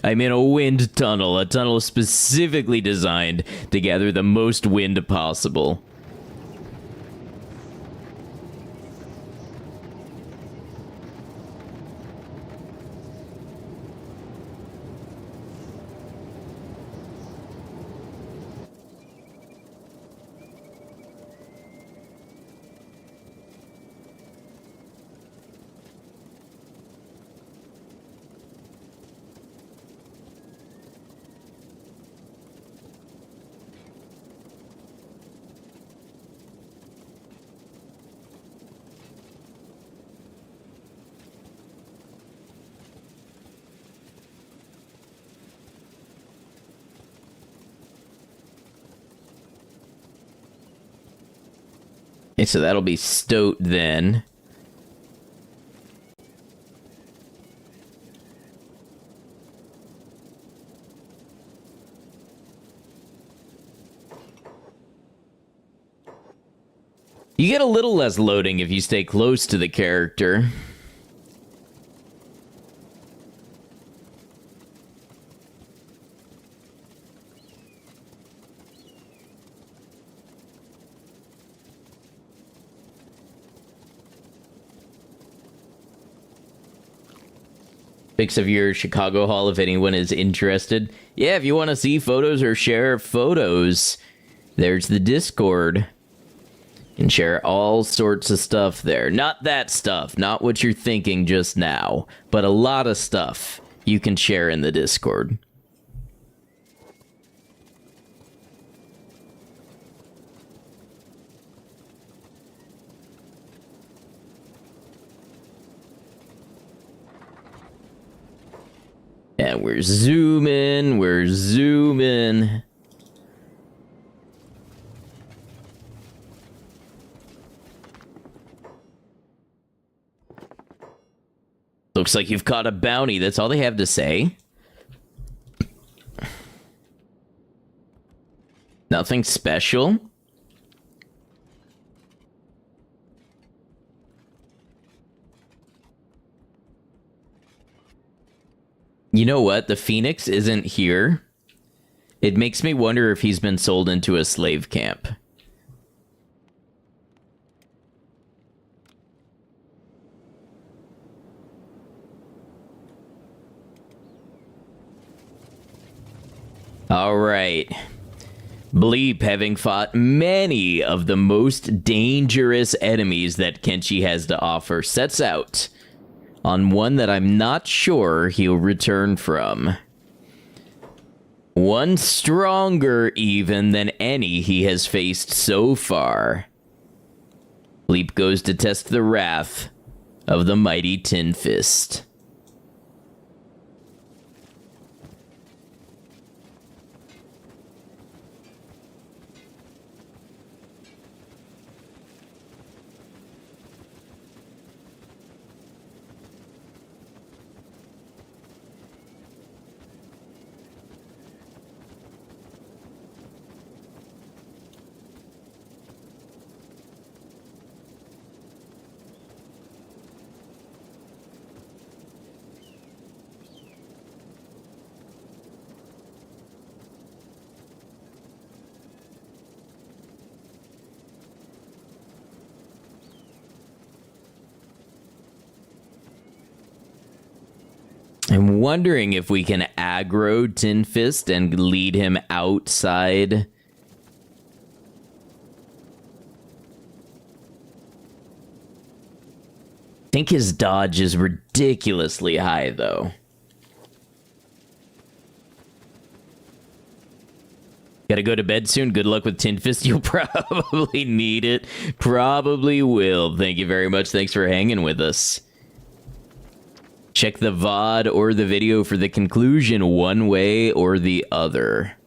I'm in a wind tunnel. A tunnel specifically designed to gather the most wind possible. Okay, so that'll be Stoat then. You get a little less loading if you stay close to the character. Pics of your Chicago haul if anyone is interested. Yeah, if you want to see photos or share photos, there's the Discord. You can share all sorts of stuff there. Not that stuff, not what you're thinking just now, but a lot of stuff you can share in the Discord. And we're zooming, we're zooming. Looks like you've caught a bounty. That's all they have to say. Nothing special. You know what? The Phoenix isn't here. It makes me wonder if he's been sold into a slave camp. All right. Bleep, having fought many of the most dangerous enemies that Kenshi has to offer, sets out on one that I'm not sure he'll return from. One stronger even than any he has faced so far. Bleep goes to test the wrath of the mighty Tin Fist. I'm wondering if we can aggro Tin Fist and lead him outside. I think his dodge is ridiculously high, though. Gotta go to bed soon. Good luck with Tin Fist. You'll probably need it. Probably will. Thank you very much. Thanks for hanging with us. Check the VOD or the video for the conclusion one way or the other.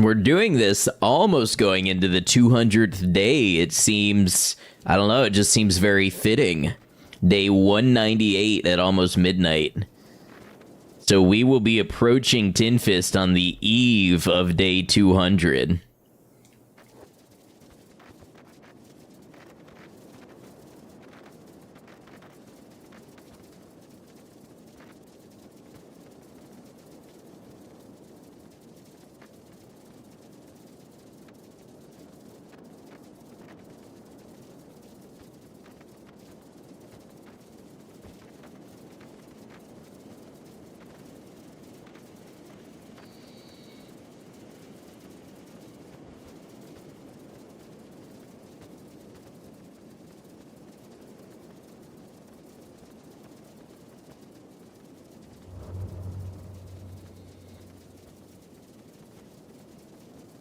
we're doing this almost going into the 200th day. It seems, I don't know, it just seems very fitting. Day 198 at almost midnight. So we will be approaching Tin Fist on the eve of day 200.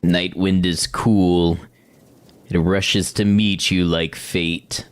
Night wind is cool. It rushes to meet you like fate.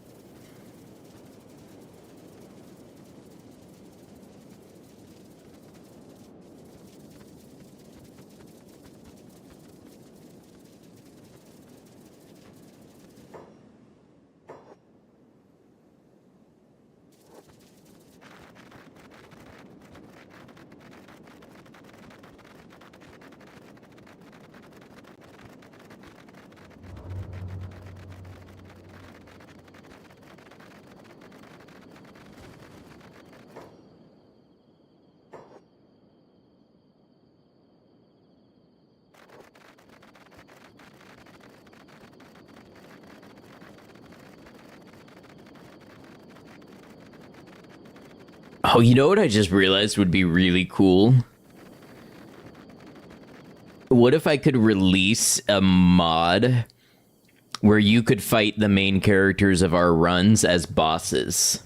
Oh, you know what I just realized would be really cool? What if I could release a mod where you could fight the main characters of our runs as bosses?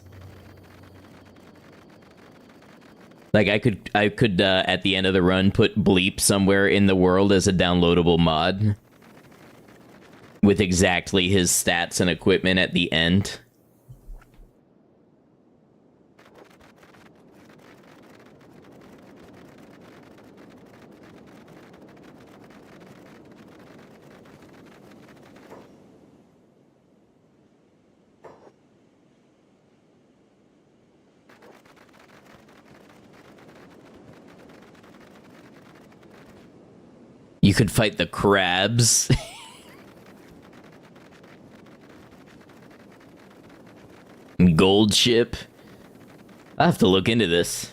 Like, I could at the end of the run, put Bleep somewhere in the world as a downloadable mod. With exactly his stats and equipment at the end. You could fight the crabs. Gold ship. I have to look into this.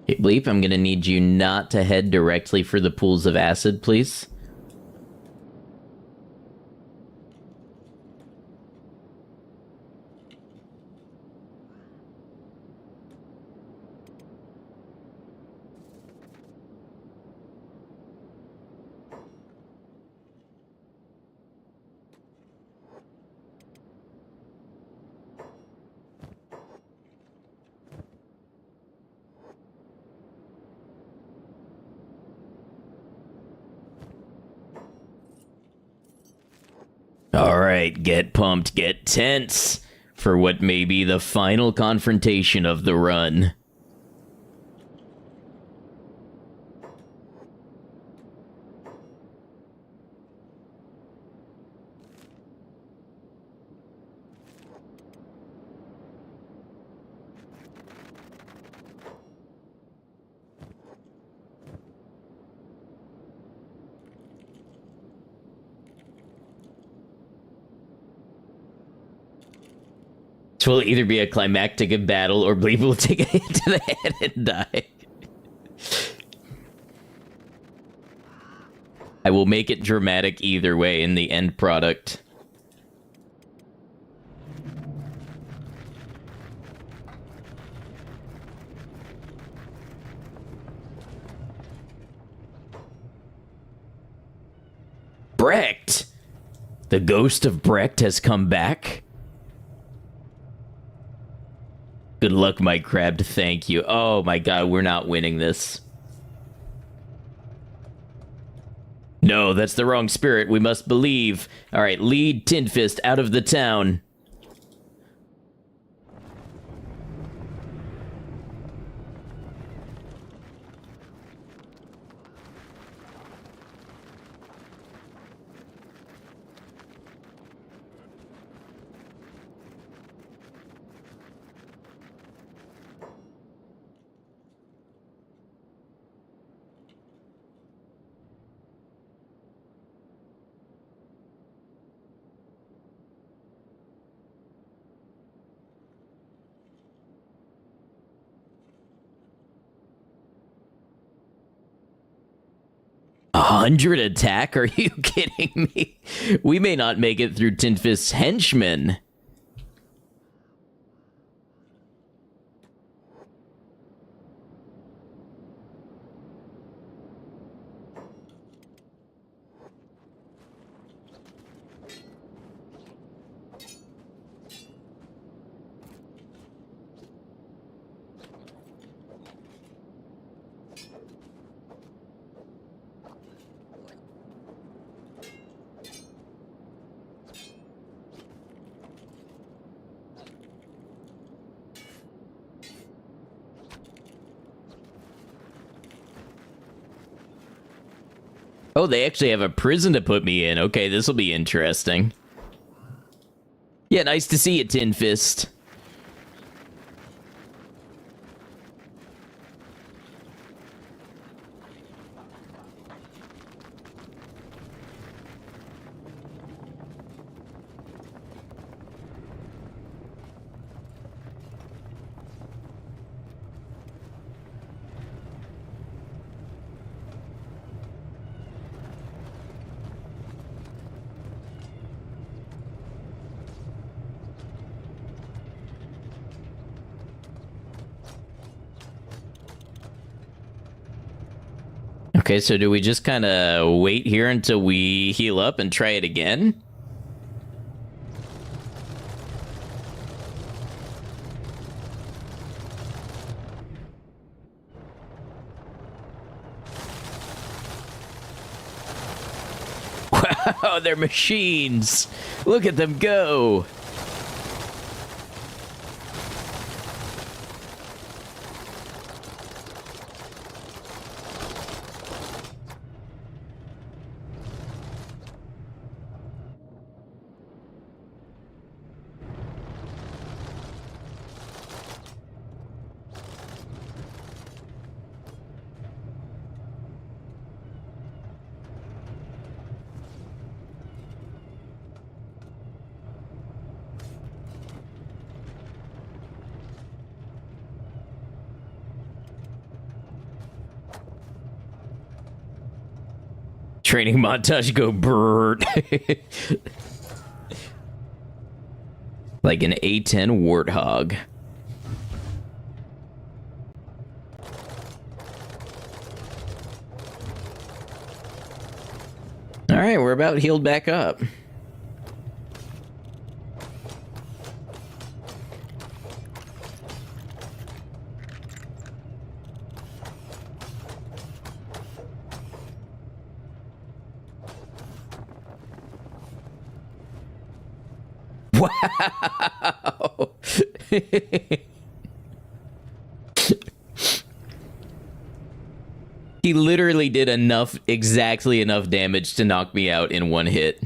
Hey, Bleep, I'm gonna need you not to head directly for the pools of acid, please. Alright, get pumped, get tense for what may be the final confrontation of the run. This will either be a climactic battle or Bleep will take a hit to the head and die. I will make it dramatic either way in the end product. The ghost of Brecht has come back. Good luck, my crab. Thank you. Oh my god, we're not winning this. No, that's the wrong spirit. We must believe. All right, lead Tin Fist out of the town. A 100 attack? Are you kidding me? We may not make it through Tin Fist's henchmen. Oh, they actually have a prison to put me in. Okay, this will be interesting. Yeah, nice to see you, Tin Fist. Okay, so do we just kind of wait here until we heal up and try it again? Wow, they're machines. Look at them go. Training montage go brrrt. Like an A10 warthog. All right, we're about healed back up. Wow. He literally did exactly enough damage to knock me out in one hit.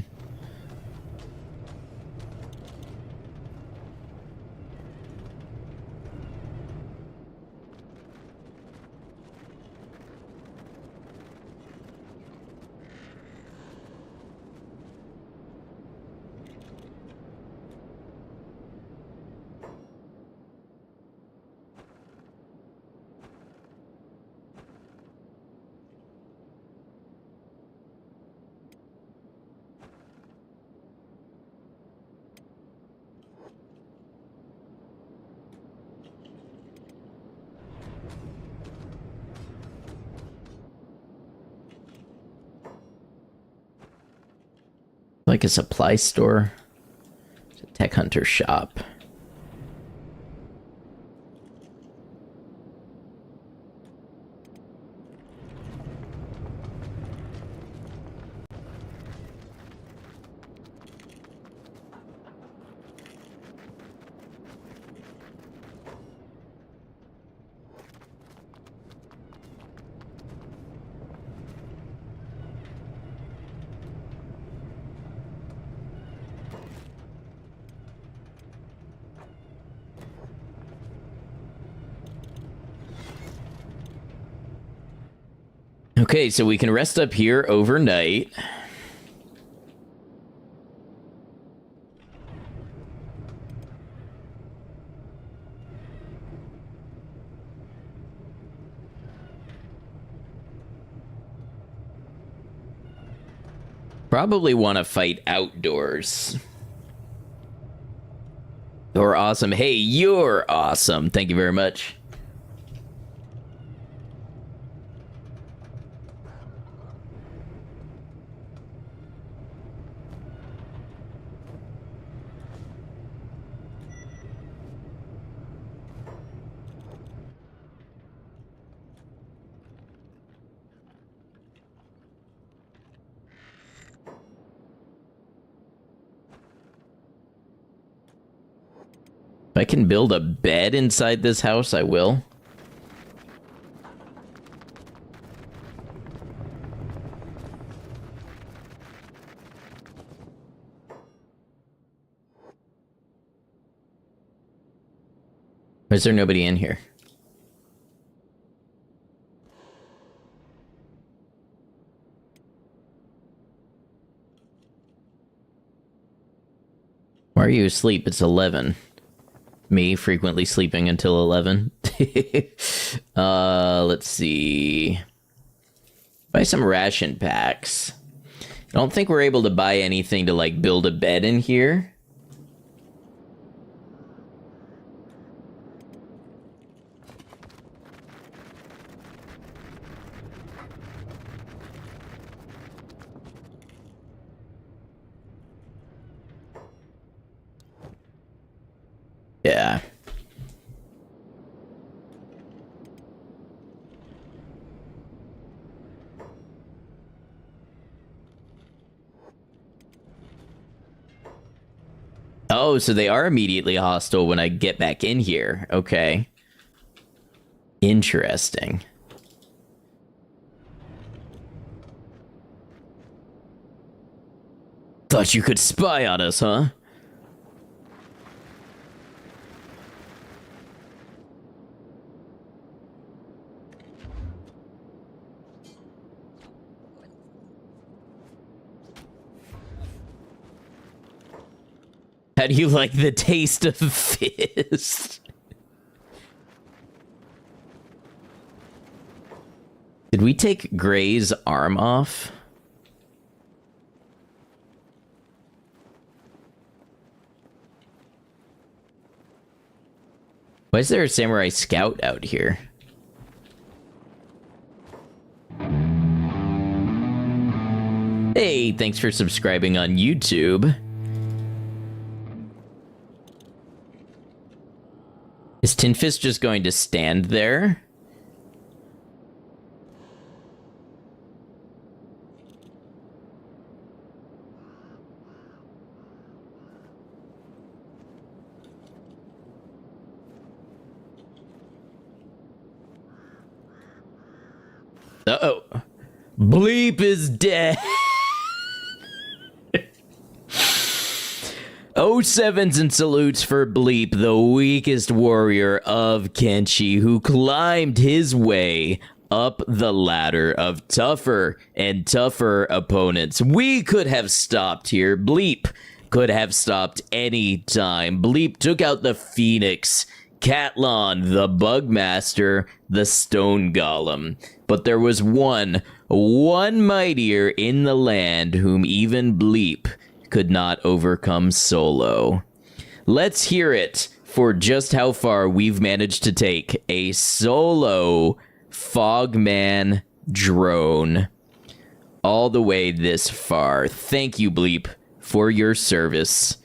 like a supply store. It's a tech hunter shop. Okay, so we can rest up here overnight. Probably want to fight outdoors. You're awesome. Hey, you're awesome. Thank you very much. If I can build a bed inside this house, I will. Or is there nobody in here? Why are you asleep? It's 11. Me frequently sleeping until 11. Let's see. Buy some ration packs. I don't think we're able to buy anything to, like, build a bed in here. Yeah. Oh, so they are immediately hostile when I get back in here. Okay. Interesting. Thought you could spy on us, huh? How do you like the taste of fist? Did we take Gray's arm off? Why is there a samurai scout out here? Hey, thanks for subscribing on YouTube. Is Tin Fist just going to stand there? Uh-oh. Bleep is dead. 07s and salutes for Bleep, the weakest warrior of Kenshi, who climbed his way up the ladder of tougher and tougher opponents. We could have stopped here. Bleep could have stopped any time. Bleep took out the Phoenix, Catlon, the Bugmaster, the Stone Golem. But there was one mightier in the land whom even Bleep could not overcome solo. Let's hear it for just how far we've managed to take a solo Fogman drone all the way this far. Thank you, Bleep, for your service.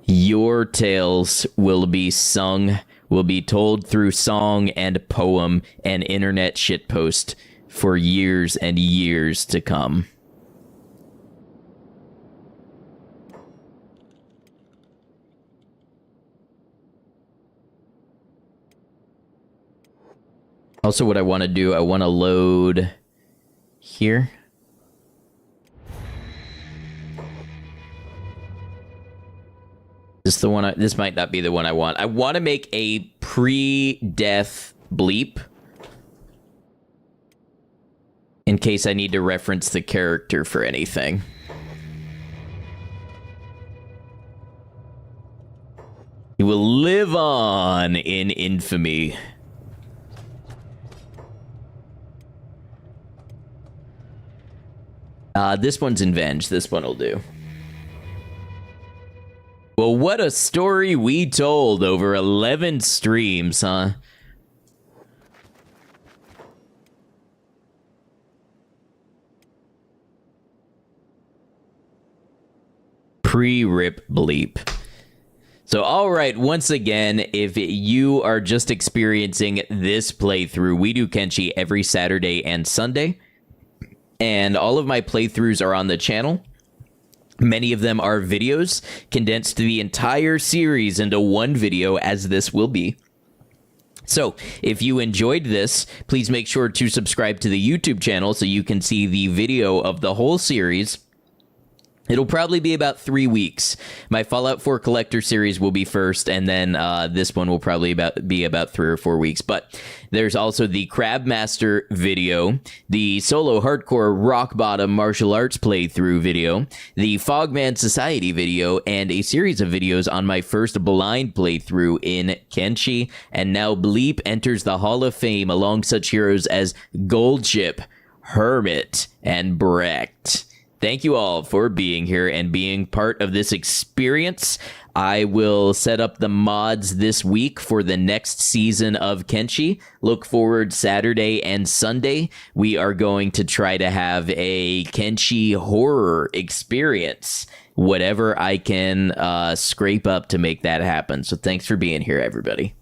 Your tales will be sung, will be told through song and poem and internet shitpost for years and years to come. Also, what I want to do, I want to load here. This is the one. This might not be the one I want. I want to make a pre-death bleep in case I need to reference the character for anything. He will live on in infamy. This one's in Venge. This one will do. Well, what a story we told over 11 streams, huh? Pre-rip bleep. So, all right, once again, if you are just experiencing this playthrough, we do Kenshi every Saturday and Sunday. And all of my playthroughs are on the channel. Many of them are videos, condensed the entire series into one video, as this will be. So, if you enjoyed this, please make sure to subscribe to the YouTube channel so you can see the video of the whole series. It'll probably be about 3 weeks. My Fallout 4 Collector series will be first, and then this one will probably be about 3 or 4 weeks. But there's also the Crabmaster video, the Solo Hardcore Rock Bottom Martial Arts playthrough video, the Fogman Society video, and a series of videos on my first blind playthrough in Kenshi. And now Bleep enters the Hall of Fame along such heroes as Goldship, Hermit, and Brecht. Thank you all for being here and being part of this experience. I will set up the mods this week for the next season of Kenshi. Look forward Saturday and Sunday. We are going to try to have a Kenshi horror experience. Whatever I can scrape up to make that happen. So thanks for being here, everybody.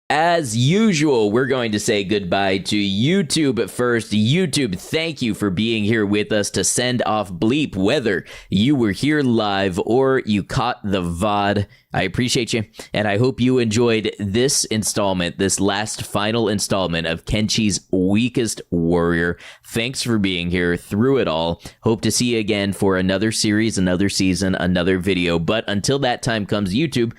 As usual, we're going to say goodbye to YouTube first. YouTube, thank you for being here with us to send off Bleep, whether you were here live or you caught the VOD. I appreciate you, and I hope you enjoyed this installment, this last final installment of Kenshi's Weakest Warrior. Thanks for being here through it all. Hope to see you again for another series, another season, another video. But until that time comes, YouTube,